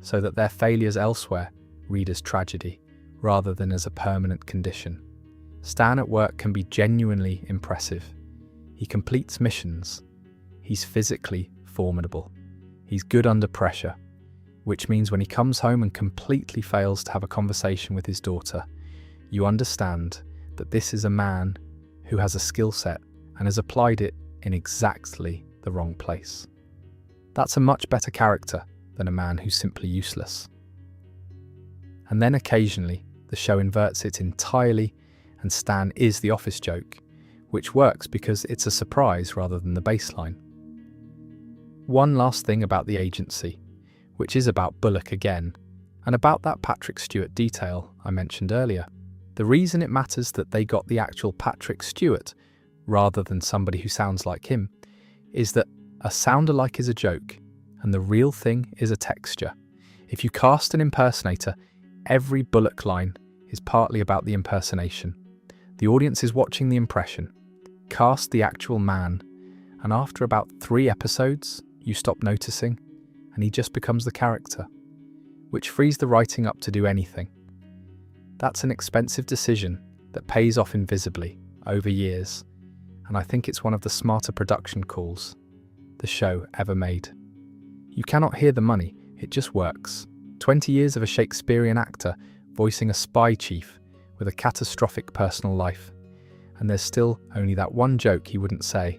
so that their failures elsewhere read as tragedy, rather than as a permanent condition. Stan at work can be genuinely impressive. He completes missions. He's physically formidable. He's good under pressure, which means when he comes home and completely fails to have a conversation with his daughter, you understand that this is a man who has a skill set and has applied it in exactly the wrong place. That's a much better character than a man who's simply useless. And then occasionally, the show inverts it entirely and Stan is the office joke, which works because it's a surprise rather than the baseline. One last thing about the agency, which is about Bullock again, and about that Patrick Stewart detail I mentioned earlier. The reason it matters that they got the actual Patrick Stewart, rather than somebody who sounds like him, is that a sound-alike is a joke, and the real thing is a texture. If you cast an impersonator, every Bullock line is partly about the impersonation. The audience is watching the impression. Cast the actual man, and after about 3 episodes, you stop noticing, and he just becomes the character, which frees the writing up to do anything. That's an expensive decision that pays off invisibly over years, and I think it's one of the smarter production calls the show ever made. You cannot hear the money, it just works. 20 years of a Shakespearean actor voicing a spy chief with a catastrophic personal life, and there's still only that one joke he wouldn't say.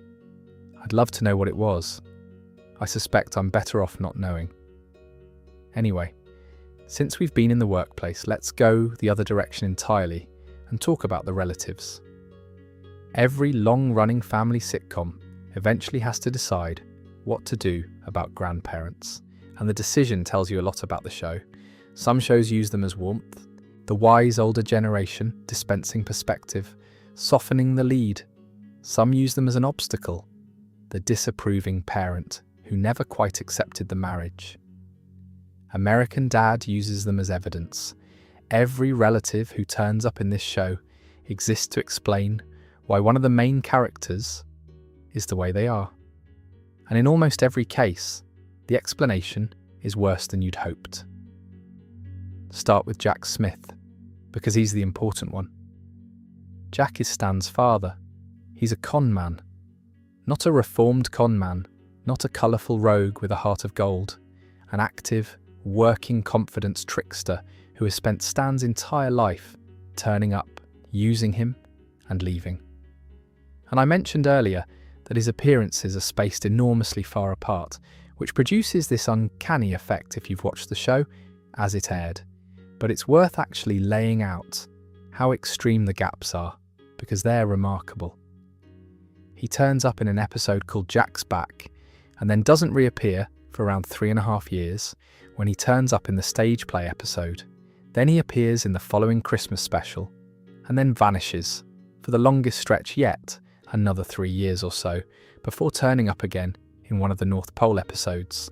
I'd love to know what it was. I suspect I'm better off not knowing. Anyway, since we've been in the workplace, let's go the other direction entirely and talk about the relatives. Every long-running family sitcom eventually has to decide what to do about grandparents, and the decision tells you a lot about the show. Some shows use them as warmth, the wise older generation dispensing perspective, softening the lead. Some use them as an obstacle, the disapproving parent who never quite accepted the marriage. American Dad uses them as evidence. Every relative who turns up in this show exists to explain why one of the main characters is the way they are. And in almost every case, the explanation is worse than you'd hoped. Start with Jack Smith, because he's the important one. Jack is Stan's father. He's a con man. Not a reformed con man, not a colourful rogue with a heart of gold. An active, working confidence trickster who has spent Stan's entire life turning up, using him, and leaving. And I mentioned earlier that his appearances are spaced enormously far apart, which produces this uncanny effect if you've watched the show as it aired. But it's worth actually laying out how extreme the gaps are, because they're remarkable. He turns up in an episode called Jack's Back, and then doesn't reappear for around 3.5 years, when he turns up in the stage play episode. Then he appears in the following Christmas special, and then vanishes, for the longest stretch yet, another 3 years or so, before turning up again in one of the North Pole episodes.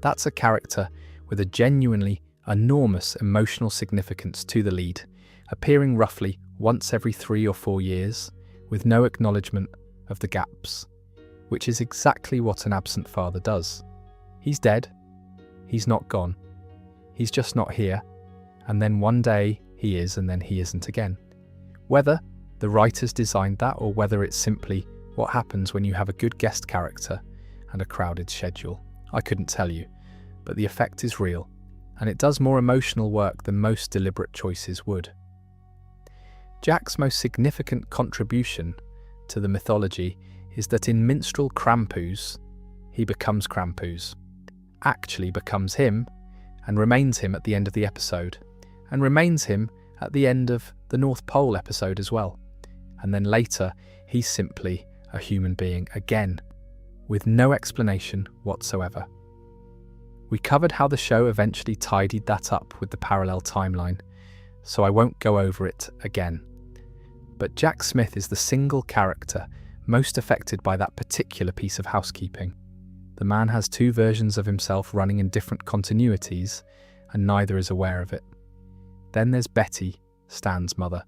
That's a character with a genuinely enormous emotional significance to the lead, appearing roughly once every 3 or 4 years, with no acknowledgement of the gaps, which is exactly what an absent father does. He's dead, he's not gone, he's just not here, and then one day he is and then he isn't again. Whether the writers designed that or whether it's simply what happens when you have a good guest character and a crowded schedule, I couldn't tell you, but the effect is real, and it does more emotional work than most deliberate choices would. Jack's most significant contribution to the mythology is that in minstrel Krampus, he becomes Krampus, actually becomes him, and remains him at the end of the episode, and remains him at the end of the North Pole episode as well. And then later, he's simply a human being again, with no explanation whatsoever. We covered how the show eventually tidied that up with the parallel timeline, so I won't go over it again. But Jack Smith is the single character most affected by that particular piece of housekeeping. The man has two versions of himself running in different continuities, and neither is aware of it. Then there's Betty, Stan's mother,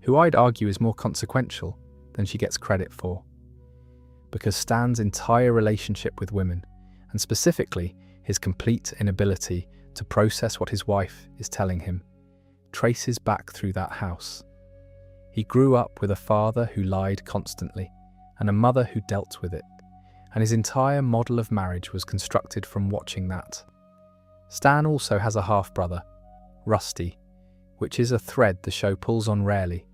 who I'd argue is more consequential than she gets credit for. Because Stan's entire relationship with women, and specifically his complete inability to process what his wife is telling him, traces back through that house. He grew up with a father who lied constantly, and a mother who dealt with it, and his entire model of marriage was constructed from watching that. Stan also has a half-brother, Rusty, which is a thread the show pulls on rarely,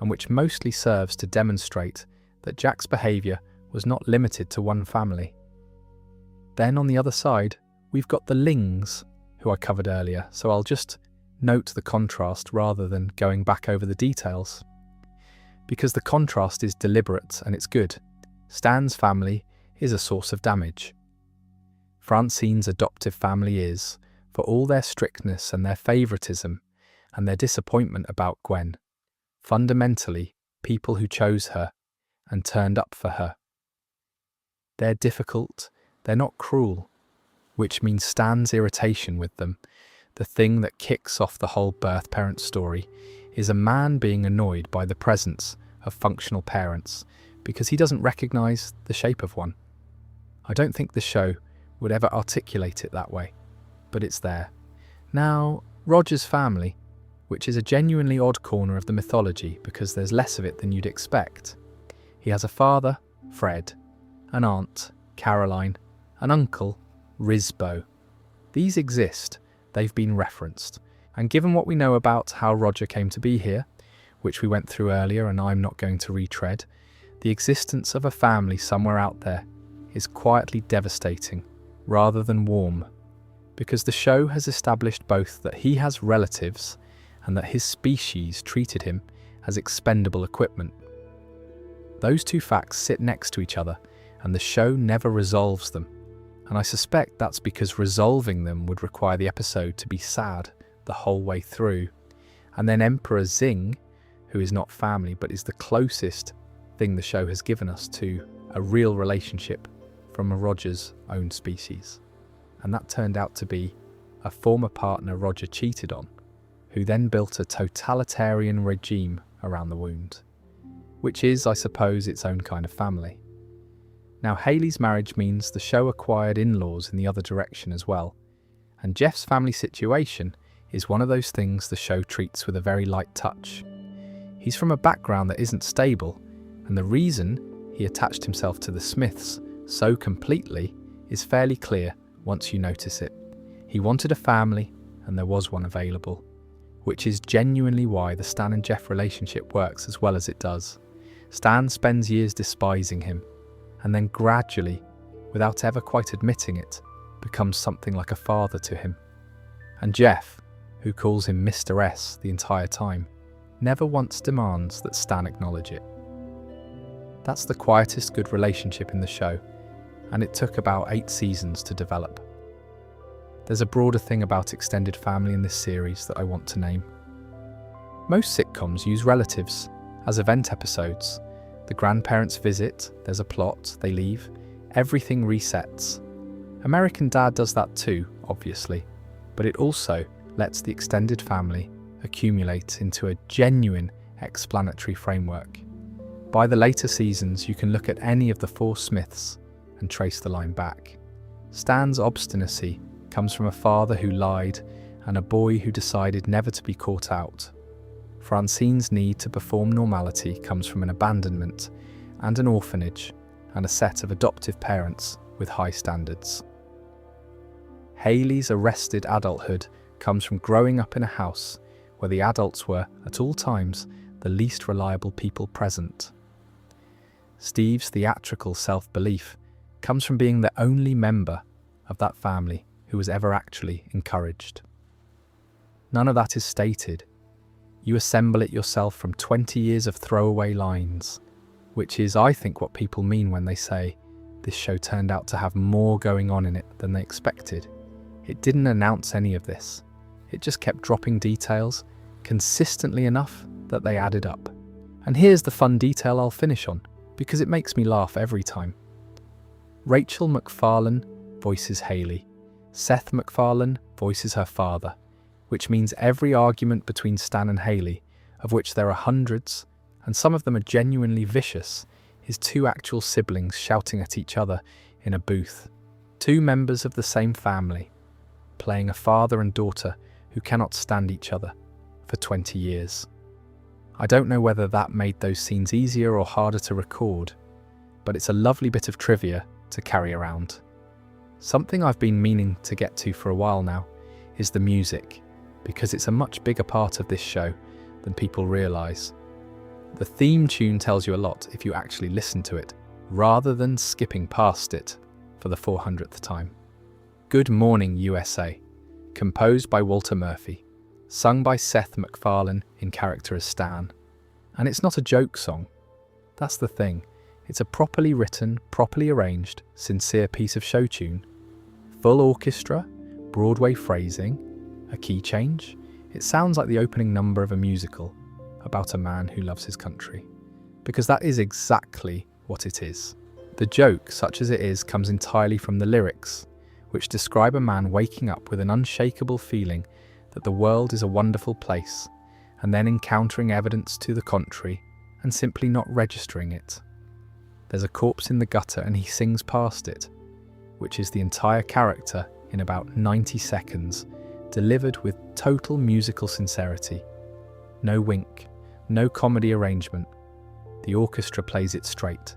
and which mostly serves to demonstrate that Jack's behaviour was not limited to one family. Then on the other side, we've got the Lings, who I covered earlier, so I'll just note the contrast rather than going back over the details. Because the contrast is deliberate and it's good. Stan's family is a source of damage. Francine's adoptive family is, for all their strictness and their favouritism and their disappointment about Gwen, fundamentally people who chose her and turned up for her. They're difficult, they're not cruel, which means Stan's irritation with them, the thing that kicks off the whole birth parent story, is a man being annoyed by the presence of functional parents because he doesn't recognise the shape of one. I don't think the show would ever articulate it that way, but it's there. Now, Roger's family, which is a genuinely odd corner of the mythology because there's less of it than you'd expect. He has a father, Fred, an aunt, Caroline, an uncle, Risbo. These exist, they've been referenced, and given what we know about how Roger came to be here, which we went through earlier and I'm not going to retread, the existence of a family somewhere out there is quietly devastating rather than warm, because the show has established both that he has relatives and that his species treated him as expendable equipment. Those two facts sit next to each other and the show never resolves them, and I suspect that's because resolving them would require the episode to be sad the whole way through, and then Emperor Zing, who is not family but is the closest thing the show has given us to a real relationship from a Roger's own species, and that turned out to be a former partner Roger cheated on, who then built a totalitarian regime around the wound, which is, I suppose, its own kind of family. Now, Hayley's marriage means the show acquired in-laws in the other direction as well, and Jeff's family situation is one of those things the show treats with a very light touch. He's from a background that isn't stable, and the reason he attached himself to the Smiths so completely is fairly clear once you notice it. He wanted a family, and there was one available, which is genuinely why the Stan and Jeff relationship works as well as it does. Stan spends years despising him, and then gradually, without ever quite admitting it, becomes something like a father to him. And Jeff, who calls him Mr. S the entire time, never once demands that Stan acknowledge it. That's the quietest good relationship in the show, and it took about 8 seasons to develop. There's a broader thing about extended family in this series that I want to name. Most sitcoms use relatives as event episodes. The grandparents visit, there's a plot, they leave, everything resets. American Dad does that too, obviously, but it also lets the extended family accumulate into a genuine explanatory framework. By the later seasons, you can look at any of the 4 Smiths and trace the line back. Stan's obstinacy comes from a father who lied and a boy who decided never to be caught out. Francine's need to perform normality comes from an abandonment and an orphanage and a set of adoptive parents with high standards. Hayley's arrested adulthood comes from growing up in a house where the adults were, at all times, the least reliable people present. Steve's theatrical self-belief comes from being the only member of that family who was ever actually encouraged. None of that is stated. You assemble it yourself from 20 years of throwaway lines. which is, I think, what people mean when they say this show turned out to have more going on in it than they expected. It didn't announce any of this. It just kept dropping details consistently enough that they added up. And here's the fun detail I'll finish on, because it makes me laugh every time. Rachel MacFarlane voices Hayley. Seth MacFarlane voices her father, which means every argument between Stan and Hayley, of which there are hundreds, and some of them are genuinely vicious, is two actual siblings shouting at each other in a booth. Two members of the same family, playing a father and daughter who cannot stand each other for 20 years. I don't know whether that made those scenes easier or harder to record, but it's a lovely bit of trivia to carry around. Something I've been meaning to get to for a while now is the music, because it's a much bigger part of this show than people realise. The theme tune tells you a lot if you actually listen to it, rather than skipping past it for the 400th time. Good Morning USA, composed by Walter Murphy, sung by Seth MacFarlane in character as Stan. And it's not a joke song. That's the thing. It's a properly written, properly arranged, sincere piece of show tune. Full orchestra, Broadway phrasing, a key change. It sounds like the opening number of a musical about a man who loves his country. Because that is exactly what it is. The joke, such as it is, comes entirely from the lyrics, which describe a man waking up with an unshakable feeling that the world is a wonderful place, and then encountering evidence to the contrary and simply not registering it. There's a corpse in the gutter and he sings past it, which is the entire character in about 90 seconds, delivered with total musical sincerity. No wink, no comedy arrangement. The orchestra plays it straight.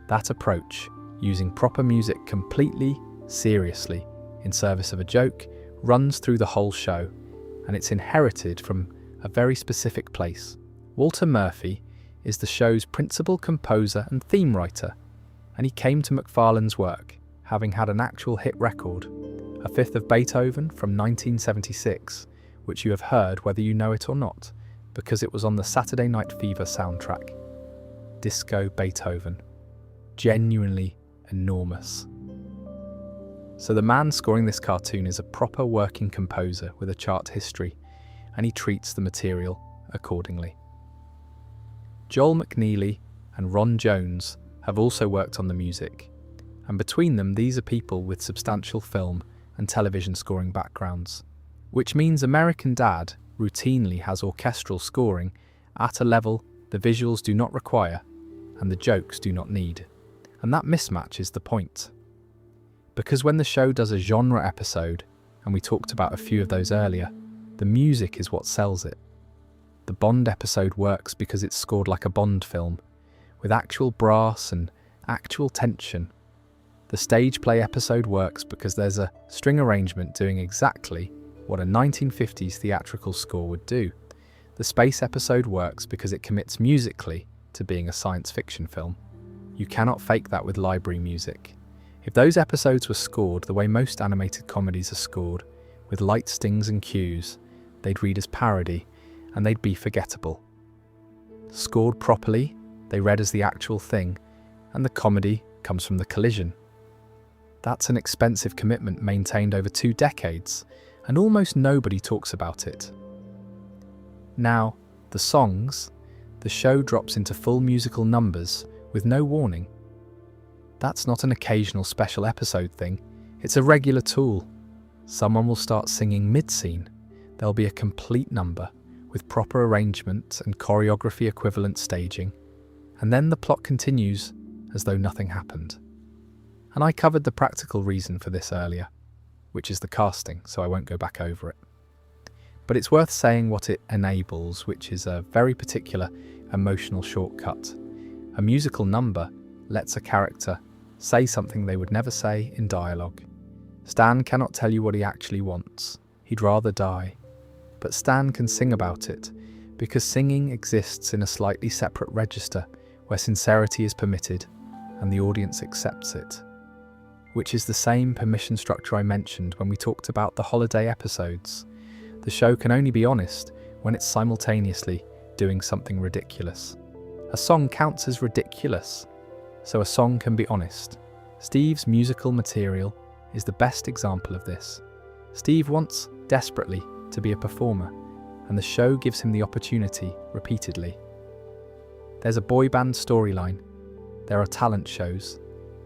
That approach, using proper music completely, seriously, in service of a joke, runs through the whole show, and it's inherited from a very specific place. Walter Murphy is the show's principal composer and theme writer, and he came to MacFarlane's work, having had an actual hit record, a fifth of Beethoven from 1976, which you have heard whether you know it or not, because it was on the Saturday Night Fever soundtrack. Disco Beethoven. Genuinely enormous. So the man scoring this cartoon is a proper working composer with a chart history, and he treats the material accordingly. Joel McNeely and Ron Jones have also worked on the music, and between them these are people with substantial film and television scoring backgrounds, which means American Dad routinely has orchestral scoring at a level the visuals do not require and the jokes do not need. And that mismatch is the point. Because when the show does a genre episode, and we talked about a few of those earlier, the music is what sells it. The Bond episode works because it's scored like a Bond film, with actual brass and actual tension. The stage play episode works because there's a string arrangement doing exactly what a 1950s theatrical score would do. The space episode works because it commits musically to being a science fiction film. You cannot fake that with library music. If those episodes were scored the way most animated comedies are scored, with light stings and cues, they'd read as parody, and they'd be forgettable. Scored properly, they read as the actual thing, and the comedy comes from the collision. That's an expensive commitment maintained over 2 decades, and almost nobody talks about it. Now, the songs, the show drops into full musical numbers with no warning. That's not an occasional special episode thing, it's a regular tool. Someone will start singing mid-scene. There'll be a complete number, with proper arrangement and choreography equivalent staging, and then the plot continues as though nothing happened. And I covered the practical reason for this earlier, which is the casting, so I won't go back over it. But it's worth saying what it enables, which is a very particular emotional shortcut. A musical number lets a character say something they would never say in dialogue. Stan cannot tell you what he actually wants. He'd rather die. But Stan can sing about it, because singing exists in a slightly separate register where sincerity is permitted and the audience accepts it. Which is the same permission structure I mentioned when we talked about the holiday episodes. The show can only be honest when it's simultaneously doing something ridiculous. A song counts as ridiculous, so a song can be honest. Steve's musical material is the best example of this. Steve wants, desperately, to be a performer, and the show gives him the opportunity repeatedly. There's a boy band storyline, there are talent shows,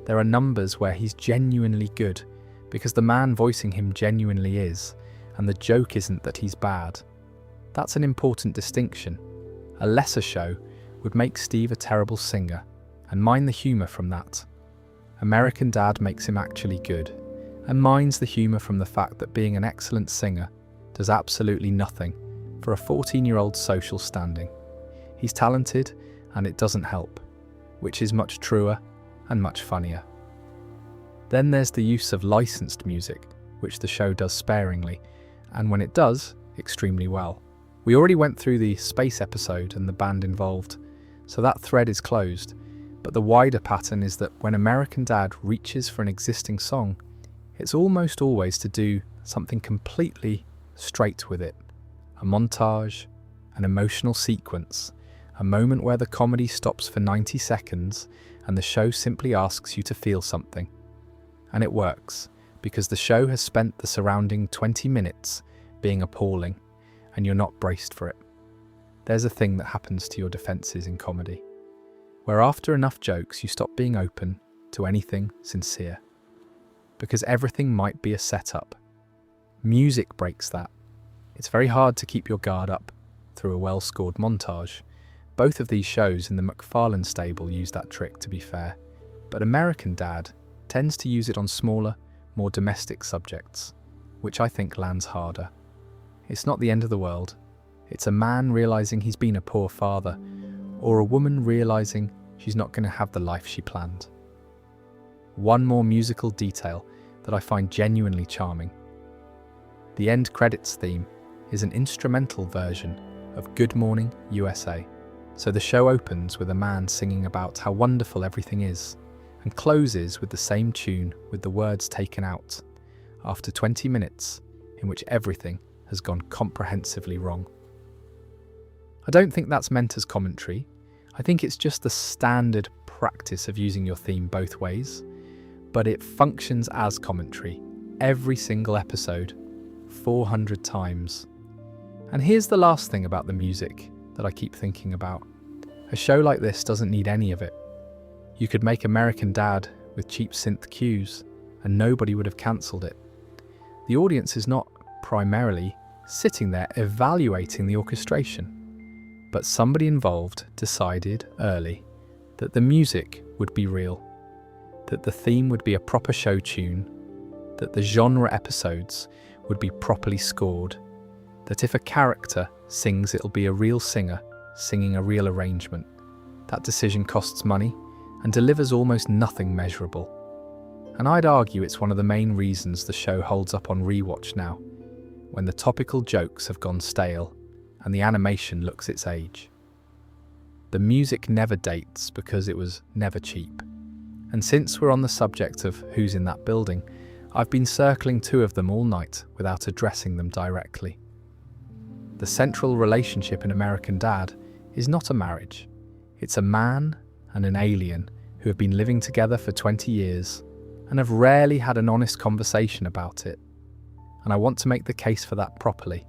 there are numbers where he's genuinely good, because the man voicing him genuinely is, and the joke isn't that he's bad. That's an important distinction. A lesser show would make Steve a terrible singer, and mine the humour from that. American Dad makes him actually good, and mines the humour from the fact that being an excellent singer does absolutely nothing for a 14-year-old's social standing. He's talented, and it doesn't help, which is much truer and much funnier. Then there's the use of licensed music, which the show does sparingly, and when it does, extremely well. We already went through the space episode and the band involved, so that thread is closed, but the wider pattern is that when American Dad reaches for an existing song, it's almost always to do something completely straight with it. A montage, an emotional sequence, a moment where the comedy stops for 90 seconds and the show simply asks you to feel something. And it works, because the show has spent the surrounding 20 minutes being appalling, and you're not braced for it. There's a thing that happens to your defences in comedy, where after enough jokes you stop being open to anything sincere, because everything might be a setup. Music breaks that. It's very hard to keep your guard up through a well-scored montage. Both of these shows in the MacFarlane stable use that trick, to be fair, but American Dad tends to use it on smaller, more domestic subjects, which I think lands harder. It's not the end of the world. It's a man realising he's been a poor father, or a woman realising she's not going to have the life she planned. One more musical detail that I find genuinely charming. The end credits theme is an instrumental version of Good Morning, USA. So the show opens with a man singing about how wonderful everything is, and closes with the same tune with the words taken out, after 20 minutes in which everything has gone comprehensively wrong. I don't think that's meant as commentary. I think it's just the standard practice of using your theme both ways, but it functions as commentary every single episode, 400 times. And here's the last thing about the music that I keep thinking about. A show like this doesn't need any of it. You could make American Dad with cheap synth cues, and nobody would have cancelled it. The audience is not primarily sitting there evaluating the orchestration, but somebody involved decided early that the music would be real, that the theme would be a proper show tune, that the genre episodes would be properly scored, that if a character sings, it'll be a real singer singing a real arrangement. That decision costs money and delivers almost nothing measurable. And I'd argue it's one of the main reasons the show holds up on rewatch now, when the topical jokes have gone stale and the animation looks its age. The music never dates because it was never cheap. And since we're on the subject of who's in that building, I've been circling two of them all night without addressing them directly. The central relationship in American Dad is not a marriage. It's a man and an alien who have been living together for 20 years and have rarely had an honest conversation about it. And I want to make the case for that properly,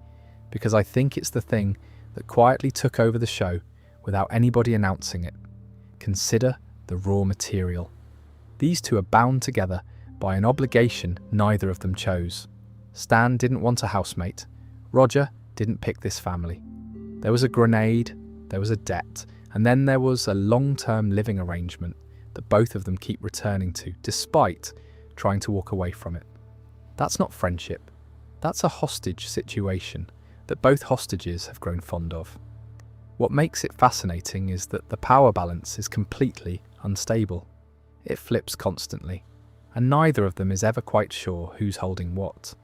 because I think it's the thing that quietly took over the show without anybody announcing it. Consider the raw material. These two are bound together by an obligation neither of them chose. Stan didn't want a housemate. Roger didn't pick this family. There was a grenade, there was a debt, and then there was a long-term living arrangement that both of them keep returning to, despite trying to walk away from it. That's not friendship. That's a hostage situation that both hostages have grown fond of. What makes it fascinating is that the power balance is completely unstable. It flips constantly, and neither of them is ever quite sure who's holding what.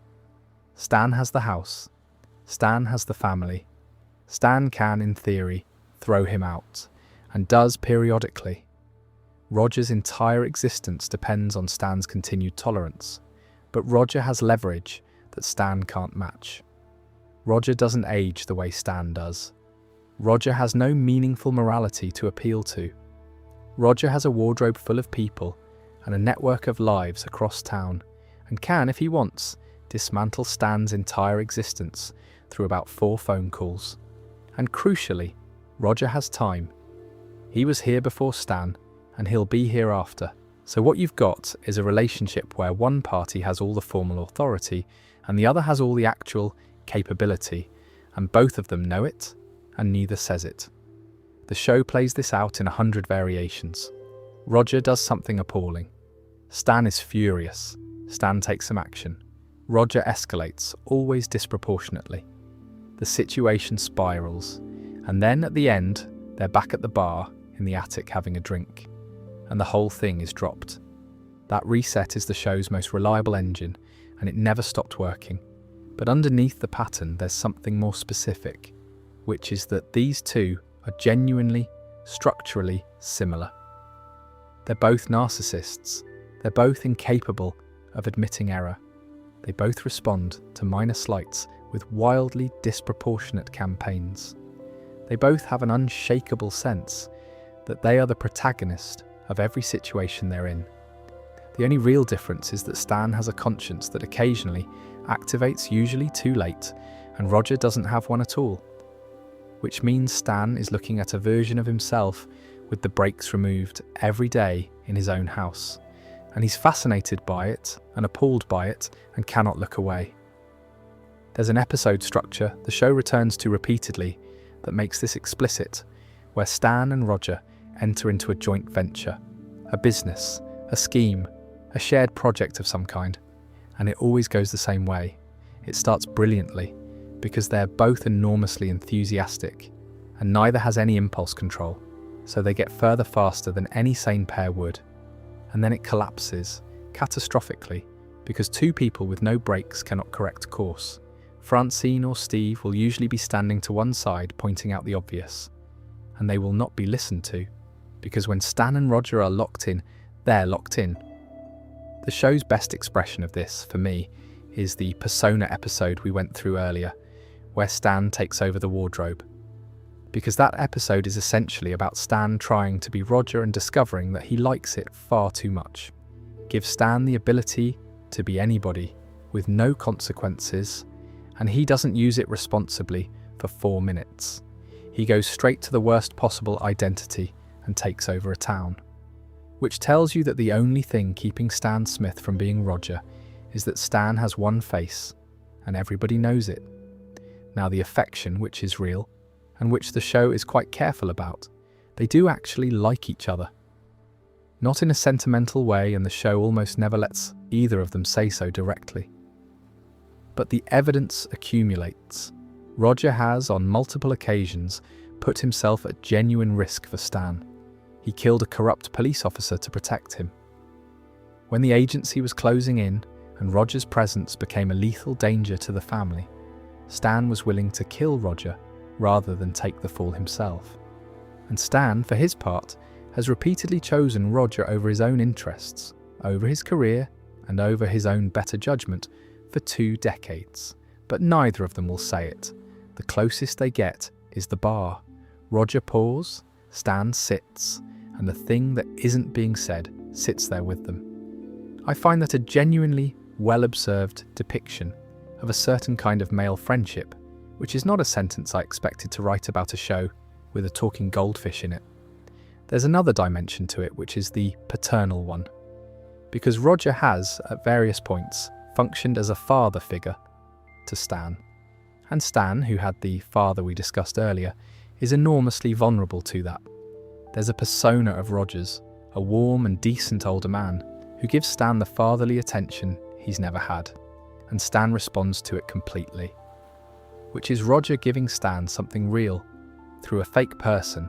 Stan has the house. Stan has the family. Stan can, in theory, throw him out, and does periodically. Roger's entire existence depends on Stan's continued tolerance, but Roger has leverage that Stan can't match. Roger doesn't age the way Stan does. Roger has no meaningful morality to appeal to. Roger has a wardrobe full of people and a network of lives across town, and can, if he wants, dismantle Stan's entire existence through about 4 phone calls. And crucially, Roger has time. He was here before Stan, and he'll be here after. So what you've got is a relationship where one party has all the formal authority and the other has all the actual capability, and both of them know it, and neither says it. The show plays this out in 100 variations. Roger does something appalling. Stan is furious. Stan takes some action. Roger escalates, always disproportionately. The situation spirals, and then at the end, they're back at the bar in the attic having a drink, and the whole thing is dropped. That reset is the show's most reliable engine, and it never stopped working. But underneath the pattern, there's something more specific, which is that these two are genuinely, structurally similar. They're both narcissists. They're both incapable of admitting error. They both respond to minor slights with wildly disproportionate campaigns. They both have an unshakable sense that they are the protagonist of every situation they're in. The only real difference is that Stan has a conscience that occasionally activates, usually too late, and Roger doesn't have one at all. Which means Stan is looking at a version of himself with the brakes removed every day in his own house. And he's fascinated by it and appalled by it and cannot look away. There's an episode structure the show returns to repeatedly that makes this explicit, where Stan and Roger enter into a joint venture, a business, a scheme, a shared project of some kind, and it always goes the same way. It starts brilliantly, because they're both enormously enthusiastic, and neither has any impulse control, so they get further faster than any sane pair would. And then it collapses, catastrophically, because 2 people with no brakes cannot correct course. Francine or Steve will usually be standing to one side pointing out the obvious, and they will not be listened to, because when Stan and Roger are locked in, they're locked in. The show's best expression of this, for me, is the persona episode we went through earlier, where Stan takes over the wardrobe. Because that episode is essentially about Stan trying to be Roger and discovering that he likes it far too much. Give Stan the ability to be anybody, with no consequences, and he doesn't use it responsibly for 4 minutes. He goes straight to the worst possible identity and takes over a town. Which tells you that the only thing keeping Stan Smith from being Roger is that Stan has one face, and everybody knows it. Now the affection, which is real, and which the show is quite careful about, they do actually like each other. Not in a sentimental way, and the show almost never lets either of them say so directly. But the evidence accumulates. Roger has, on multiple occasions, put himself at genuine risk for Stan. He killed a corrupt police officer to protect him. When the agency was closing in, and Roger's presence became a lethal danger to the family, Stan was willing to kill Roger rather than take the fall himself. And Stan, for his part, has repeatedly chosen Roger over his own interests, over his career, and over his own better judgment for 2 decades. But neither of them will say it. The closest they get is the bar. Roger pours, Stan sits, and the thing that isn't being said sits there with them. I find that a genuinely well-observed depiction of a certain kind of male friendship, which is not a sentence I expected to write about a show with a talking goldfish in it. There's another dimension to it, which is the paternal one. Because Roger has, at various points, functioned as a father figure to Stan. And Stan, who had the father we discussed earlier, is enormously vulnerable to that. There's a persona of Roger's, a warm and decent older man, who gives Stan the fatherly attention he's never had, and Stan responds to it completely. Which is Roger giving Stan something real, through a fake person,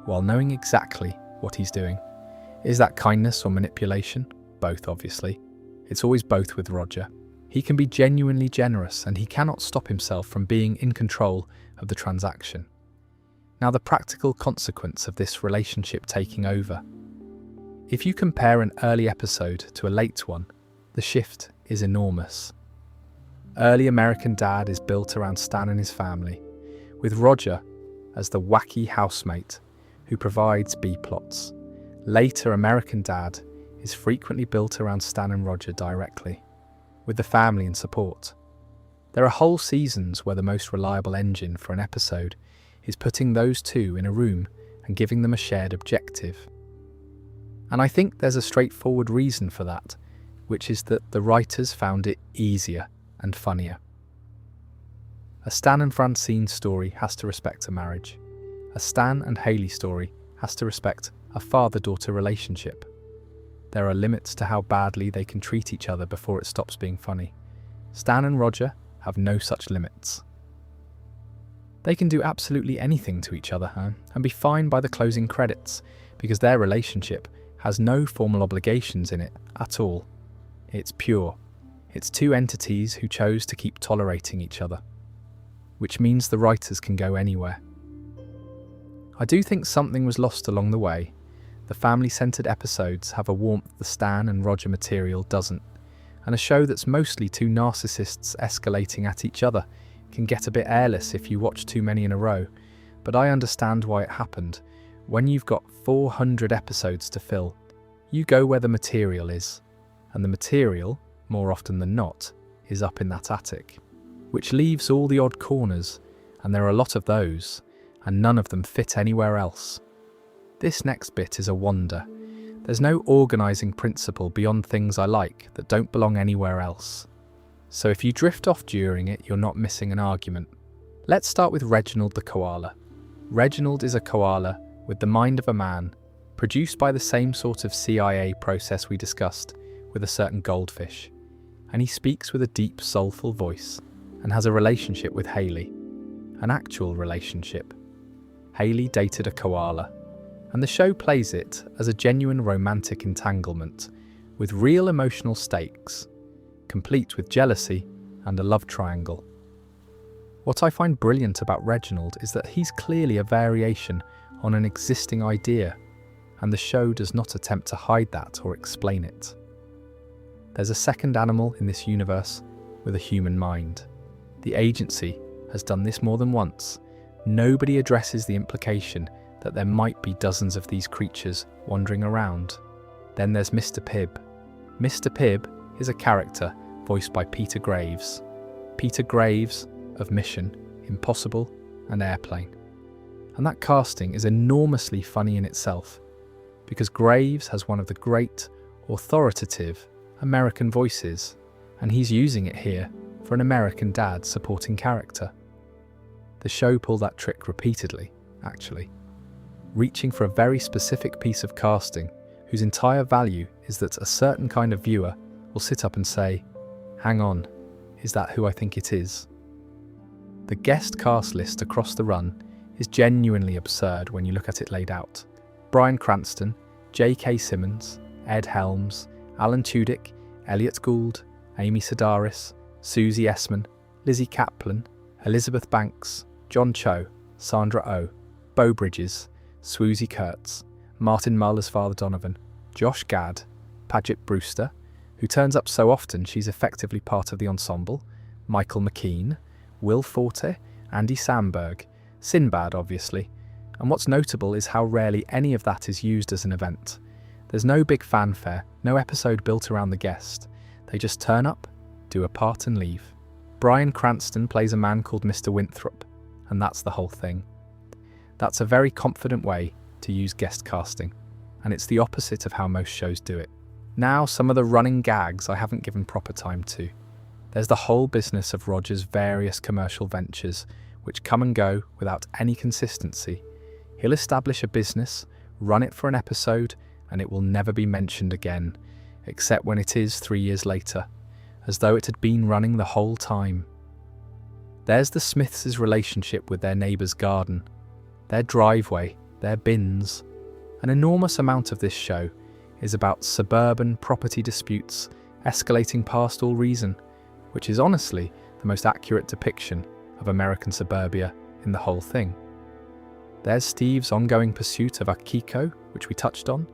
while knowing exactly what he's doing. Is that kindness or manipulation? Both, obviously. It's always both with Roger. He can be genuinely generous, and he cannot stop himself from being in control of the transaction. Now, the practical consequence of this relationship taking over. If you compare an early episode to a late one, the shift is enormous. Early American Dad is built around Stan and his family. With Roger, as the wacky housemate who provides B-plots. Later, American Dad is frequently built around Stan and Roger directly, with the family in support. There are whole seasons where the most reliable engine for an episode is putting those two in a room and giving them a shared objective. And I think there's a straightforward reason for that, which is that the writers found it easier and funnier. A Stan and Francine story has to respect a marriage. A Stan and Hayley story has to respect a father-daughter relationship. There are limits to how badly they can treat each other before it stops being funny. Stan and Roger have no such limits. They can do absolutely anything to each other and be fine by the closing credits because their relationship has no formal obligations in it at all. It's pure. It's two entities who chose to keep tolerating each other, which means the writers can go anywhere. I do think something was lost along the way. The family-centred episodes have a warmth the Stan and Roger material doesn't, and a show that's mostly two narcissists escalating at each other can get a bit airless if you watch too many in a row, but I understand why it happened. When you've got 400 episodes to fill, you go where the material is, and the material, more often than not, is up in that attic, which leaves all the odd corners, and there are a lot of those, and none of them fit anywhere else. This next bit is a wonder. There's no organising principle beyond things I like that don't belong anywhere else. So if you drift off during it, you're not missing an argument. Let's start with Reginald the koala. Reginald is a koala with the mind of a man, produced by the same sort of CIA process we discussed with a certain goldfish. And he speaks with a deep, soulful voice and has a relationship with Hayley. An actual relationship. Hayley dated a koala, and the show plays it as a genuine romantic entanglement with real emotional stakes, complete with jealousy and a love triangle. What I find brilliant about Reginald is that he's clearly a variation on an existing idea, and the show does not attempt to hide that or explain it. There's a second animal in this universe with a human mind. The agency has done this more than once. Nobody addresses the implication that there might be dozens of these creatures wandering around. Then there's Mr. Pibb. Mr. Pibb is a character voiced by Peter Graves. Peter Graves of Mission, Impossible and Airplane. And that casting is enormously funny in itself, because Graves has one of the great, authoritative American voices, and he's using it here for an American Dad supporting character. The show pulled that trick repeatedly, actually, reaching for a very specific piece of casting whose entire value is that a certain kind of viewer will sit up and say, "Hang on, is that who I think it is?" The guest cast list across the run is genuinely absurd when you look at it laid out. Bryan Cranston, J.K. Simmons, Ed Helms, Alan Tudyk, Elliot Gould, Amy Sedaris, Susie Essman, Lizzie Kaplan, Elizabeth Banks, John Cho, Sandra Oh, Beau Bridges, Swoosie Kurtz, Martin Mull as Father Donovan, Josh Gad, Paget Brewster, who turns up so often she's effectively part of the ensemble, Michael McKean, Will Forte, Andy Samberg, Sinbad obviously, and what's notable is how rarely any of that is used as an event. There's no big fanfare, no episode built around the guest. They just turn up, do a part and leave. Bryan Cranston plays a man called Mr. Winthrop, and that's the whole thing. That's a very confident way to use guest casting, and it's the opposite of how most shows do it. Now, some of the running gags I haven't given proper time to. There's the whole business of Roger's various commercial ventures, which come and go without any consistency. He'll establish a business, run it for an episode, and it will never be mentioned again, except when it is 3 years later, as though it had been running the whole time. There's the Smiths' relationship with their neighbour's garden, their driveway, their bins. An enormous amount of this show is about suburban property disputes escalating past all reason, which is honestly the most accurate depiction of American suburbia in the whole thing. There's Steve's ongoing pursuit of Akiko, which we touched on,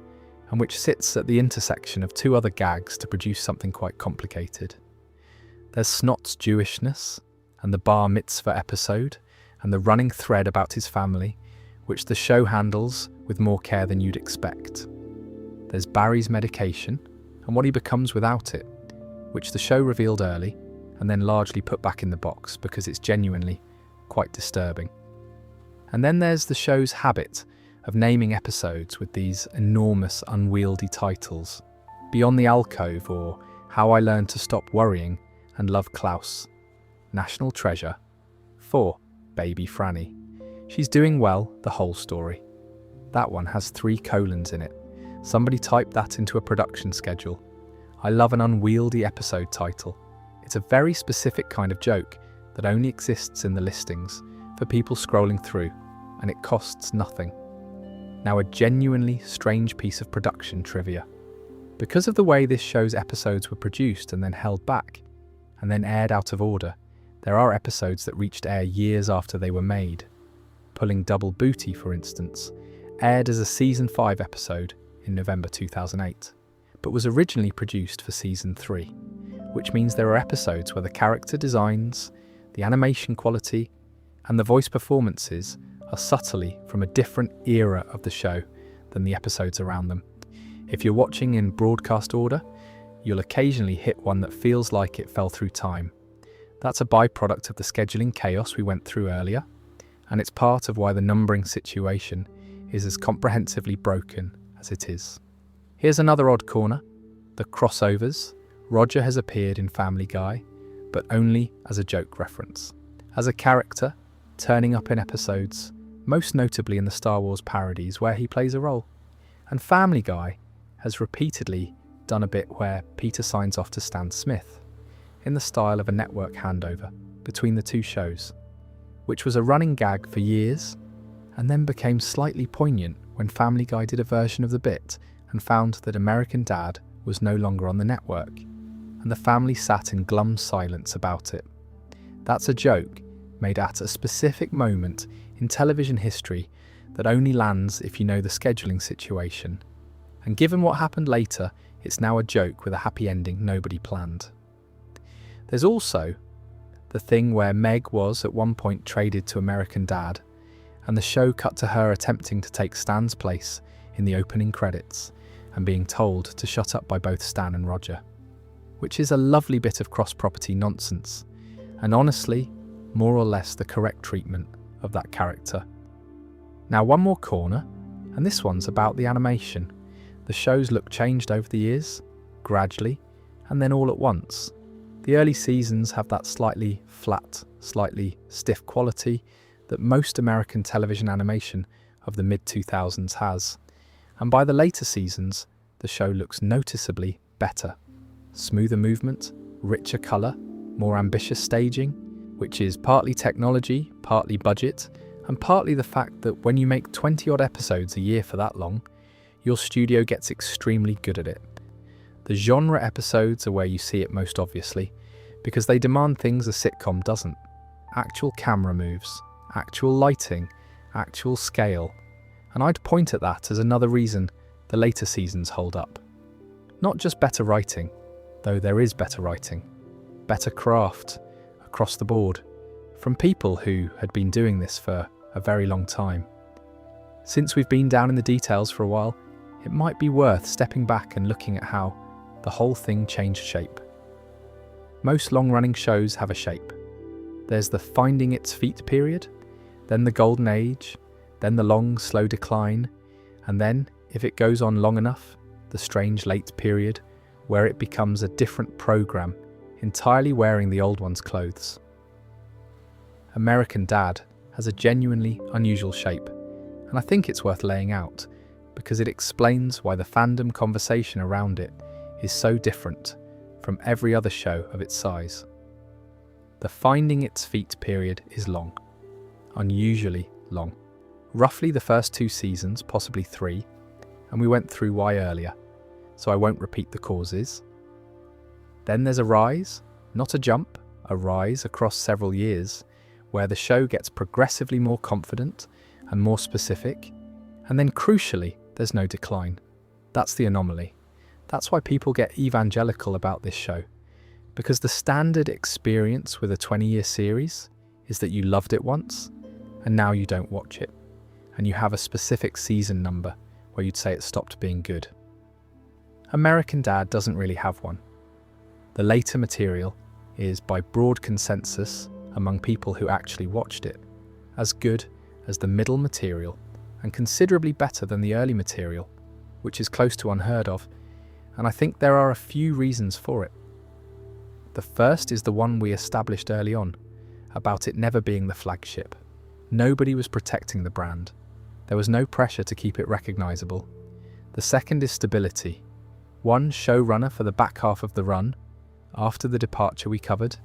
and which sits at the intersection of two other gags to produce something quite complicated. There's Snot's Jewishness, and the bar mitzvah episode, and the running thread about his family, which the show handles with more care than you'd expect. There's Barry's medication and what he becomes without it, which the show revealed early and then largely put back in the box because it's genuinely quite disturbing. And then there's the show's habit of naming episodes with these enormous, unwieldy titles. Beyond the Alcove, or How I Learned to Stop Worrying and Love Klaus. National Treasure. 4. Baby Franny. She's doing well, the whole story. That one has 3 colons in it. Somebody typed that into a production schedule. I love an unwieldy episode title. It's a very specific kind of joke that only exists in the listings for people scrolling through, and it costs nothing. Now, a genuinely strange piece of production trivia. Because of the way this show's episodes were produced and then held back, and then aired out of order, there are episodes that reached air years after they were made. Pulling Double Booty, for instance, aired as a Season 5 episode in November 2008, but was originally produced for Season 3, which means there are episodes where the character designs, the animation quality, and the voice performances are subtly from a different era of the show than the episodes around them. If you're watching in broadcast order, you'll occasionally hit one that feels like it fell through time. That's a byproduct of the scheduling chaos we went through earlier, and it's part of why the numbering situation is as comprehensively broken as it is. Here's another odd corner: the crossovers. Roger has appeared in Family Guy, but only as a joke reference. As a character, turning up in episodes, most notably in the Star Wars parodies where he plays a role. And Family Guy has repeatedly done a bit where Peter signs off to Stan Smith, in the style of a network handover between the two shows, which was a running gag for years, and then became slightly poignant when Family Guy did a version of the bit and found that American Dad was no longer on the network, and the family sat in glum silence about it. That's a joke made at a specific moment in television history that only lands if you know the scheduling situation. And given what happened later, it's now a joke with a happy ending nobody planned. There's also the thing where Meg was at one point traded to American Dad, and the show cut to her attempting to take Stan's place in the opening credits and being told to shut up by both Stan and Roger, which is a lovely bit of cross-property nonsense, and honestly, more or less the correct treatment of that character. Now, one more corner, and this one's about the animation. The show's look changed over the years, gradually, and then all at once. The early seasons have that slightly flat, slightly stiff quality that most American television animation of the mid-2000s has. And by the later seasons, the show looks noticeably better. Smoother movement, richer colour, more ambitious staging, which is partly technology, partly budget, and partly the fact that when you make 20-odd episodes a year for that long, your studio gets extremely good at it. The genre episodes are where you see it most obviously, because they demand things a sitcom doesn't. Actual camera moves, actual lighting, actual scale. And I'd point at that as another reason the later seasons hold up. Not just better writing, though there is better writing, better craft across the board, from people who had been doing this for a very long time. Since we've been down in the details for a while, it might be worth stepping back and looking at how the whole thing changed shape. Most long-running shows have a shape. There's the finding its feet period, then the golden age, then the long, slow decline, and then, if it goes on long enough, the strange late period, where it becomes a different program, entirely wearing the old one's clothes. American Dad has a genuinely unusual shape, and I think it's worth laying out, because it explains why the fandom conversation around it is so different from every other show of its size. The finding its feet period is long, unusually long. Roughly the first 2 seasons, possibly 3, and we went through why earlier, so I won't repeat the causes. Then there's a rise, not a jump, a rise across several years, where the show gets progressively more confident and more specific, and then crucially, there's no decline. That's the anomaly. That's why people get evangelical about this show, because the standard experience with a 20-year series is that you loved it once, and now you don't watch it, and you have a specific season number where you'd say it stopped being good. American Dad doesn't really have one. The later material is, by broad consensus among people who actually watched it, as good as the middle material and considerably better than the early material, which is close to unheard of, and I think there are a few reasons for it. The first is the one we established early on, about it never being the flagship. Nobody was protecting the brand. There was no pressure to keep it recognisable. The second is stability. One showrunner for the back half of the run, after the departure we covered,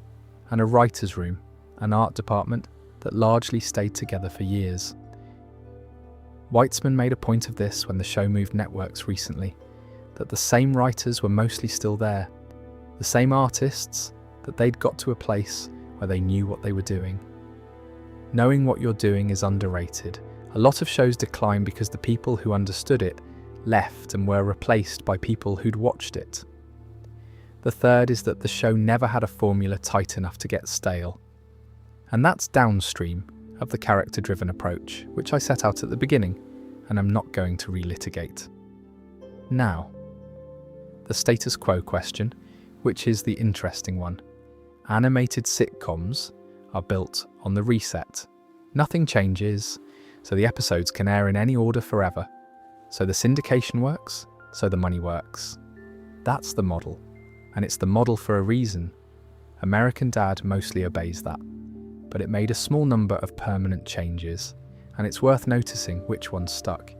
and a writer's room, an art department that largely stayed together for years. Weitzman made a point of this when the show moved networks recently, that the same writers were mostly still there, the same artists, that they'd got to a place where they knew what they were doing. Knowing what you're doing is underrated. A lot of shows decline because the people who understood it left and were replaced by people who'd watched it. The third is that the show never had a formula tight enough to get stale. And that's downstream of the character-driven approach, which I set out at the beginning, and I'm not going to relitigate. Now, the status quo question, which is the interesting one. Animated sitcoms are built on the reset. Nothing changes, so the episodes can air in any order forever. So the syndication works, so the money works. That's the model, and it's the model for a reason. American Dad mostly obeys that, but it made a small number of permanent changes, and it's worth noticing which ones stuck.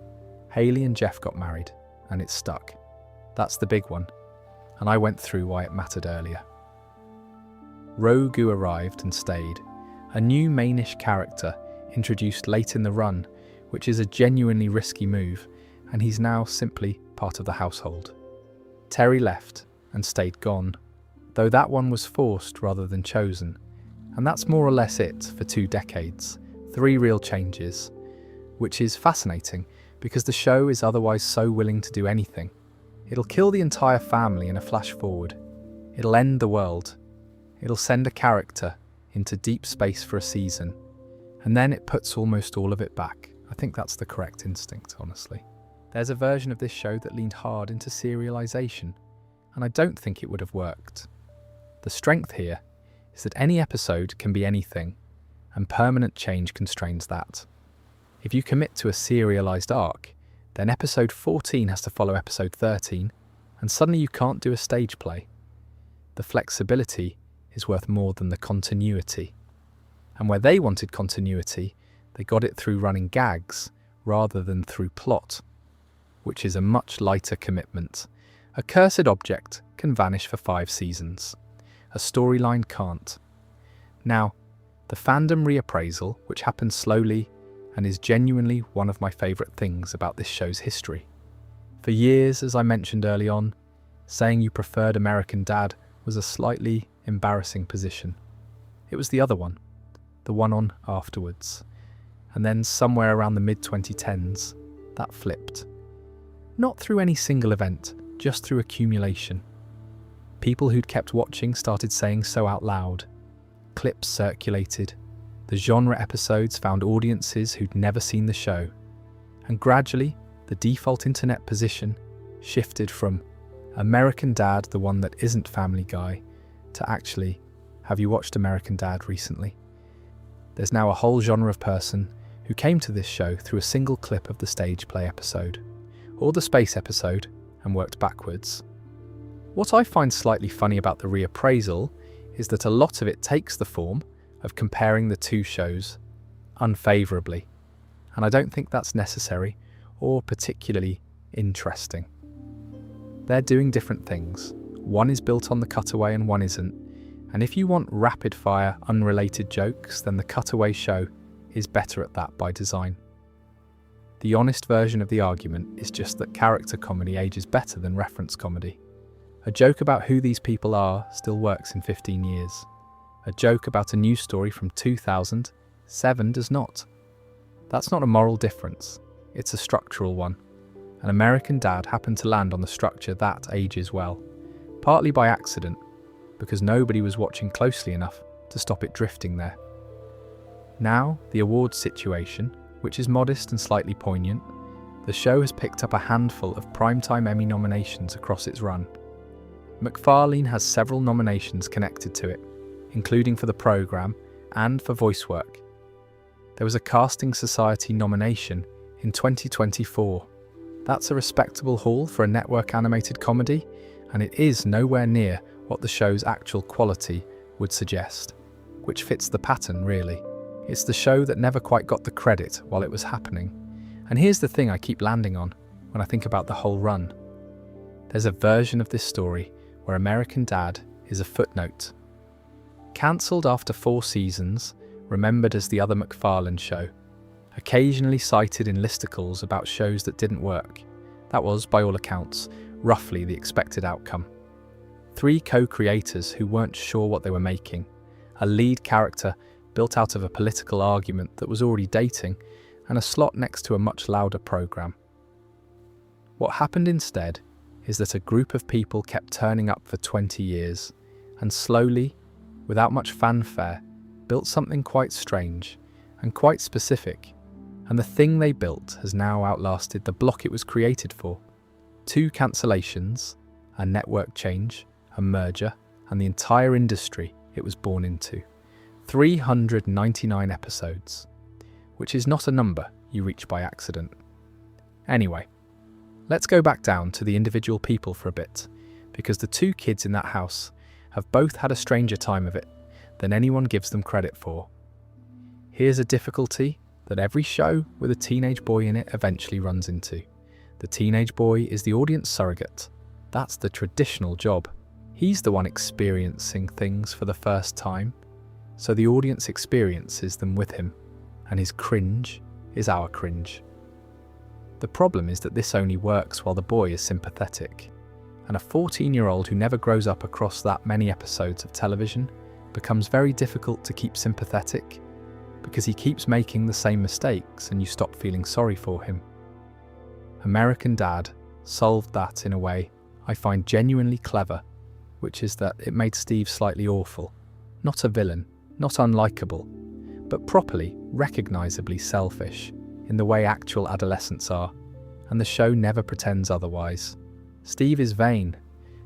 Haley and Jeff got married, and it stuck. That's the big one, and I went through why it mattered earlier. Rogu arrived and stayed, a new mainish character introduced late in the run, which is a genuinely risky move, and he's now simply part of the household. Terry left and stayed gone, though that one was forced rather than chosen, and that's more or less it for 2 decades, 3 real changes, which is fascinating because the show is otherwise so willing to do anything. It'll kill the entire family in a flash forward. It'll end the world. It'll send a character into deep space for a season, and then it puts almost all of it back. I think that's the correct instinct, honestly. There's a version of this show that leaned hard into serialization, and I don't think it would have worked. The strength here is that any episode can be anything, and permanent change constrains that. If you commit to a serialized arc, then episode 14 has to follow episode 13, and suddenly you can't do a stage play. The flexibility is worth more than the continuity. And where they wanted continuity, they got it through running gags rather than through plot, which is a much lighter commitment. A cursed object can vanish for 5 seasons. A storyline can't. Now, the fandom reappraisal, which happens slowly and is genuinely one of my favourite things about this show's history. For years, as I mentioned early on, saying you preferred American Dad was a slightly embarrassing position. It was the other one, the one on afterwards. And then somewhere around the mid-2010s, that flipped. Not through any single event, just through accumulation. People who'd kept watching started saying so out loud. Clips circulated. The genre episodes found audiences who'd never seen the show. And gradually, the default internet position shifted from American Dad, the one that isn't Family Guy, to actually, have you watched American Dad recently? There's now a whole genre of person who came to this show through a single clip of the stage play episode, or the space episode, and worked backwards. What I find slightly funny about the reappraisal is that a lot of it takes the form of comparing the 2 shows unfavourably, and I don't think that's necessary or particularly interesting. They're doing different things. One is built on the cutaway and one isn't, and if you want rapid-fire, unrelated jokes, then the cutaway show is better at that by design. The honest version of the argument is just that character comedy ages better than reference comedy. A joke about who these people are still works in 15 years. A joke about a news story from 2007 does not. That's not a moral difference, it's a structural one. An American Dad happened to land on the structure that ages well, partly by accident, because nobody was watching closely enough to stop it drifting there. Now, the awards situation, which is modest and slightly poignant, the show has picked up a handful of primetime Emmy nominations across its run. MacFarlane has several nominations connected to it, including for the programme and for voice work. There was a Casting Society nomination in 2024. That's a respectable haul for a network animated comedy, and it is nowhere near what the show's actual quality would suggest, which fits the pattern, really. It's the show that never quite got the credit while it was happening. And here's the thing I keep landing on when I think about the whole run. There's a version of this story where American Dad is a footnote. Cancelled after 4 seasons, remembered as the other MacFarlane show. Occasionally cited in listicles about shows that didn't work. That was, by all accounts, roughly the expected outcome. 3 co-creators who weren't sure what they were making. A lead character built out of a political argument that was already dating, and a slot next to a much louder programme. What happened instead is that a group of people kept turning up for 20 years, and slowly, without much fanfare, built something quite strange and quite specific, and the thing they built has now outlasted the block it was created for. 2 cancellations, a network change, a merger, and the entire industry it was born into. 399 episodes, which is not a number you reach by accident. Anyway, let's go back down to the individual people for a bit, because the 2 kids in that house have both had a stranger time of it than anyone gives them credit for. Here's a difficulty that every show with a teenage boy in it eventually runs into. The teenage boy is the audience surrogate. That's the traditional job. He's the one experiencing things for the first time, so the audience experiences them with him, and his cringe is our cringe. The problem is that this only works while the boy is sympathetic, and a 14-year-old who never grows up across that many episodes of television becomes very difficult to keep sympathetic because he keeps making the same mistakes and you stop feeling sorry for him. American Dad solved that in a way I find genuinely clever, which is that it made Steve slightly awful, not a villain, not unlikable, but properly, recognisably selfish in the way actual adolescents are, and the show never pretends otherwise. Steve is vain.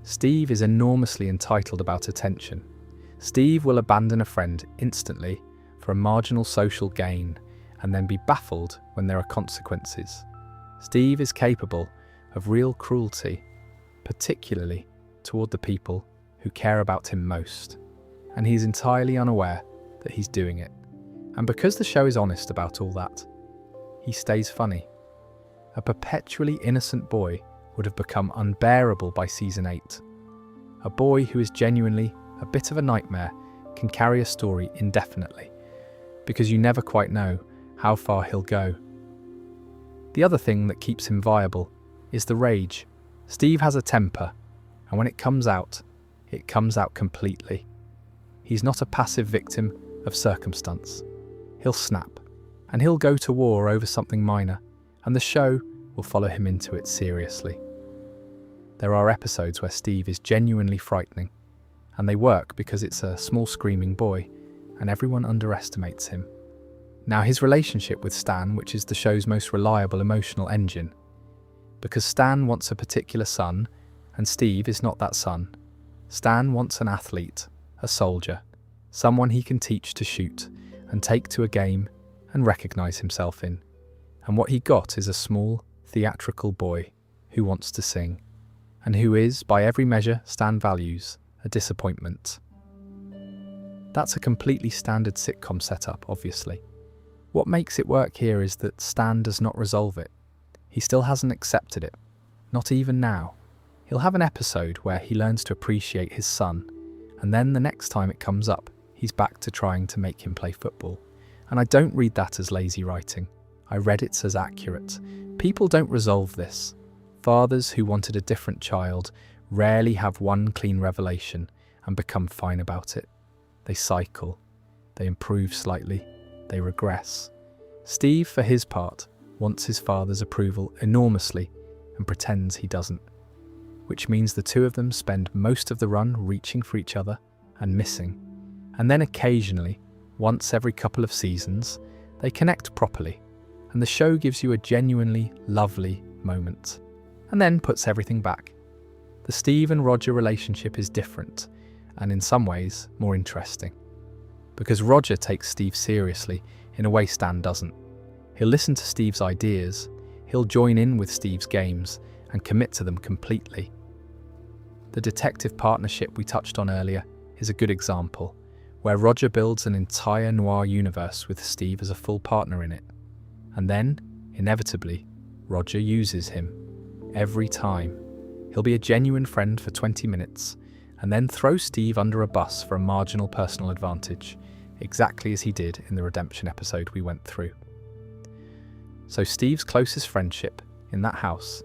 Steve is enormously entitled about attention. Steve will abandon a friend instantly for a marginal social gain and then be baffled when there are consequences. Steve is capable of real cruelty, particularly toward the people who care about him most, and he's entirely unaware that he's doing it. And because the show is honest about all that, he stays funny. A perpetually innocent boy would have become unbearable by season 8. A boy who is genuinely a bit of a nightmare can carry a story indefinitely, because you never quite know how far he'll go. The other thing that keeps him viable is the rage. Steve has a temper, and when it comes out completely. He's not a passive victim of circumstance. He'll snap, and he'll go to war over something minor, and the show will follow him into it seriously. There are episodes where Steve is genuinely frightening, and they work because it's a small screaming boy, and everyone underestimates him. Now, his relationship with Stan, which is the show's most reliable emotional engine, because Stan wants a particular son, and Steve is not that son. Stan wants an athlete, a soldier, someone he can teach to shoot and take to a game and recognise himself in. And what he got is a small, theatrical boy who wants to sing, and who is, by every measure Stan values, a disappointment. That's a completely standard sitcom setup, obviously. What makes it work here is that Stan does not resolve it. He still hasn't accepted it, not even now. He'll have an episode where he learns to appreciate his son, and then the next time it comes up, he's back to trying to make him play football. And I don't read that as lazy writing. I read it as accurate. People don't resolve this. Fathers who wanted a different child rarely have one clean revelation and become fine about it. They cycle. They improve slightly. They regress. Steve, for his part, wants his father's approval enormously and pretends he doesn't, which means the two of them spend most of the run reaching for each other and missing, and then occasionally, Once every couple of seasons, they connect properly, and the show gives you a genuinely lovely moment, and then puts everything back. The Steve and Roger relationship is different, and in some ways more interesting. Because Roger takes Steve seriously in a way Stan doesn't. He'll listen to Steve's ideas, he'll join in with Steve's games, and commit to them completely. The detective partnership we touched on earlier is a good example, where Roger builds an entire noir universe with Steve as a full partner in it. And then, inevitably, Roger uses him. Every time. He'll be a genuine friend for 20 minutes, and then throw Steve under a bus for a marginal personal advantage, exactly as he did in the redemption episode we went through. So Steve's closest friendship in that house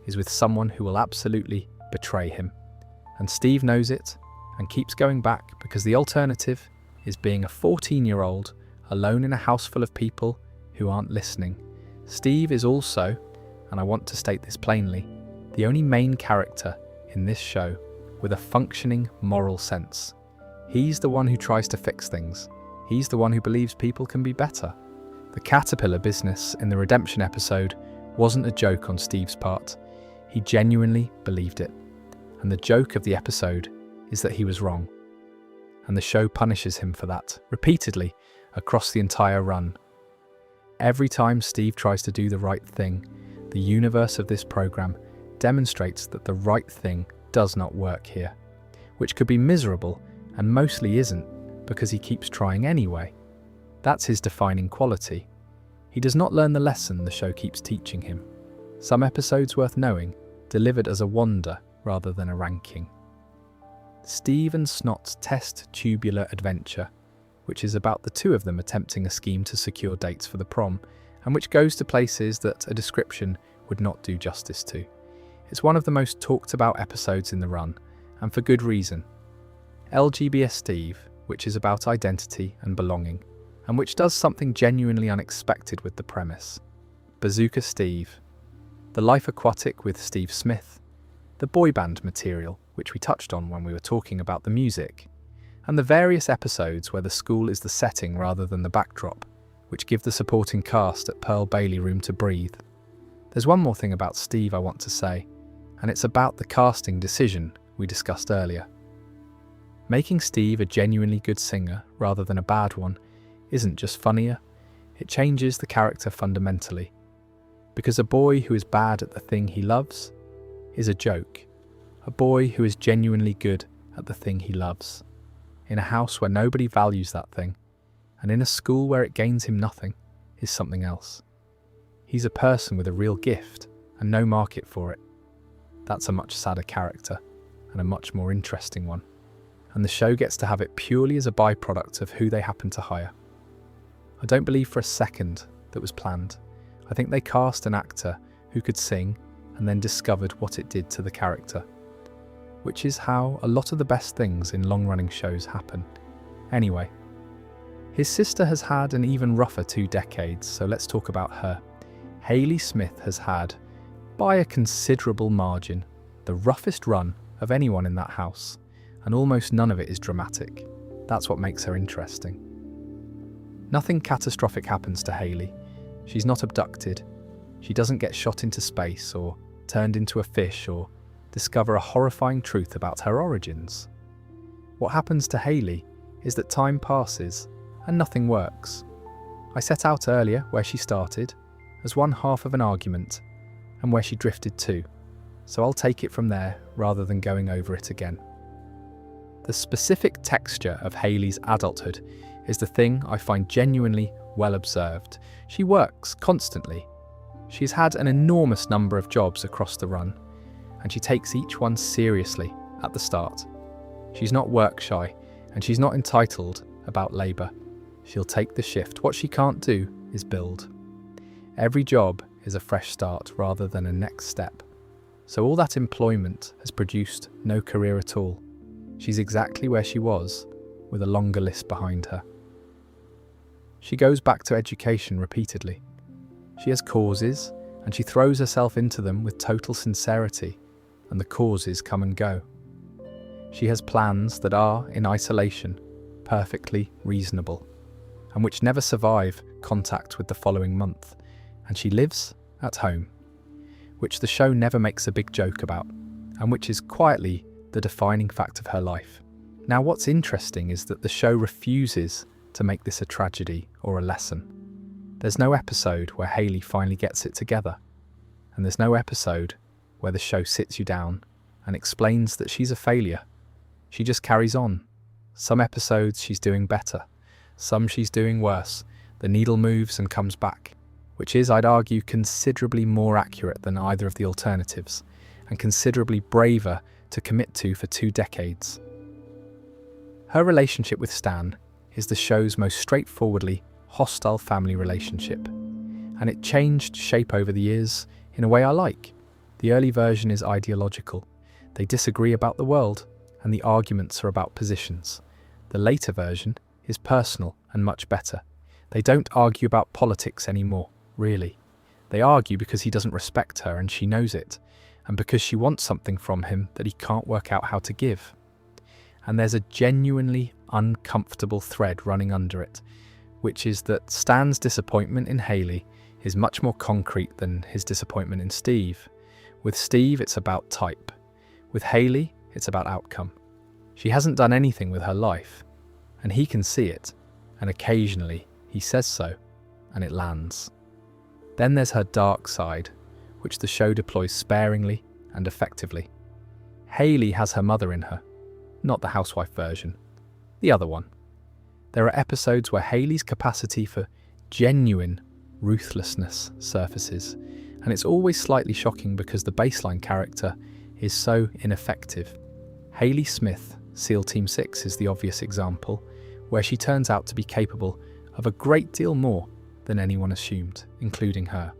is with someone who will absolutely betray him. And Steve knows it and keeps going back because the alternative is being a 14-year-old alone in a house full of people who aren't listening. Steve is also, and I want to state this plainly, the only main character in this show with a functioning moral sense. He's the one who tries to fix things. He's the one who believes people can be better. The caterpillar business in the redemption episode wasn't a joke on Steve's part. He genuinely believed it. And the joke of the episode is that he was wrong. And the show punishes him for that, repeatedly, across the entire run. Every time Steve tries to do the right thing, the universe of this program demonstrates that the right thing does not work here, which could be miserable and mostly isn't because he keeps trying anyway. That's his defining quality. He does not learn the lesson the show keeps teaching him. Some episodes worth knowing, delivered as a wonder rather than a ranking. Steve and Snot's test tubular adventure, which is about the two of them attempting a scheme to secure dates for the prom, and which goes to places that a description would not do justice to. It's one of the most talked about episodes in the run, and for good reason. LGBS Steve, which is about identity and belonging, and which does something genuinely unexpected with the premise. Bazooka Steve, The Life Aquatic with Steve Smith, the boy band material, which we touched on when we were talking about the music, and the various episodes where the school is the setting rather than the backdrop, which give the supporting cast at Pearl Bailey room to breathe. There's one more thing about Steve I want to say, and it's about the casting decision we discussed earlier. Making Steve a genuinely good singer rather than a bad one isn't just funnier, it changes the character fundamentally. Because a boy who is bad at the thing he loves is a joke. A boy who is genuinely good at the thing he loves, in a house where nobody values that thing, and in a school where it gains him nothing, is something else. He's a person with a real gift and no market for it. That's a much sadder character, and a much more interesting one. And the show gets to have it purely as a byproduct of who they happen to hire. I don't believe for a second that was planned. I think they cast an actor who could sing and then discovered what it did to the character. Which is how a lot of the best things in long-running shows happen. Anyway, his sister has had an even rougher 2 decades, so let's talk about her. Hayley Smith has had, by a considerable margin, the roughest run of anyone in that house, and almost none of it is dramatic. That's what makes her interesting. Nothing catastrophic happens to Hayley. She's not abducted. She doesn't get shot into space or turned into a fish or discover a horrifying truth about her origins. What happens to Hayley is that time passes and nothing works. I set out earlier where she started, as one half of an argument, and where she drifted to, so I'll take it from there rather than going over it again. The specific texture of Hayley's adulthood is the thing I find genuinely well observed. She works constantly. She's had an enormous number of jobs across the run, and she takes each one seriously at the start. She's not work shy, and she's not entitled about labour. She'll take the shift. What she can't do is build. Every job is a fresh start rather than a next step. So all that employment has produced no career at all. She's exactly where she was, with a longer list behind her. She goes back to education repeatedly. She has causes, and she throws herself into them with total sincerity, and the causes come and go. She has plans that are, in isolation, perfectly reasonable. and which never survive contact with the following month, and she lives at home, which the show never makes a big joke about, and which is quietly the defining fact of her life. Now, what's interesting is that the show refuses to make this a tragedy or a lesson. There's no episode where Hayley finally gets it together, and there's no episode where the show sits you down and explains that she's a failure. She just carries on. Some episodes she's doing better, some she's doing worse. The needle moves and comes back, which is, I'd argue, considerably more accurate than either of the alternatives, and considerably braver to commit to for 2 decades. Her relationship with Stan is the show's most straightforwardly hostile family relationship, and it changed shape over the years in a way I like. The early version is ideological. They disagree about the world, and the arguments are about positions. The later version is personal and much better. They don't argue about politics anymore, really. They argue because he doesn't respect her and she knows it, and because she wants something from him that he can't work out how to give. And there's a genuinely uncomfortable thread running under it, which is that Stan's disappointment in Hayley is much more concrete than his disappointment in Steve. With Steve, it's about type. With Hayley, it's about outcome. She hasn't done anything with her life, and he can see it, and occasionally he says so, and it lands. Then there's her dark side, which the show deploys sparingly and effectively. Hayley has her mother in her, not the housewife version, the other one. There are episodes where Hayley's capacity for genuine ruthlessness surfaces, and it's always slightly shocking because the baseline character is so ineffective. Hayley Smith, SEAL Team 6, is the obvious example, where she turns out to be capable of a great deal more than anyone assumed, including her.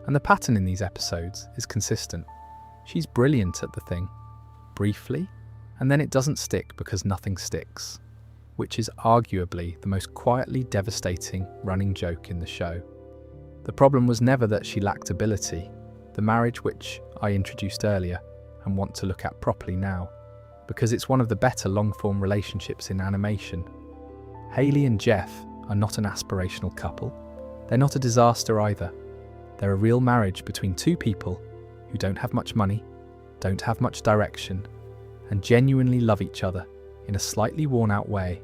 And the pattern in these episodes is consistent. She's brilliant at the thing, briefly, and then it doesn't stick because nothing sticks, which is arguably the most quietly devastating running joke in the show. The problem was never that she lacked ability, the marriage which I introduced earlier and want to look at properly now, because it's one of the better long-form relationships in animation. Hayley and Jeff are not an aspirational couple. They're not a disaster either. They're a real marriage between 2 people who don't have much money, don't have much direction, and genuinely love each other in a slightly worn-out way.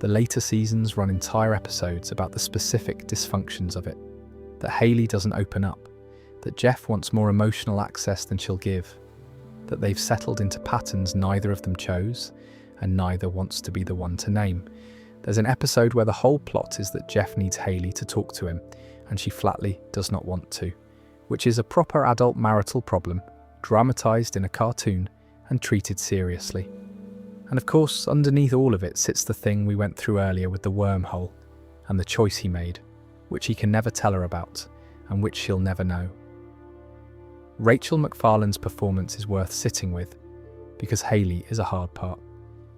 The later seasons run entire episodes about the specific dysfunctions of it, that Hayley doesn't open up, that Jeff wants more emotional access than she'll give, that they've settled into patterns neither of them chose, and neither wants to be the one to name. There's an episode where the whole plot is that Jeff needs Hayley to talk to him, and she flatly does not want to, which is a proper adult marital problem, dramatised in a cartoon and treated seriously. And of course, underneath all of it sits the thing we went through earlier with the wormhole, and the choice he made, which he can never tell her about, and which she'll never know. Rachel MacFarlane's performance is worth sitting with, because Hayley is a hard part.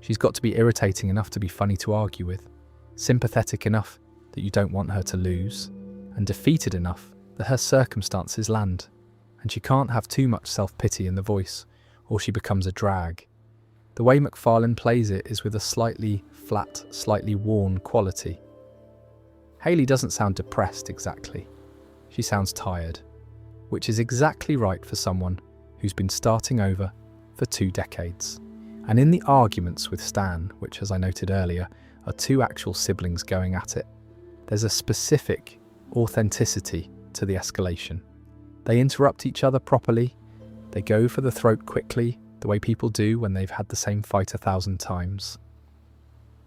She's got to be irritating enough to be funny to argue with, sympathetic enough that you don't want her to lose, and defeated enough that her circumstances land, and she can't have too much self-pity in the voice, or she becomes a drag. The way MacFarlane plays it is with a slightly flat, slightly worn quality. Hayley doesn't sound depressed exactly. She sounds tired, which is exactly right for someone who's been starting over for 2 decades. And in the arguments with Stan, which, as I noted earlier, are 2 actual siblings going at it, there's a specific authenticity to the escalation. They interrupt each other properly, they go for the throat quickly, the way people do when they've had the same fight 1,000 times.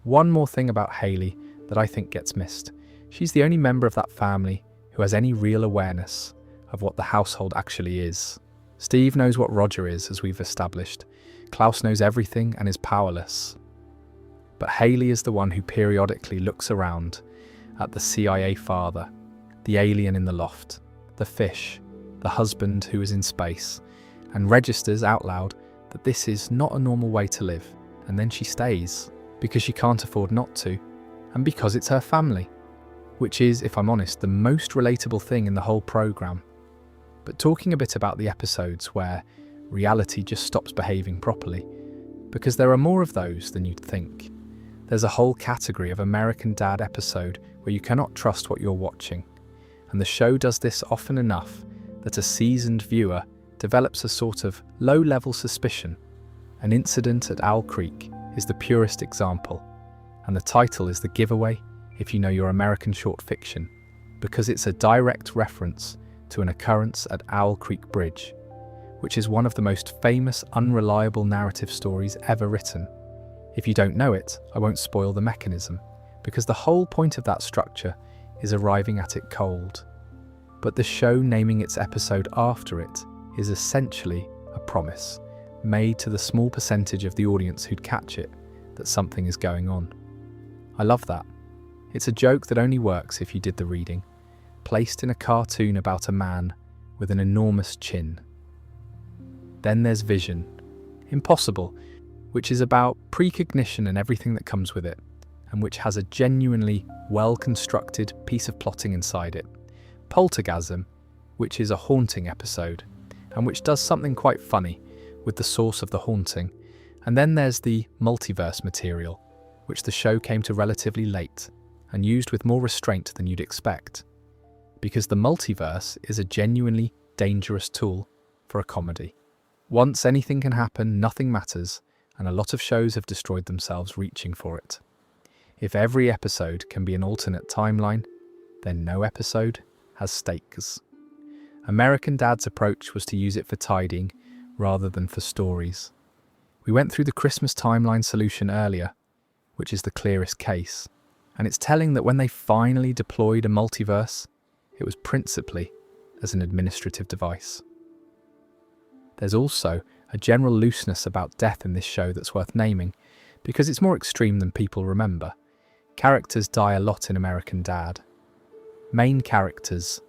One more thing about Hayley that I think gets missed. She's the only member of that family who has any real awareness of what the household actually is. Steve knows what Roger is, as we've established. Klaus knows everything and is powerless. But Hayley is the one who periodically looks around at the CIA father, the alien in the loft, the fish, the husband who is in space, and registers out loud that this is not a normal way to live, and then she stays, because she can't afford not to, and because it's her family, which is, if I'm honest, the most relatable thing in the whole programme. But talking a bit about the episodes where reality just stops behaving properly, because there are more of those than you'd think. There's a whole category of American Dad episode where you cannot trust what you're watching, and the show does this often enough that a seasoned viewer develops a sort of low-level suspicion. An incident at Owl Creek is the purest example, and the title is the giveaway if you know your American short fiction, because it's a direct reference to an occurrence at Owl Creek Bridge, which is one of the most famous unreliable narrative stories ever written. If you don't know it, I won't spoil the mechanism, because the whole point of that structure is arriving at it cold. But the show naming its episode after it is essentially a promise made to the small percentage of the audience who'd catch it that something is going on. I love that. It's a joke that only works if you did the reading, placed in a cartoon about a man with an enormous chin. Then there's Vision, Impossible, which is about precognition and everything that comes with it, and which has a genuinely well-constructed piece of plotting inside it. Poltergasm, which is a haunting episode, and which does something quite funny with the source of the haunting. And then there's the multiverse material, which the show came to relatively late, and used with more restraint than you'd expect, because the multiverse is a genuinely dangerous tool for a comedy. Once anything can happen, nothing matters, and a lot of shows have destroyed themselves reaching for it. If every episode can be an alternate timeline, then no episode has stakes. American Dad's approach was to use it for tidying rather than for stories. We went through the Christmas timeline solution earlier, which is the clearest case, and it's telling that when they finally deployed a multiverse, it was principally as an administrative device. There's also a general looseness about death in this show that's worth naming, because it's more extreme than people remember. Characters die a lot in American Dad. Main characters.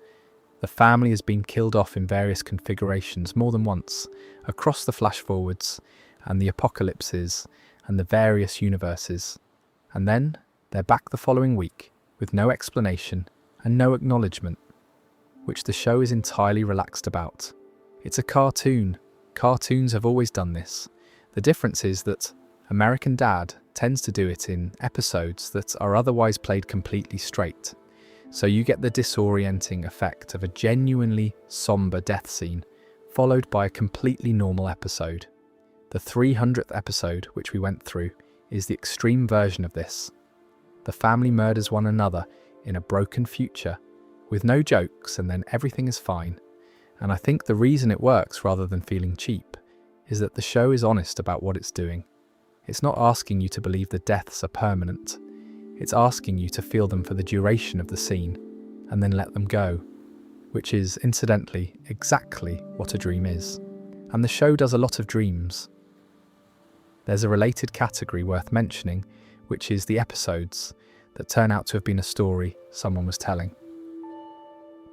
The family has been killed off in various configurations more than once, across the flash-forwards, and the apocalypses, and the various universes. And then they're back the following week, with no explanation and no acknowledgement, which the show is entirely relaxed about. It's a cartoon. Cartoons have always done this. The difference is that American Dad tends to do it in episodes that are otherwise played completely straight. So you get the disorienting effect of a genuinely somber death scene, followed by a completely normal episode. The 300th episode, which we went through, is the extreme version of this. The family murders one another in a broken future, with no jokes, and then everything is fine. And I think the reason it works rather than feeling cheap is that the show is honest about what it's doing. It's not asking you to believe the deaths are permanent. It's asking you to feel them for the duration of the scene and then let them go, which is, incidentally, exactly what a dream is. And the show does a lot of dreams. There's a related category worth mentioning, which is the episodes that turn out to have been a story someone was telling.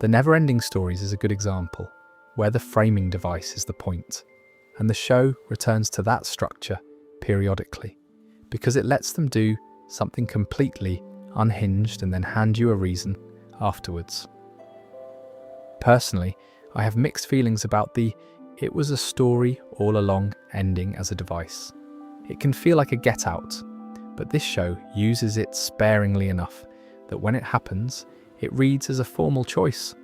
The Never-Ending Stories is a good example, where the framing device is the point, and the show returns to that structure periodically, because it lets them do something completely unhinged and then hand you a reason afterwards. Personally, I have mixed feelings about the "it was a story all along" ending as a device. It can feel like a get out, but this show uses it sparingly enough that when it happens, it reads as a formal choice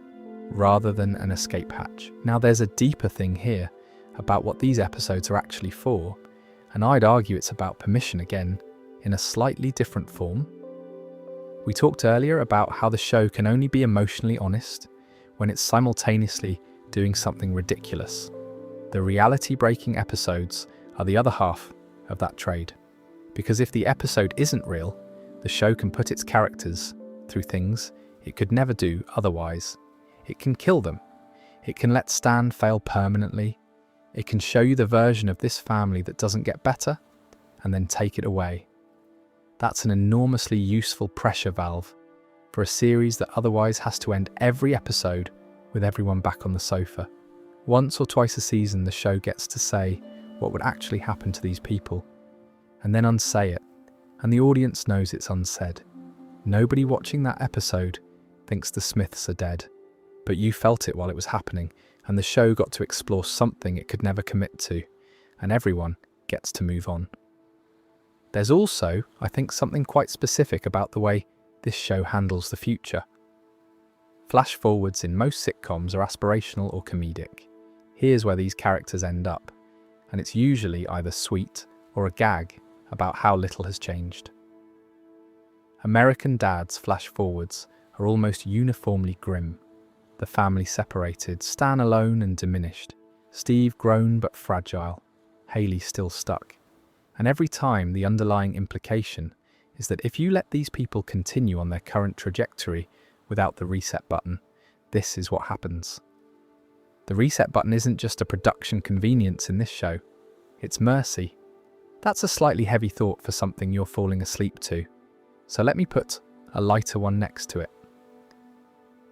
rather than an escape hatch. Now there's a deeper thing here about what these episodes are actually for, and I'd argue it's about permission again, in a slightly different form. We talked earlier about how the show can only be emotionally honest when it's simultaneously doing something ridiculous. The reality-breaking episodes are the other half of that trade, because if the episode isn't real, the show can put its characters through things it could never do otherwise. It can kill them. It can let Stan fail permanently. It can show you the version of this family that doesn't get better and then take it away. That's an enormously useful pressure valve for a series that otherwise has to end every episode with everyone back on the sofa. Once or twice a season, the show gets to say what would actually happen to these people, and then unsay it, and the audience knows it's unsaid. Nobody watching that episode thinks the Smiths are dead, but you felt it while it was happening, and the show got to explore something it could never commit to, and everyone gets to move on. There's also, I think, something quite specific about the way this show handles the future. Flash forwards in most sitcoms are aspirational or comedic. Here's where these characters end up, and it's usually either sweet or a gag about how little has changed. American Dad's flash forwards are almost uniformly grim. The family separated, Stan alone and diminished, Steve grown but fragile, Haley still stuck. And every time the underlying implication is that if you let these people continue on their current trajectory without the reset button, this is what happens. The reset button isn't just a production convenience in this show, it's mercy. That's a slightly heavy thought for something you're falling asleep to, so let me put a lighter one next to it.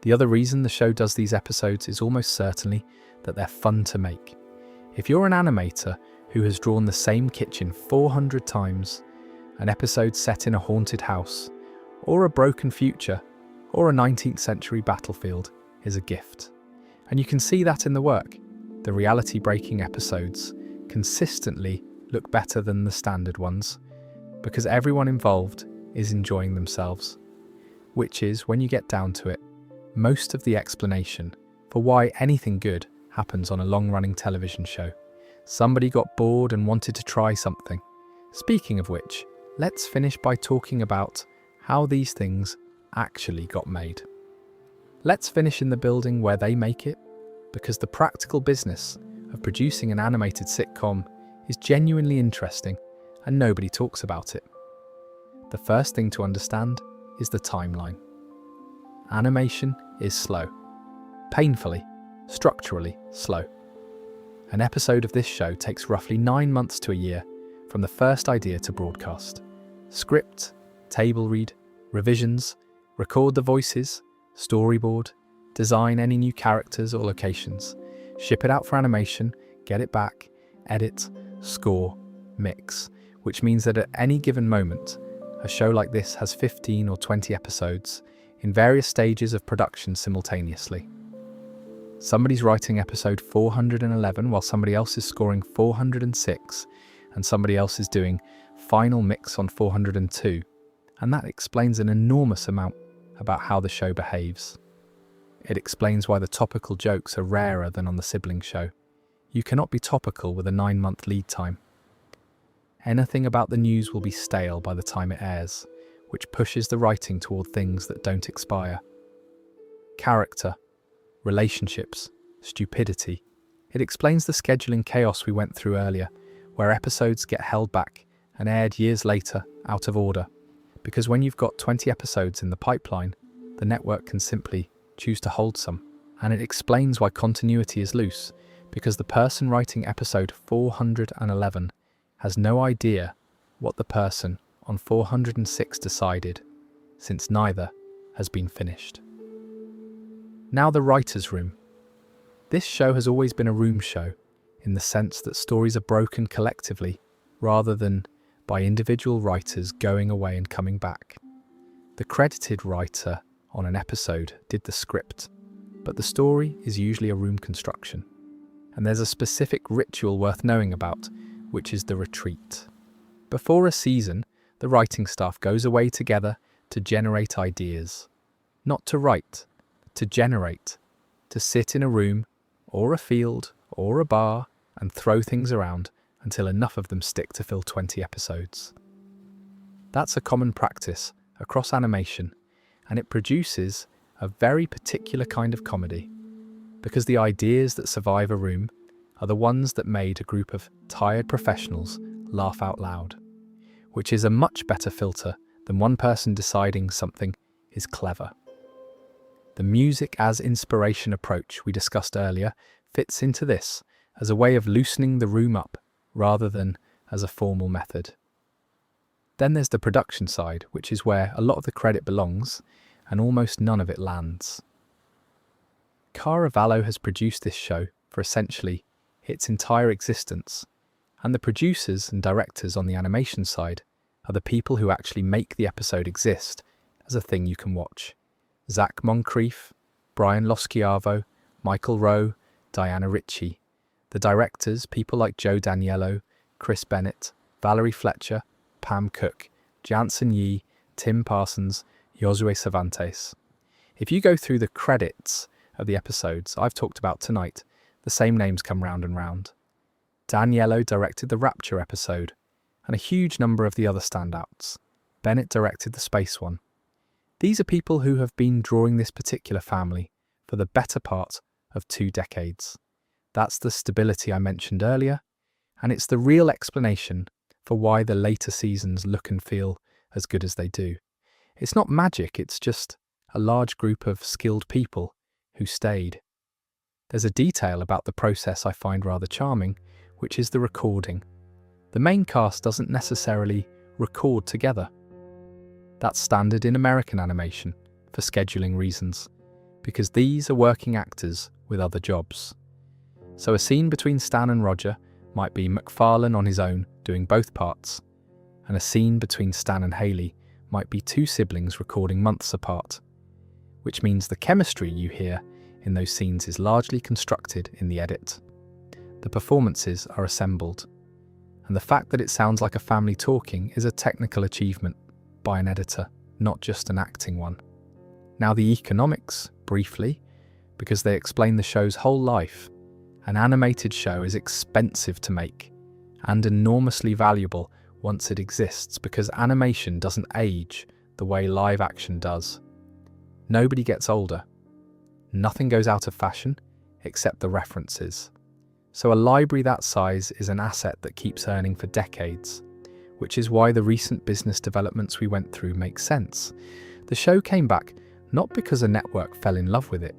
The other reason the show does these episodes is almost certainly that they're fun to make. If you're an animator who has drawn the same kitchen 400 times, an episode set in a haunted house, or a broken future, or a 19th century battlefield is a gift. And you can see that in the work. The reality-breaking episodes consistently look better than the standard ones, because everyone involved is enjoying themselves. Which is, when you get down to it, most of the explanation for why anything good happens on a long-running television show. Somebody got bored and wanted to try something. Speaking of which, let's finish by talking about how these things actually got made. Let's finish in the building where they make it, because the practical business of producing an animated sitcom is genuinely interesting and nobody talks about it. The first thing to understand is the timeline. Animation is slow. Painfully, structurally slow. An episode of this show takes roughly 9 months to a year from the first idea to broadcast. Script, table read, revisions, record the voices, storyboard, design any new characters or locations, ship it out for animation, get it back, edit, score, mix, which means that at any given moment, a show like this has 15 or 20 episodes in various stages of production simultaneously. Somebody's writing episode 411 while somebody else is scoring 406, and somebody else is doing final mix on 402, and that explains an enormous amount about how the show behaves. It explains why the topical jokes are rarer than on the sibling show. You cannot be topical with a 9-month lead time. Anything about the news will be stale by the time it airs, which pushes the writing toward things that don't expire. Character, relationships, stupidity. It explains the scheduling chaos we went through earlier, where episodes get held back and aired years later out of order. Because when you've got 20 episodes in the pipeline, the network can simply choose to hold some. And it explains why continuity is loose, because the person writing episode 411 has no idea what the person on 406 decided, since neither has been finished. Now the writer's room. This show has always been a room show, in the sense that stories are broken collectively, rather than by individual writers going away and coming back. The credited writer on an episode did the script, but the story is usually a room construction. And there's a specific ritual worth knowing about, which is the retreat. Before a season, the writing staff goes away together to generate ideas. Not to write, to generate, to sit in a room, or a field, or a bar, and throw things around until enough of them stick to fill 20 episodes. That's a common practice across animation, and it produces a very particular kind of comedy, because the ideas that survive a room are the ones that made a group of tired professionals laugh out loud, which is a much better filter than one person deciding something is clever. The music as inspiration approach we discussed earlier fits into this as a way of loosening the room up rather than as a formal method. Then there's the production side, which is where a lot of the credit belongs and almost none of it lands. Caravallo has produced this show for essentially its entire existence, and the producers and directors on the animation side are the people who actually make the episode exist as a thing you can watch. Zach Moncrief, Brian Loschiavo, Michael Rowe, Diana Ritchie. The directors, people like Joe Daniello, Chris Bennett, Valerie Fletcher, Pam Cook, Jansen Yee, Tim Parsons, Josue Cervantes. If you go through the credits of the episodes I've talked about tonight, the same names come round and round. Dan Yellow directed the Rapture episode, and a huge number of the other standouts. Bennett directed the space one. These are people who have been drawing this particular family for the better part of 2 decades. That's the stability I mentioned earlier, and it's the real explanation for why the later seasons look and feel as good as they do. It's not magic, it's just a large group of skilled people who stayed. There's a detail about the process I find rather charming, which is the recording. The main cast doesn't necessarily record together. That's standard in American animation for scheduling reasons, because these are working actors with other jobs. So a scene between Stan and Roger might be MacFarlane on his own doing both parts, and a scene between Stan and Haley might be 2 siblings recording months apart, which means the chemistry you hear in those scenes is largely constructed in the edit. The performances are assembled, and the fact that it sounds like a family talking is a technical achievement by an editor, not just an acting one. Now the economics, briefly, because they explain the show's whole life. An animated show is expensive to make and enormously valuable once it exists because animation doesn't age the way live action does. Nobody gets older. Nothing goes out of fashion except the references. So a library that size is an asset that keeps earning for decades, which is why the recent business developments we went through make sense. The show came back not because a network fell in love with it,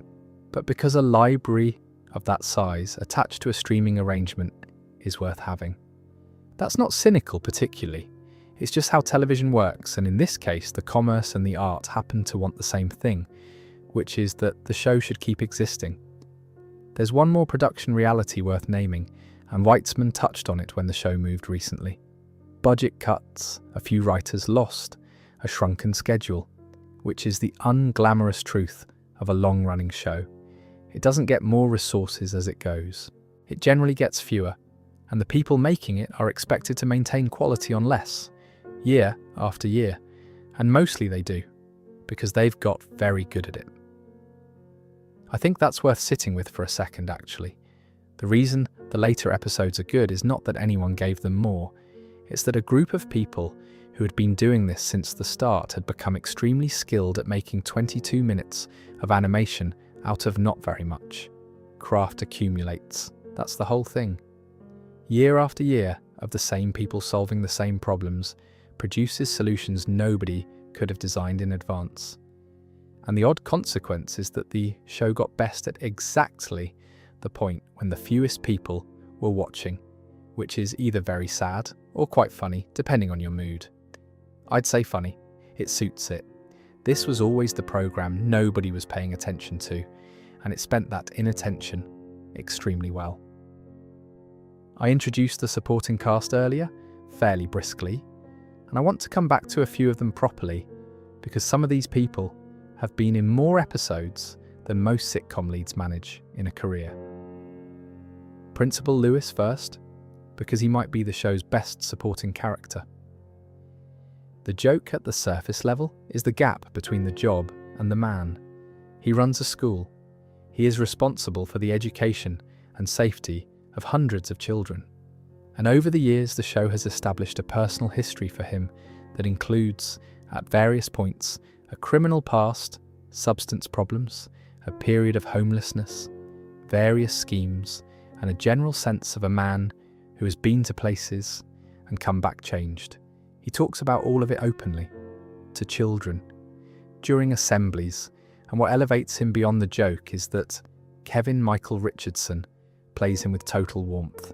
but because a library of that size attached to a streaming arrangement is worth having. That's not cynical particularly, it's just how television works, and in this case the commerce and the art happen to want the same thing, which is that the show should keep existing. There's one more production reality worth naming, and Weitzman touched on it when the show moved recently. Budget cuts, a few writers lost, a shrunken schedule, which is the unglamorous truth of a long-running show. It doesn't get more resources as it goes. It generally gets fewer, and the people making it are expected to maintain quality on less, year after year, and mostly they do, because they've got very good at it. I think that's worth sitting with for a second, actually. The reason the later episodes are good is not that anyone gave them more, it's that a group of people who had been doing this since the start had become extremely skilled at making 22 minutes of animation out of not very much. Craft accumulates. That's the whole thing. Year after year of the same people solving the same problems produces solutions nobody could have designed in advance. And the odd consequence is that the show got best at exactly the point when the fewest people were watching, which is either very sad or quite funny, depending on your mood. I'd say funny. It suits it. This was always the program nobody was paying attention to, and it spent that inattention extremely well. I introduced the supporting cast earlier, fairly briskly, and I want to come back to a few of them properly, because some of these people have been in more episodes than most sitcom leads manage in a career. Principal Lewis first, because he might be the show's best supporting character. The joke at the surface level is the gap between the job and the man. He runs a school. He is responsible for the education and safety of hundreds of children. And over the years, the show has established a personal history for him that includes, at various points, a criminal past, substance problems, a period of homelessness, various schemes, and a general sense of a man who has been to places and come back changed. He talks about all of it openly, to children, during assemblies, and what elevates him beyond the joke is that Kevin Michael Richardson plays him with total warmth.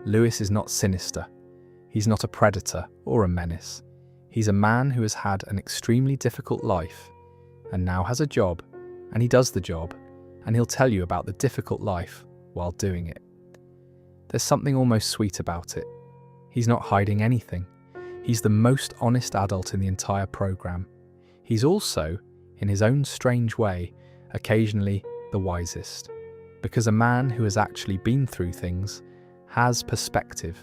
Lewis is not sinister. He's not a predator or a menace. He's a man who has had an extremely difficult life and now has a job, and he does the job, and he'll tell you about the difficult life while doing it. There's something almost sweet about it. He's not hiding anything. He's the most honest adult in the entire program. He's also, in his own strange way, occasionally the wisest, because a man who has actually been through things has perspective,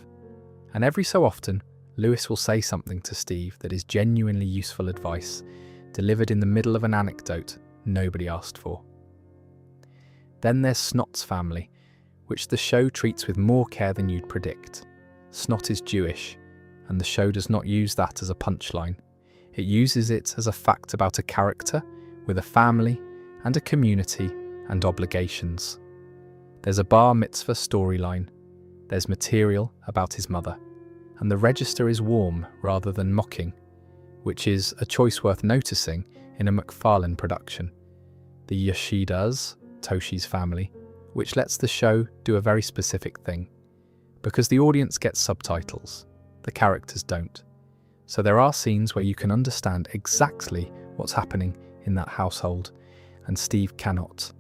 and every so often Lewis will say something to Steve that is genuinely useful advice, delivered in the middle of an anecdote nobody asked for. Then there's Snot's family, which the show treats with more care than you'd predict. Snot is Jewish, and the show does not use that as a punchline. It uses it as a fact about a character with a family and a community and obligations. There's a bar mitzvah storyline, there's material about his mother, and the register is warm rather than mocking, which is a choice worth noticing in a MacFarlane production. The Yoshidas, Toshi's family, which lets the show do a very specific thing. Because the audience gets subtitles, the characters don't. So there are scenes where you can understand exactly what's happening in that household, and Steve cannot.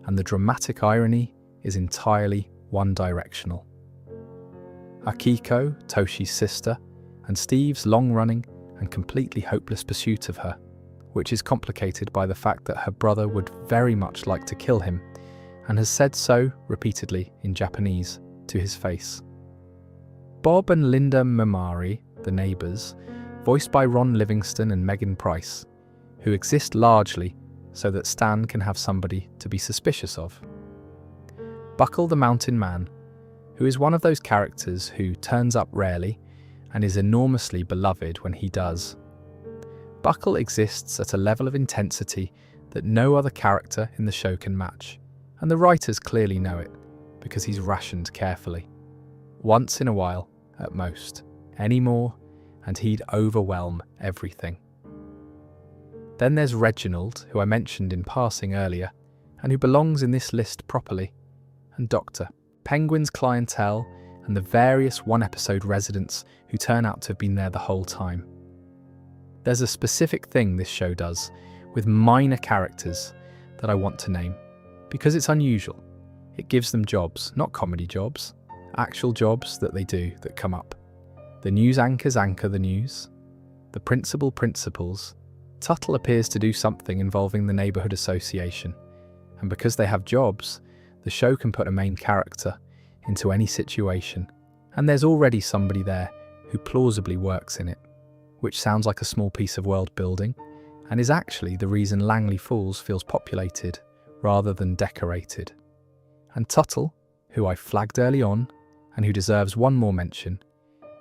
And the dramatic irony is entirely one-directional. Akiko, Toshi's sister, and Steve's long-running and completely hopeless pursuit of her, which is complicated by the fact that her brother would very much like to kill him, and has said so repeatedly in Japanese to his face. Bob and Linda Mamari, the neighbours, voiced by Ron Livingston and Megan Price, who exist largely so that Stan can have somebody to be suspicious of. Buckle the Mountain Man, who is one of those characters who turns up rarely and is enormously beloved when he does. Buckle exists at a level of intensity that no other character in the show can match, and the writers clearly know it, because he's rationed carefully. Once in a while, at most. Any more, and he'd overwhelm everything. Then there's Reginald, who I mentioned in passing earlier, and who belongs in this list properly, and Dr. Penguin's clientele, and the various one-episode residents who turn out to have been there the whole time. There's a specific thing this show does with minor characters that I want to name, because it's unusual. It gives them jobs, not comedy jobs, actual jobs that they do that come up. The news anchors anchor the news. The principal principals. Tuttle appears to do something involving the neighbourhood association, and because they have jobs, the show can put a main character into any situation, and there's already somebody there who plausibly works in it, which sounds like a small piece of world building, and is actually the reason Langley Falls feels populated rather than decorated. And Tuttle, who I flagged early on, and who deserves one more mention,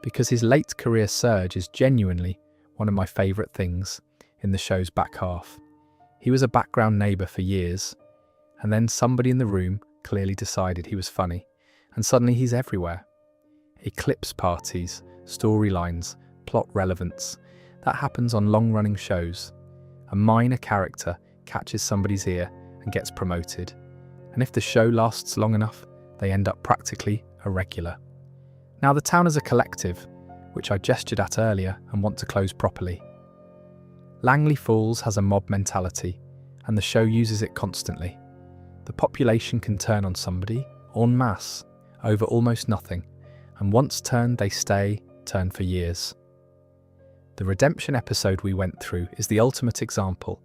because his late career surge is genuinely one of my favourite things in the show's back half. He was a background neighbour for years, and then somebody in the room clearly decided he was funny, and suddenly he's everywhere. Eclipse parties, storylines, plot relevance, that happens on long-running shows. A minor character catches somebody's ear and gets promoted, and if the show lasts long enough, they end up practically a regular. Now the town is a collective, which I gestured at earlier and want to close properly. Langley Falls has a mob mentality, and the show uses it constantly. The population can turn on somebody, en masse, over almost nothing, and once turned they stay, turn for years. The redemption episode we went through is the ultimate example.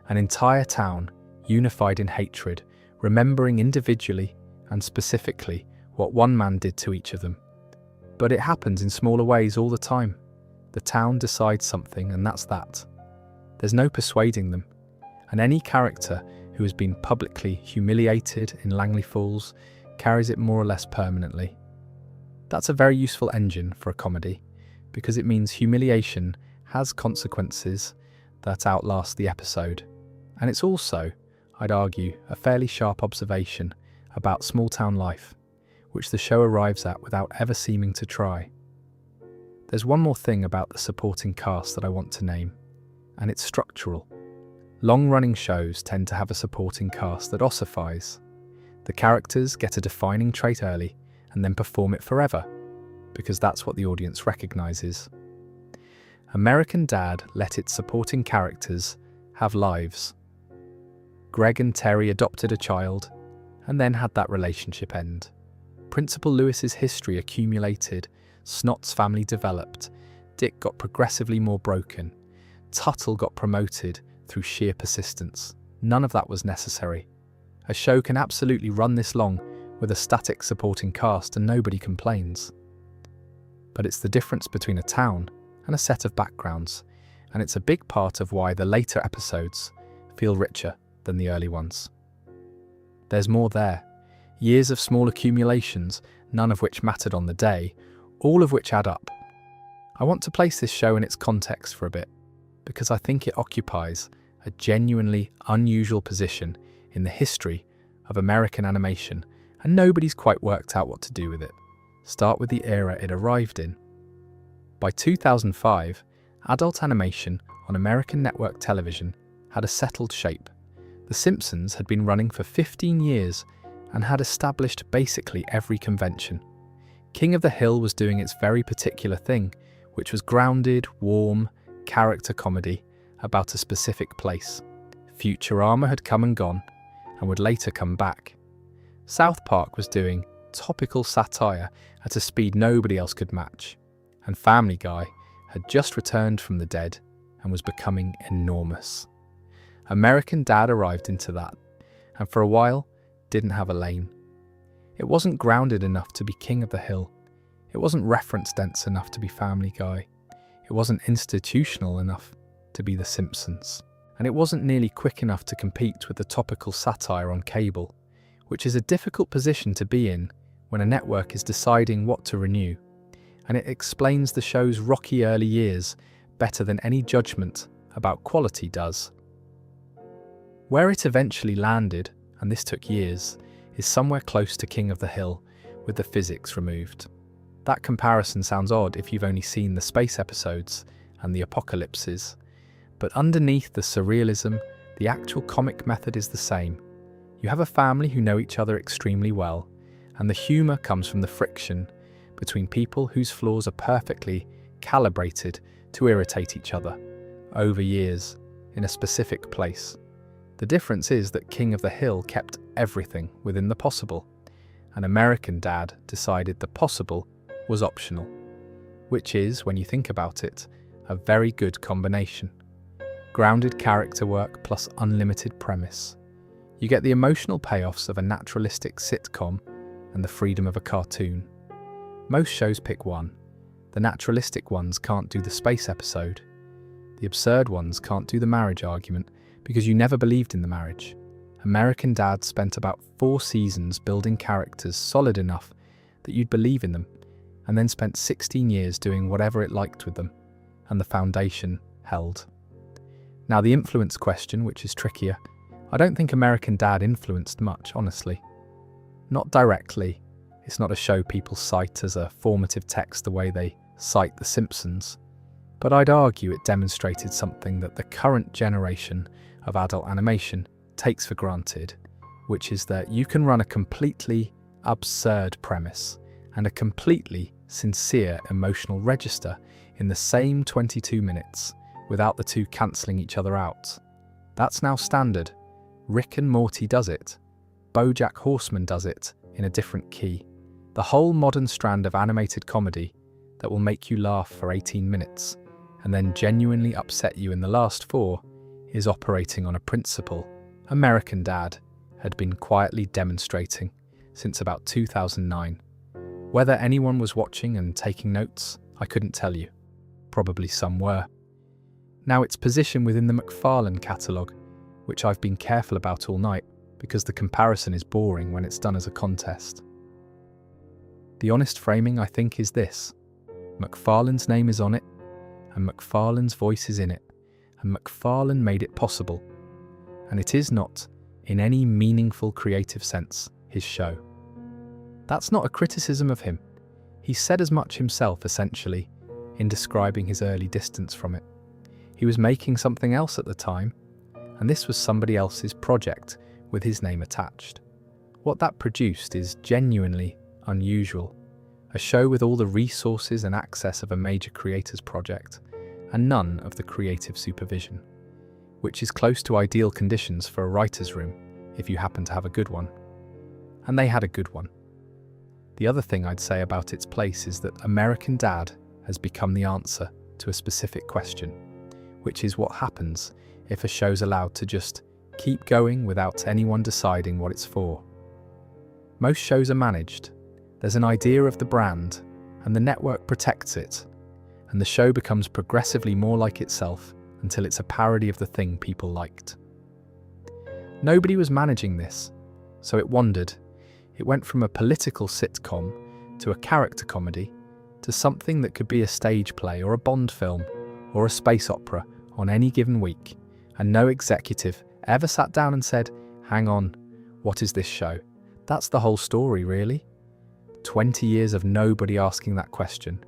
An entire town, unified in hatred, remembering individually and specifically what one man did to each of them. But it happens in smaller ways all the time. The town decides something, and that's that. There's no persuading them, and any character who has been publicly humiliated in Langley Falls carries it more or less permanently. That's a very useful engine for a comedy, because it means humiliation has consequences that outlast the episode. And it's also, I'd argue, a fairly sharp observation about small-town life, which the show arrives at without ever seeming to try. There's one more thing about the supporting cast that I want to name, and it's structural. Long-running shows tend to have a supporting cast that ossifies. The characters get a defining trait early and then perform it forever, because that's what the audience recognises. American Dad let its supporting characters have lives. Greg and Terry adopted a child, and then had that relationship end. Principal Lewis's history accumulated, Snot's family developed, Dick got progressively more broken, Tuttle got promoted through sheer persistence. None of that was necessary. A show can absolutely run this long with a static supporting cast and nobody complains. but it's the difference between a town and a set of backgrounds, and it's a big part of why the later episodes feel richer than the early ones. There's more there. Years of small accumulations, none of which mattered on the day, all of which add up. I want to place this show in its context for a bit, because I think it occupies a genuinely unusual position in the history of American animation, and nobody's quite worked out what to do with it. Start with the era it arrived in. By 2005, adult animation on American network television had a settled shape. The Simpsons had been running for 15 years and had established basically every convention. King of the Hill was doing its very particular thing, which was grounded, warm, character comedy about a specific place. Futurama had come and gone, and would later come back. South Park was doing topical satire at a speed nobody else could match. And Family Guy had just returned from the dead and was becoming enormous. American Dad arrived into that, and for a while didn't have a lane. It wasn't grounded enough to be King of the Hill. It wasn't reference dense enough to be Family Guy. It wasn't institutional enough to be The Simpsons. And it wasn't nearly quick enough to compete with the topical satire on cable, which is a difficult position to be in when a network is deciding what to renew. And it explains the show's rocky early years better than any judgment about quality does. Where it eventually landed, and this took years, is somewhere close to King of the Hill, with the physics removed. That comparison sounds odd if you've only seen the space episodes and the apocalypses, but underneath the surrealism, the actual comic method is the same. You have a family who know each other extremely well, and the humour comes from the friction between people whose flaws are perfectly calibrated to irritate each other over years in a specific place. The difference is that King of the Hill kept everything within the possible, and American Dad decided the possible was optional, which is, when you think about it, a very good combination. Grounded character work plus unlimited premise. You get the emotional payoffs of a naturalistic sitcom and the freedom of a cartoon. Most shows pick one. The naturalistic ones can't do the space episode. The absurd ones can't do the marriage argument because you never believed in the marriage. American Dad spent about 4 seasons building characters solid enough that you'd believe in them, and then spent 16 years doing whatever it liked with them, and the foundation held. Now the influence question, which is trickier, I don't think American Dad influenced much, honestly. Not directly. It's not a show people cite as a formative text the way they cite The Simpsons. But I'd argue it demonstrated something that the current generation of adult animation takes for granted, which is that you can run a completely absurd premise and a completely sincere emotional register in the same 22 minutes without the two cancelling each other out. That's now standard. Rick and Morty does it. BoJack Horseman does it in a different key. The whole modern strand of animated comedy that will make you laugh for 18 minutes and then genuinely upset you in the last 4 is operating on a principle American Dad had been quietly demonstrating since about 2009. Whether anyone was watching and taking notes, I couldn't tell you. Probably some were. Now its position within the MacFarlane catalogue, which I've been careful about all night because the comparison is boring when it's done as a contest. The honest framing, I think, is this. MacFarlane's name is on it, and MacFarlane's voice is in it, and MacFarlane made it possible. And it is not, in any meaningful creative sense, his show. That's not a criticism of him. He said as much himself, essentially, in describing his early distance from it. He was making something else at the time, and this was somebody else's project with his name attached. What that produced is genuinely unusual. A show with all the resources and access of a major creator's project, and none of the creative supervision, which is close to ideal conditions for a writer's room, if you happen to have a good one. And they had a good one. The other thing I'd say about its place is that American Dad has become the answer to a specific question, which is what happens if a show's allowed to just keep going without anyone deciding what it's for. Most shows are managed. There's an idea of the brand, and the network protects it, and the show becomes progressively more like itself until it's a parody of the thing people liked. Nobody was managing this, so it wandered. It went from a political sitcom to a character comedy to something that could be a stage play or a Bond film or a space opera on any given week, and no executive ever sat down and said, "Hang on, what is this show?" That's the whole story, really. 20 years of nobody asking that question,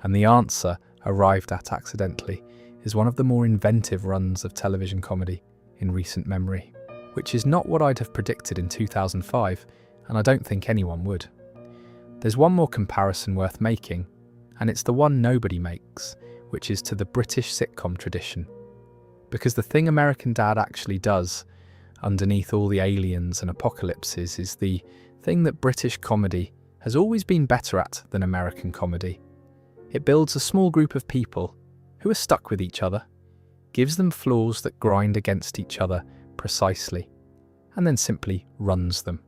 and the answer, arrived at accidentally, is one of the more inventive runs of television comedy in recent memory, which is not what I'd have predicted in 2005, and I don't think anyone would. There's one more comparison worth making, and it's the one nobody makes, which is to the British sitcom tradition. Because the thing American Dad actually does, underneath all the aliens and apocalypses, is the thing that British comedy has always been better at than American comedy. It builds a small group of people who are stuck with each other, gives them flaws that grind against each other precisely, and then simply runs them.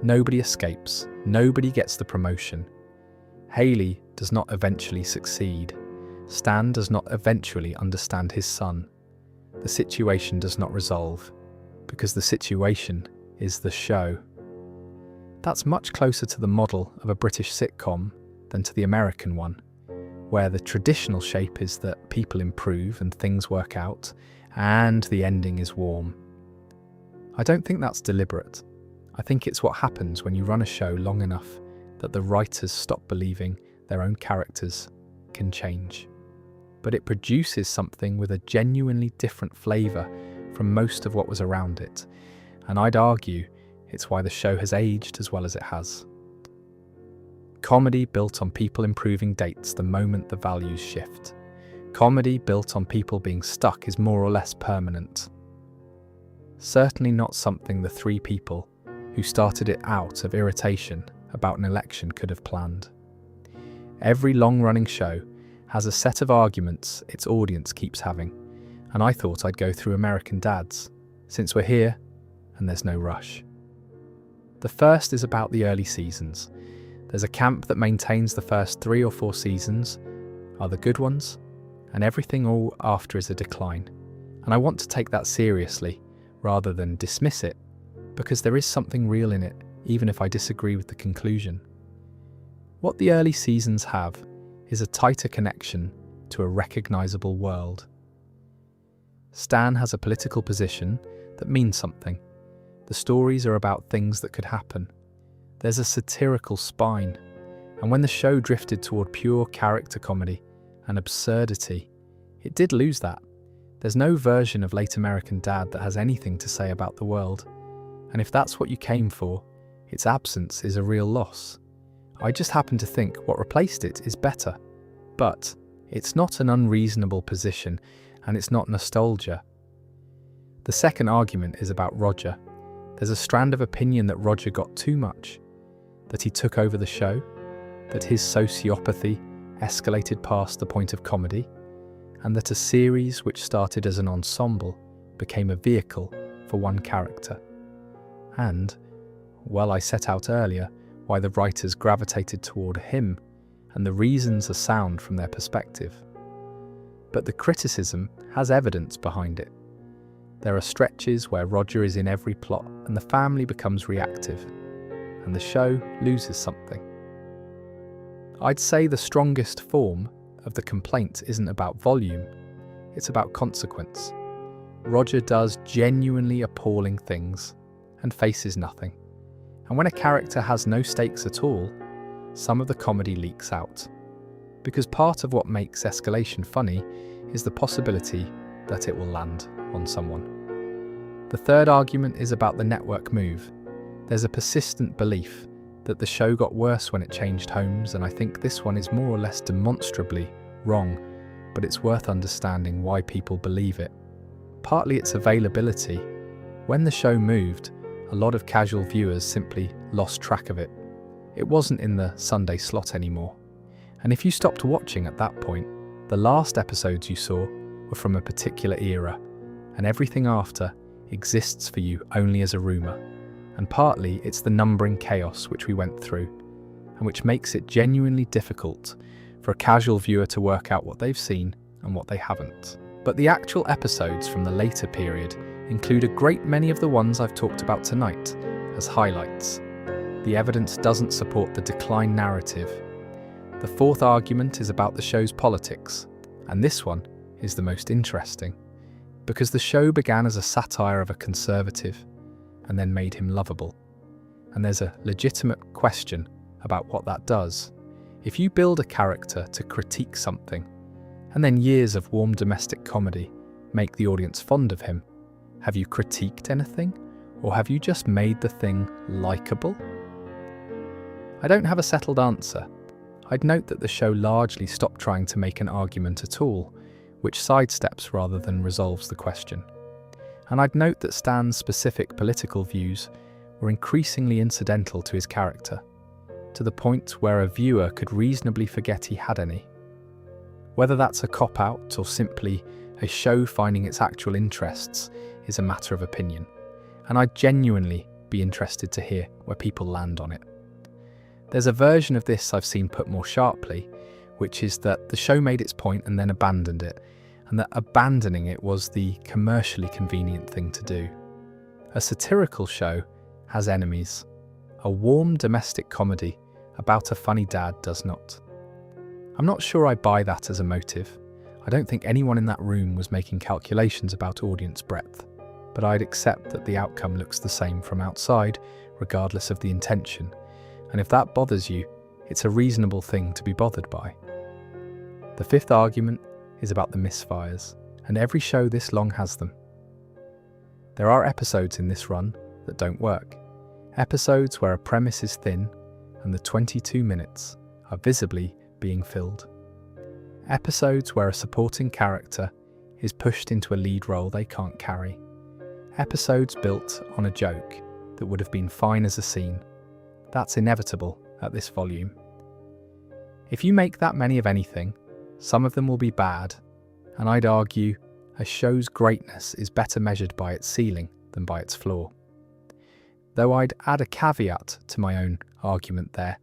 Nobody escapes, nobody gets the promotion. Haley does not eventually succeed. Stan does not eventually understand his son. The situation does not resolve, because the situation is the show. That's much closer to the model of a British sitcom than to the American one, where the traditional shape is that people improve and things work out, and the ending is warm. I don't think that's deliberate. I think it's what happens when you run a show long enough that the writers stop believing their own characters can change. But it produces something with a genuinely different flavour from most of what was around it, and I'd argue it's why the show has aged as well as it has. Comedy built on people improving dates the moment the values shift. Comedy built on people being stuck is more or less permanent. Certainly not something the three people who started it out of irritation about an election could have planned. Every long-running show has a set of arguments its audience keeps having, and I thought I'd go through American Dads, since we're here and there's no rush. The first is about the early seasons. There's a camp that maintains the first 3 or 4 seasons are the good ones, and everything all after is a decline. And I want to take that seriously, rather than dismiss it, because there is something real in it, even if I disagree with the conclusion. What the early seasons have is a tighter connection to a recognisable world. Stan has a political position that means something. The stories are about things that could happen. There's a satirical spine, and when the show drifted toward pure character comedy and absurdity, it did lose that. There's no version of late American Dad that has anything to say about the world, and if that's what you came for, its absence is a real loss. I just happen to think what replaced it is better, but it's not an unreasonable position, and it's not nostalgia. The second argument is about Roger. There's a strand of opinion that Roger got too much, that he took over the show, that his sociopathy escalated past the point of comedy, and that a series which started as an ensemble became a vehicle for one character. And, well, I set out earlier why the writers gravitated toward him, and the reasons are sound from their perspective. But the criticism has evidence behind it. There are stretches where Roger is in every plot and the family becomes reactive, and the show loses something. I'd say the strongest form of the complaint isn't about volume, it's about consequence. Roger does genuinely appalling things and faces nothing. And when a character has no stakes at all, some of the comedy leaks out. Because part of what makes escalation funny is the possibility that it will land on someone. The third argument is about the network move. There's a persistent belief that the show got worse when it changed homes, and I think this one is more or less demonstrably wrong, but it's worth understanding why people believe it. Partly its availability. When the show moved, a lot of casual viewers simply lost track of it. It wasn't in the Sunday slot anymore. And if you stopped watching at that point, the last episodes you saw were from a particular era, and everything after exists for you only as a rumour. And partly it's the numbering chaos which we went through. and which makes it genuinely difficult for a casual viewer to work out what they've seen and what they haven't. But the actual episodes from the later period include a great many of the ones I've talked about tonight as highlights. The evidence doesn't support the decline narrative. The fourth argument is about the show's politics, and this one is the most interesting, because the show began as a satire of a conservative and then made him lovable. And there's a legitimate question about what that does. If you build a character to critique something, and then years of warm domestic comedy make the audience fond of him, have you critiqued anything, or have you just made the thing likeable? I don't have a settled answer. I'd note that the show largely stopped trying to make an argument at all, which sidesteps rather than resolves the question. And I'd note that Stan's specific political views were increasingly incidental to his character, to the point where a viewer could reasonably forget he had any. Whether that's a cop-out or simply a show finding its actual interests is a matter of opinion, and I'd genuinely be interested to hear where people land on it. There's a version of this I've seen put more sharply, which is that the show made its point and then abandoned it, and that abandoning it was the commercially convenient thing to do. A satirical show has enemies. A warm domestic comedy about a funny dad does not. I'm not sure I buy that as a motive. I don't think anyone in that room was making calculations about audience breadth, but I'd accept that the outcome looks the same from outside, regardless of the intention. And if that bothers you, it's a reasonable thing to be bothered by. The fifth argument is about the misfires, and every show this long has them. There are episodes in this run that don't work. Episodes where a premise is thin and the 22 minutes are visibly being filled. Episodes where a supporting character is pushed into a lead role they can't carry. Episodes built on a joke that would have been fine as a scene. That's inevitable at this volume. If you make that many of anything, some of them will be bad, and I'd argue a show's greatness is better measured by its ceiling than by its floor. Though I'd add a caveat to my own argument there,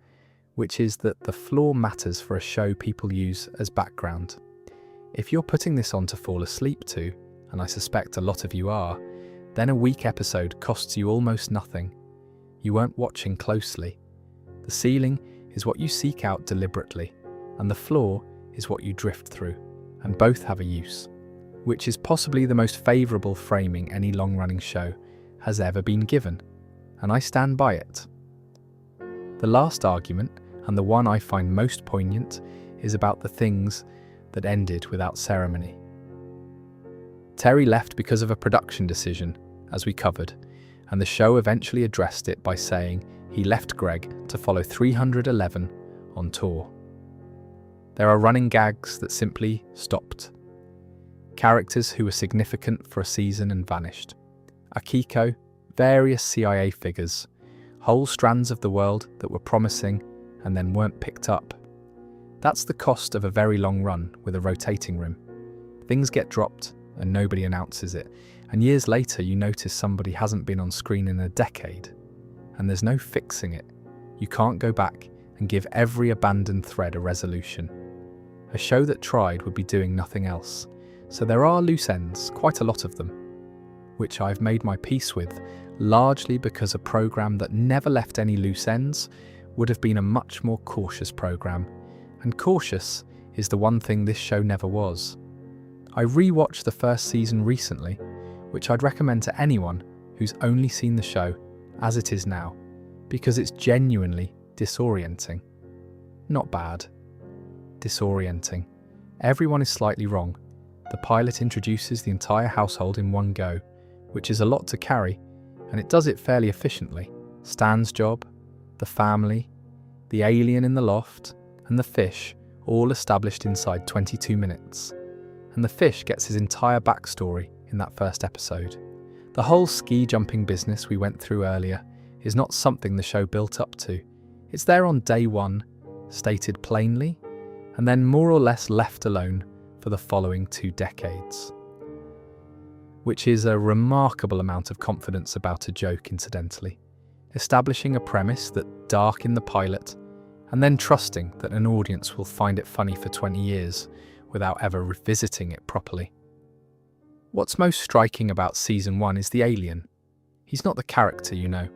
which is that the floor matters for a show people use as background. If you're putting this on to fall asleep to, and I suspect a lot of you are, then a weak episode costs you almost nothing. You weren't watching closely. The ceiling is what you seek out deliberately, and the floor is what you drift through, and both have a use, which is possibly the most favourable framing any long-running show has ever been given, and I stand by it. The last argument, and the one I find most poignant, is about the things that ended without ceremony. Terry left because of a production decision, as we covered, and the show eventually addressed it by saying he left Greg to follow 311 on tour. There are running gags that simply stopped. Characters who were significant for a season and vanished. Akiko, various CIA figures, whole strands of the world that were promising and then weren't picked up. That's the cost of a very long run with a rotating room. Things get dropped and nobody announces it, and years later you notice somebody hasn't been on screen in a decade, and there's no fixing it. You can't go back and give every abandoned thread a resolution. A show that tried would be doing nothing else. So there are loose ends, quite a lot of them, which I've made my peace with, largely because a programme that never left any loose ends would have been a much more cautious programme, and cautious is the one thing this show never was. I rewatched the first season recently, which I'd recommend to anyone who's only seen the show as it is now, because it's genuinely disorienting. Not bad. Disorienting. Everyone is slightly wrong. The pilot introduces the entire household in one go, which is a lot to carry, and it does it fairly efficiently. Stan's job, the family, the alien in the loft, and the fish, all established inside 22 minutes. And the fish gets his entire backstory in that first episode. The whole ski jumping business we went through earlier is not something the show built up to. It's there on day one, stated plainly, and then more or less left alone for the following 2 decades. Which is a remarkable amount of confidence about a joke, incidentally. Establishing a premise that dark in the pilot, and then trusting that an audience will find it funny for 20 years without ever revisiting it properly. What's most striking about Season 1 is the alien. He's not the character, you know.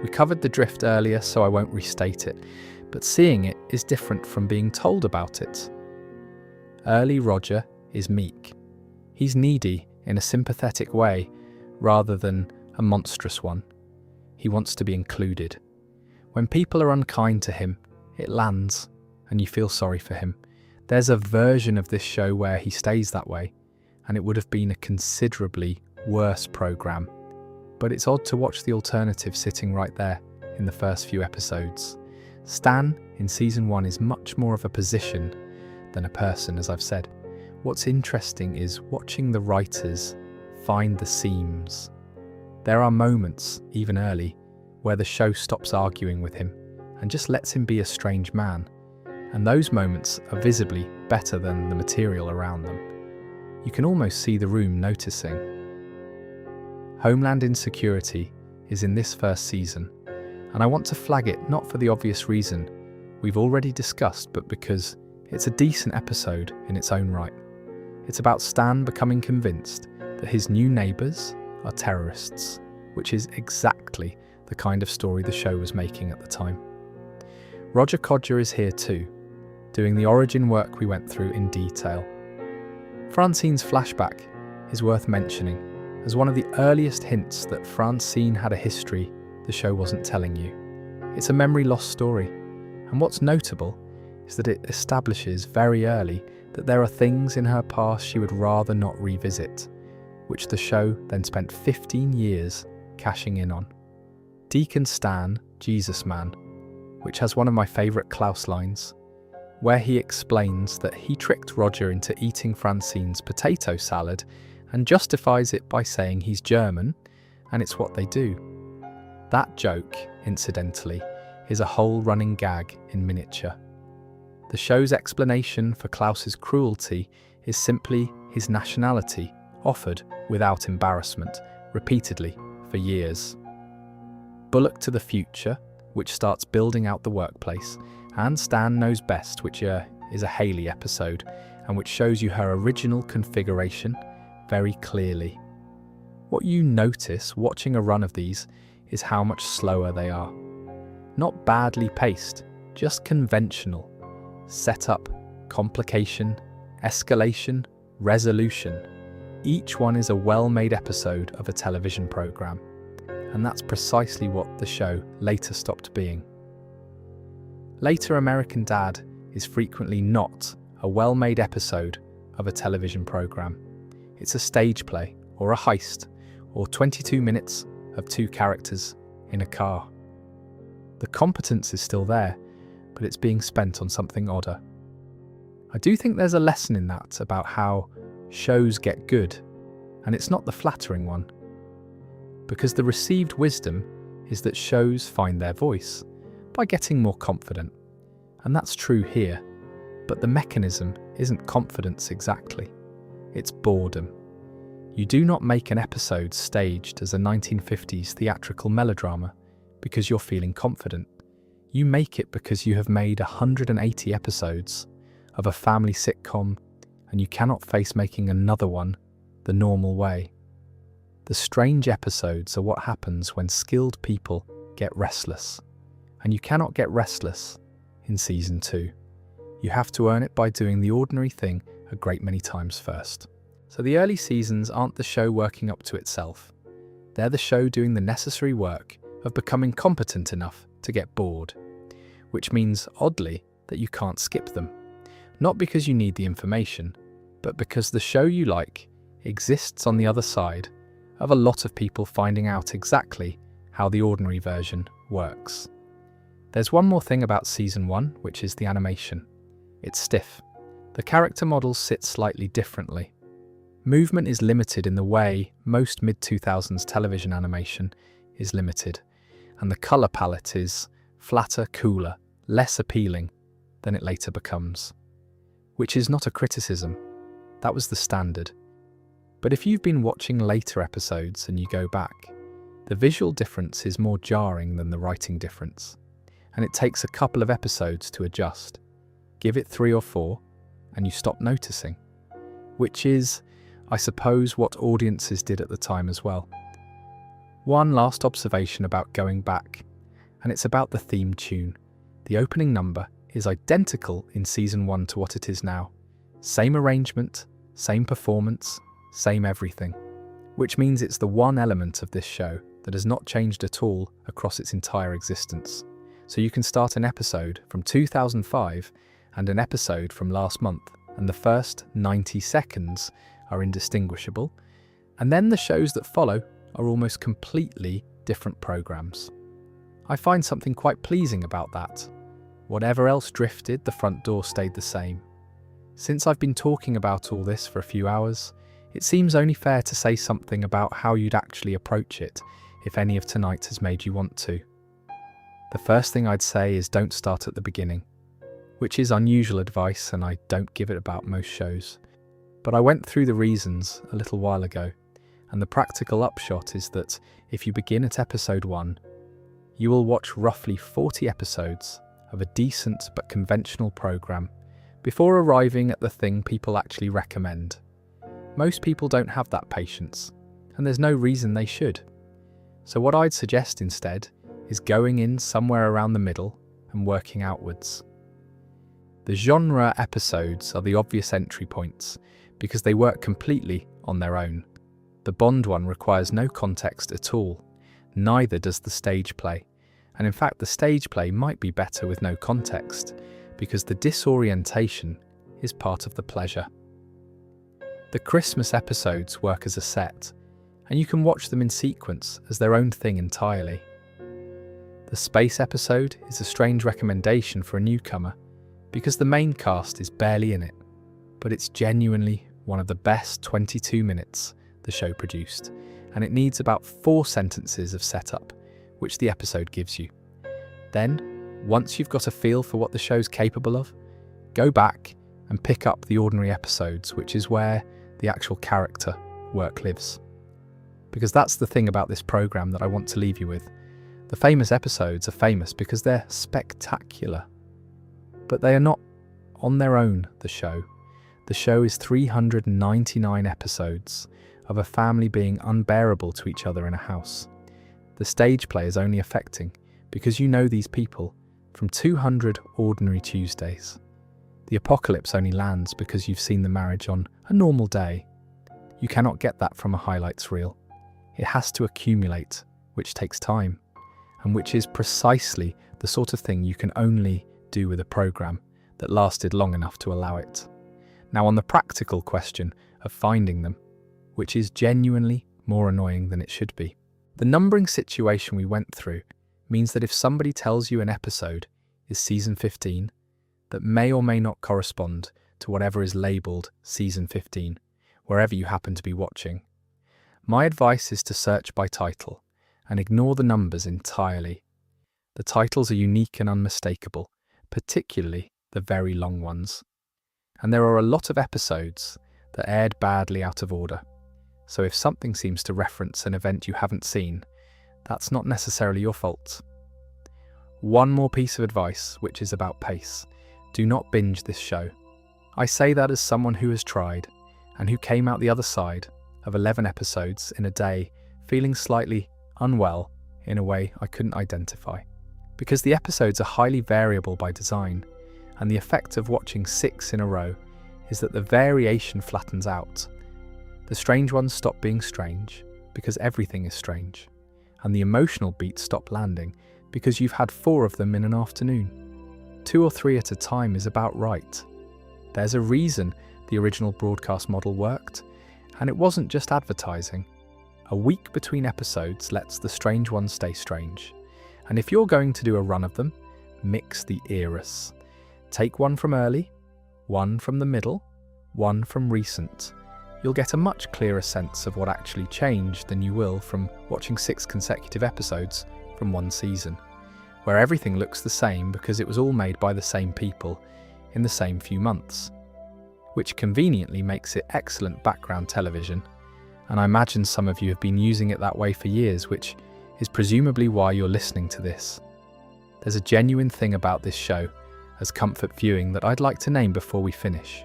We covered the drift earlier, so I won't restate it, but seeing it is different from being told about it. Early Roger is meek. He's needy in a sympathetic way rather than a monstrous one. He wants to be included. When people are unkind to him, it lands, and you feel sorry for him. There's a version of this show where he stays that way, and it would have been a considerably worse programme. But it's odd to watch the alternative sitting right there in the first few episodes. Stan in Season 1 is much more of a position than a person, as I've said. What's interesting is watching the writers find the seams. There are moments, even early, where the show stops arguing with him and just lets him be a strange man. And those moments are visibly better than the material around them. You can almost see the room noticing. Homeland insecurity is in this first season, and I want to flag it not for the obvious reason we've already discussed, but because it's a decent episode in its own right. It's about Stan becoming convinced that his new neighbours are terrorists, which is exactly the kind of story the show was making at the time. Roger Codger is here too, doing the origin work we went through in detail. Francine's flashback is worth mentioning as one of the earliest hints that Francine had a history the show wasn't telling you. It's a memory loss story, and what's notable is that it establishes very early that there are things in her past she would rather not revisit, which the show then spent 15 years cashing in on. Deacon Stan, Jesus Man, which has one of my favourite Klaus lines, where he explains that he tricked Roger into eating Francine's potato salad and justifies it by saying he's German, and it's what they do. That joke, incidentally, is a whole running gag in miniature. The show's explanation for Klaus's cruelty is simply his nationality, offered without embarrassment, repeatedly for years. Bullock to the Future, which starts building out the workplace, and Stan Knows Best, which is a Haley episode, and which shows you her original configuration very clearly. What you notice watching a run of these is how much slower they are. Not badly paced, just conventional. Setup, complication, escalation, resolution. Each one is a well-made episode of a television programme, and that's precisely what the show later stopped being. Later American Dad is frequently not a well-made episode of a television programme. It's a stage play, or a heist, or 22 minutes of two characters in a car. The competence is still there, but it's being spent on something odder. I do think there's a lesson in that about how shows get good, and it's not the flattering one. Because the received wisdom is that shows find their voice by getting more confident. And that's true here, but the mechanism isn't confidence exactly. It's boredom. You do not make an episode staged as a 1950s theatrical melodrama because you're feeling confident. You make it because you have made 180 episodes of a family sitcom and you cannot face making another one the normal way. The strange episodes are what happens when skilled people get restless. And you cannot get restless in Season 2. You have to earn it by doing the ordinary thing a great many times first. So the early seasons aren't the show working up to itself. They're the show doing the necessary work of becoming competent enough to get bored. Which means, oddly, that you can't skip them. Not because you need the information, but because the show you like exists on the other side of a lot of people finding out exactly how the ordinary version works. There's one more thing about Season 1, which is the animation. It's stiff. The character models sit slightly differently. Movement is limited in the way most mid-2000s television animation is limited, and the colour palette is flatter, cooler, less appealing than it later becomes. Which is not a criticism. That was the standard. But if you've been watching later episodes and you go back, the visual difference is more jarring than the writing difference. and it takes a couple of episodes to adjust. Give it 3 or 4, and you stop noticing. Which is, I suppose, what audiences did at the time as well. One last observation about going back, and it's about the theme tune. The opening number is identical in season 1 to what it is now. Same arrangement, same performance, same everything. Which means it's the one element of this show that has not changed at all across its entire existence. So you can start an episode from 2005 and an episode from last month, and the first 90 seconds are indistinguishable, and then the shows that follow are almost completely different programs. I find something quite pleasing about that. Whatever else drifted, the front door stayed the same. Since I've been talking about all this for a few hours, it seems only fair to say something about how you'd actually approach it if any of tonight has made you want to. The first thing I'd say is don't start at the beginning, which is unusual advice and I don't give it about most shows. But I went through the reasons a little while ago, and the practical upshot is that if you begin at episode 1, you will watch roughly 40 episodes of a decent but conventional program before arriving at the thing people actually recommend. Most people don't have that patience, and there's no reason they should. So what I'd suggest instead is going in somewhere around the middle and working outwards. The genre episodes are the obvious entry points because they work completely on their own. The Bond one requires no context at all, neither does the stage play. And in fact, the stage play might be better with no context, because the disorientation is part of the pleasure. The Christmas episodes work as a set, and you can watch them in sequence as their own thing entirely. The space episode is a strange recommendation for a newcomer, because the main cast is barely in it, but it's genuinely one of the best 22 minutes the show produced, and it needs about 4 sentences of setup, which the episode gives you. Then, once you've got a feel for what the show's capable of, go back and pick up the ordinary episodes, which is where the actual character work lives. Because that's the thing about this program that I want to leave you with. The famous episodes are famous because they're spectacular. But they are not on their own the show. The show is 399 episodes of a family being unbearable to each other in a house. The stage play is only affecting because you know these people from 200 ordinary Tuesdays. The apocalypse only lands because you've seen the marriage on a normal day. You cannot get that from a highlights reel. It has to accumulate, which takes time, and which is precisely the sort of thing you can only do with a program that lasted long enough to allow it. Now, on the practical question of finding them, which is genuinely more annoying than it should be. The numbering situation we went through means that if somebody tells you an episode is season 15, that may or may not correspond to whatever is labelled season 15, wherever you happen to be watching. My advice is to search by title and ignore the numbers entirely. The titles are unique and unmistakable, particularly the very long ones. And there are a lot of episodes that aired badly out of order. So if something seems to reference an event you haven't seen, that's not necessarily your fault. One more piece of advice, which is about pace. Do not binge this show. I say that as someone who has tried, and who came out the other side of 11 episodes in a day, feeling slightly unwell in a way I couldn't identify. Because the episodes are highly variable by design, and the effect of watching 6 in a row is that the variation flattens out. The strange ones stop being strange because everything is strange, and the emotional beats stop landing because you've had 4 of them in an afternoon. 2 or 3 at a time is about right. There's a reason the original broadcast model worked, and it wasn't just advertising. A week between episodes lets the strange ones stay strange, and if you're going to do a run of them, mix the eras. Take one from early, one from the middle, one from recent. You'll get a much clearer sense of what actually changed than you will from watching 6 consecutive episodes from one season, where everything looks the same because it was all made by the same people in the same few months, which conveniently makes it excellent background television, and I imagine some of you have been using it that way for years, which is presumably why you're listening to this. There's a genuine thing about this show as comfort viewing that I'd like to name before we finish.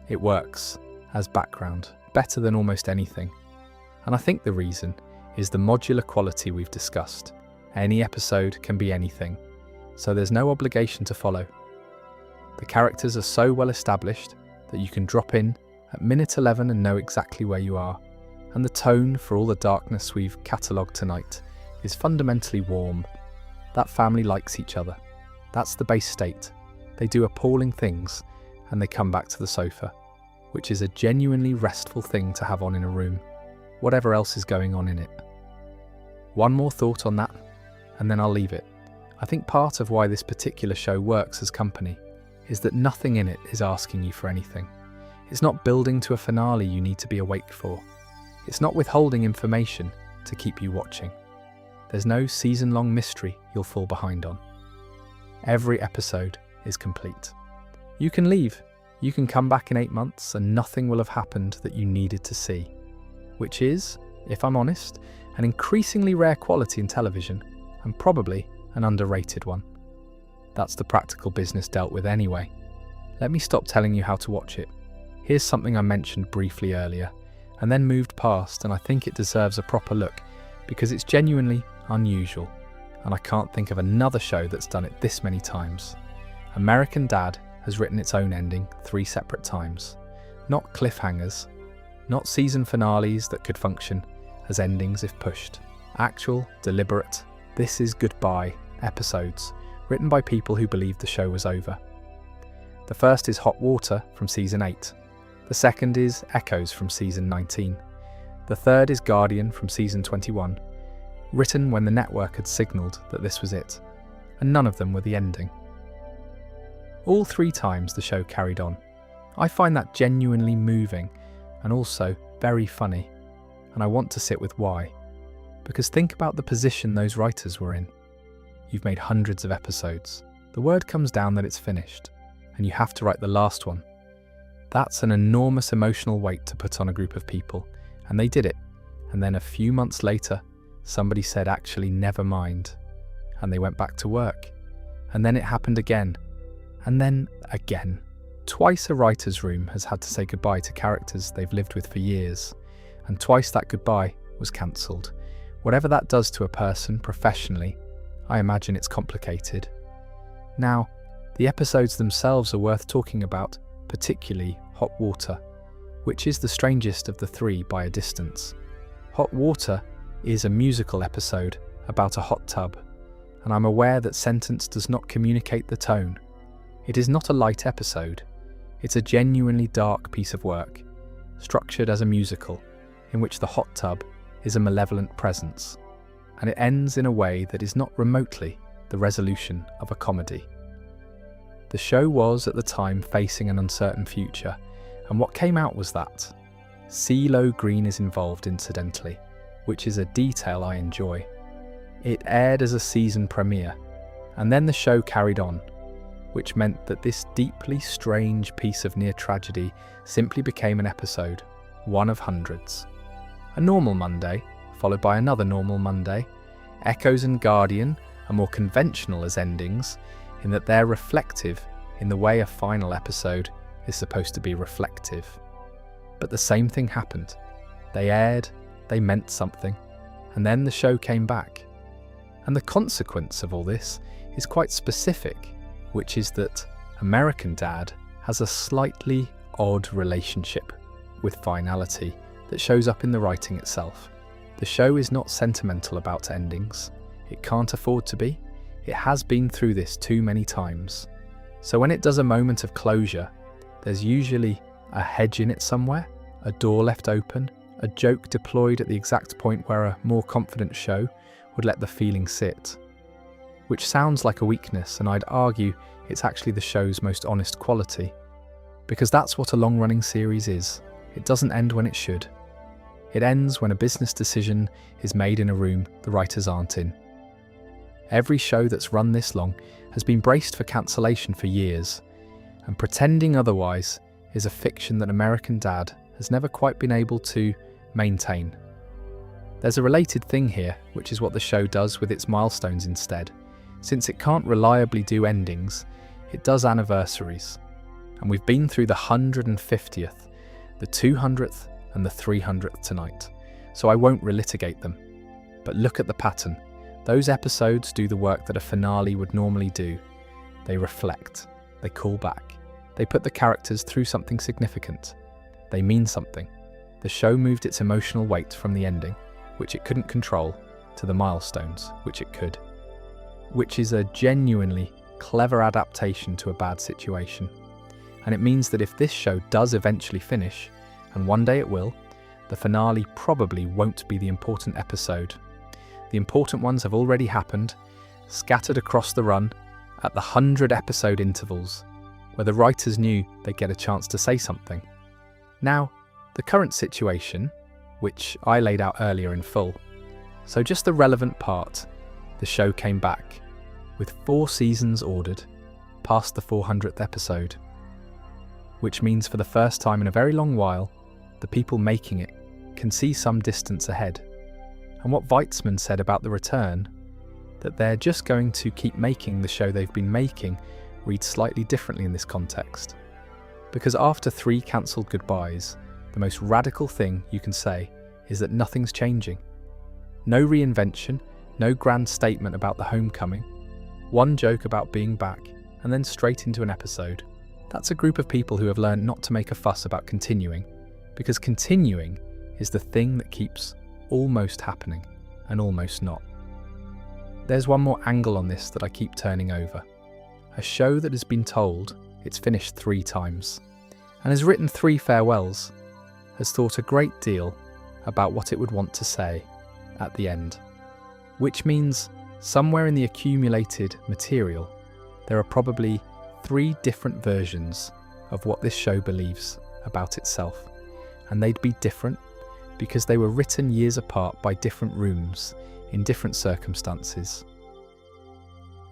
It works, as background, better than almost anything. And I think the reason is the modular quality we've discussed. Any episode can be anything, so there's no obligation to follow. The characters are so well established that you can drop in at minute 11 and know exactly where you are, and the tone, for all the darkness we've catalogued tonight, is fundamentally warm. That family likes each other. That's the base state. They do appalling things, and they come back to the sofa, which is a genuinely restful thing to have on in a room, whatever else is going on in it. One more thought on that, and then I'll leave it. I think part of why this particular show works as company is that nothing in it is asking you for anything. It's not building to a finale you need to be awake for. It's not withholding information to keep you watching. There's no season-long mystery you'll fall behind on. Every episode is complete. You can leave. You can come back in 8 months and nothing will have happened that you needed to see, which is, if I'm honest, an increasingly rare quality in television and probably an underrated one. That's the practical business dealt with anyway. Let me stop telling you how to watch it. Here's something I mentioned briefly earlier and then moved past, and I think it deserves a proper look because it's genuinely unusual, and I can't think of another show that's done it this many times. American Dad has written its own ending 3 separate times. Not cliffhangers, not season finales that could function as endings if pushed. Actual, deliberate, this is goodbye episodes written by people who believed the show was over. The first is Hot Water from season 8. The second is Echoes from season 19. The third is Guardian from season 21, written when the network had signalled that this was it, and none of them were the ending. All 3 times the show carried on. I find that genuinely moving and also very funny, and I want to sit with why. Because think about the position those writers were in. You've made hundreds of episodes. The word comes down that it's finished, and you have to write the last one. That's an enormous emotional weight to put on a group of people, and they did it. And then a few months later, somebody said, actually, never mind. And they went back to work. And then it happened again. And then again. Twice a writer's room has had to say goodbye to characters they've lived with for years. And twice that goodbye was cancelled. Whatever that does to a person professionally, I imagine it's complicated. Now, the episodes themselves are worth talking about, particularly Hot Water, which is the strangest of the 3 by a distance. Hot Water is a musical episode about a hot tub, and I'm aware that sentence does not communicate the tone. It is not a light episode. It's a genuinely dark piece of work, structured as a musical, in which the hot tub is a malevolent presence, and it ends in a way that is not remotely the resolution of a comedy. The show was, at the time, facing an uncertain future, and what came out was that CeeLo Green is involved incidentally, which is a detail I enjoy. It aired as a season premiere, and then the show carried on, which meant that this deeply strange piece of near tragedy simply became an episode, one of hundreds. A normal Monday, followed by another normal Monday. Echoes and Guardian are more conventional as endings, in that they're reflective in the way a final episode is supposed to be reflective. But the same thing happened. They aired, they meant something, and then the show came back. And the consequence of all this is quite specific, which is that American Dad has a slightly odd relationship with finality that shows up in the writing itself. The show is not sentimental about endings. It can't afford to be. It has been through this too many times. So when it does a moment of closure, there's usually a hedge in it somewhere, a door left open, a joke deployed at the exact point where a more confident show would let the feeling sit. Which sounds like a weakness, and I'd argue it's actually the show's most honest quality. Because that's what a long-running series is. It doesn't end when it should. It ends when a business decision is made in a room the writers aren't in. Every show that's run this long has been braced for cancellation for years, and pretending otherwise is a fiction that American Dad has never quite been able to maintain. There's a related thing here, which is what the show does with its milestones instead. Since it can't reliably do endings, it does anniversaries. And we've been through the 150th, the 200th and the 300th tonight, so I won't relitigate them. But look at the pattern. Those episodes do the work that a finale would normally do. They reflect, they call back, they put the characters through something significant. They mean something. The show moved its emotional weight from the ending, which it couldn't control, to the milestones, which it could. Which is a genuinely clever adaptation to a bad situation. And it means that if this show does eventually finish, and one day it will, the finale probably won't be the important episode. The important ones have already happened, scattered across the run, at the 100-episode intervals, where the writers knew they'd get a chance to say something. Now, the current situation, which I laid out earlier in full, so just the relevant part, the show came back, with 4 seasons ordered, past the 400th episode. Which means for the first time in a very long while, the people making it can see some distance ahead. And what Weitzman said about the return, that they're just going to keep making the show they've been making, reads slightly differently in this context. Because after 3 cancelled goodbyes, the most radical thing you can say is that nothing's changing. No reinvention, no grand statement about the homecoming, one joke about being back, and then straight into an episode. That's a group of people who have learned not to make a fuss about continuing, because continuing is the thing that keeps almost happening and almost not. There's one more angle on this that I keep turning over. A show that has been told it's finished 3 times, and has written 3 farewells, has thought a great deal about what it would want to say at the end. Which means somewhere in the accumulated material, there are probably 3 different versions of what this show believes about itself, and they'd be different because they were written years apart by different rooms in different circumstances.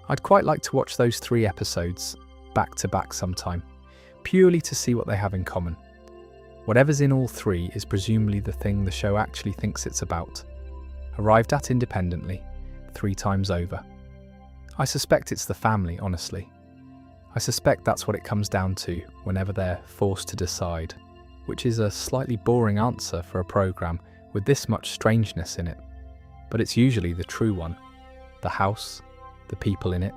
I'd quite like to watch those 3 episodes back to back sometime, purely to see what they have in common. Whatever's in all 3 is presumably the thing the show actually thinks it's about, arrived at independently, 3 times over. I suspect it's the family, honestly. I suspect that's what it comes down to whenever they're forced to decide, which is a slightly boring answer for a programme with this much strangeness in it, but it's usually the true one. The house, the people in it,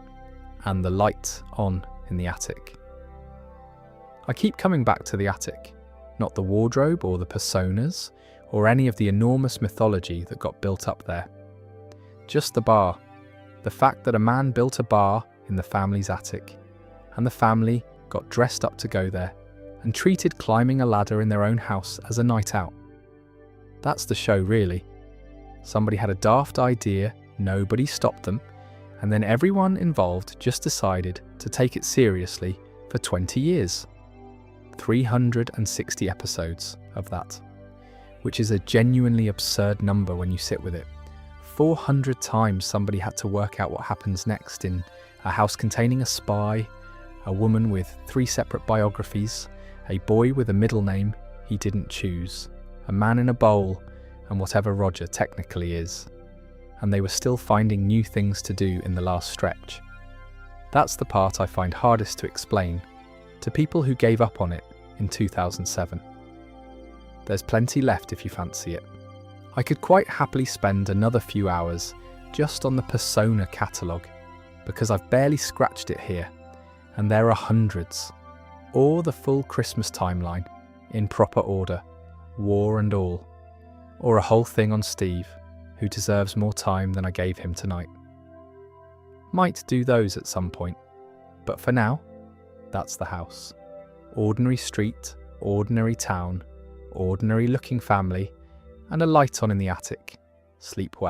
and the light on in the attic. I keep coming back to the attic, not the wardrobe or the personas, or any of the enormous mythology that got built up there. Just the bar, the fact that a man built a bar in the family's attic, and the family got dressed up to go there, and treated climbing a ladder in their own house as a night out. That's the show, really. Somebody had a daft idea, nobody stopped them, and then everyone involved just decided to take it seriously for 20 years. 360 episodes of that, which is a genuinely absurd number when you sit with it. 400 times somebody had to work out what happens next in a house containing a spy, a woman with 3 separate biographies, a boy with a middle name he didn't choose, a man in a bowl, and whatever Roger technically is. And they were still finding new things to do in the last stretch. That's the part I find hardest to explain to people who gave up on it in 2007. There's plenty left if you fancy it. I could quite happily spend another few hours just on the Persona catalogue, because I've barely scratched it here, and there are hundreds. Or the full Christmas timeline, in proper order, war and all. Or a whole thing on Steve, who deserves more time than I gave him tonight. Might do those at some point, but for now, that's the house. Ordinary street, ordinary town, ordinary looking family, and a light on in the attic. Sleep well.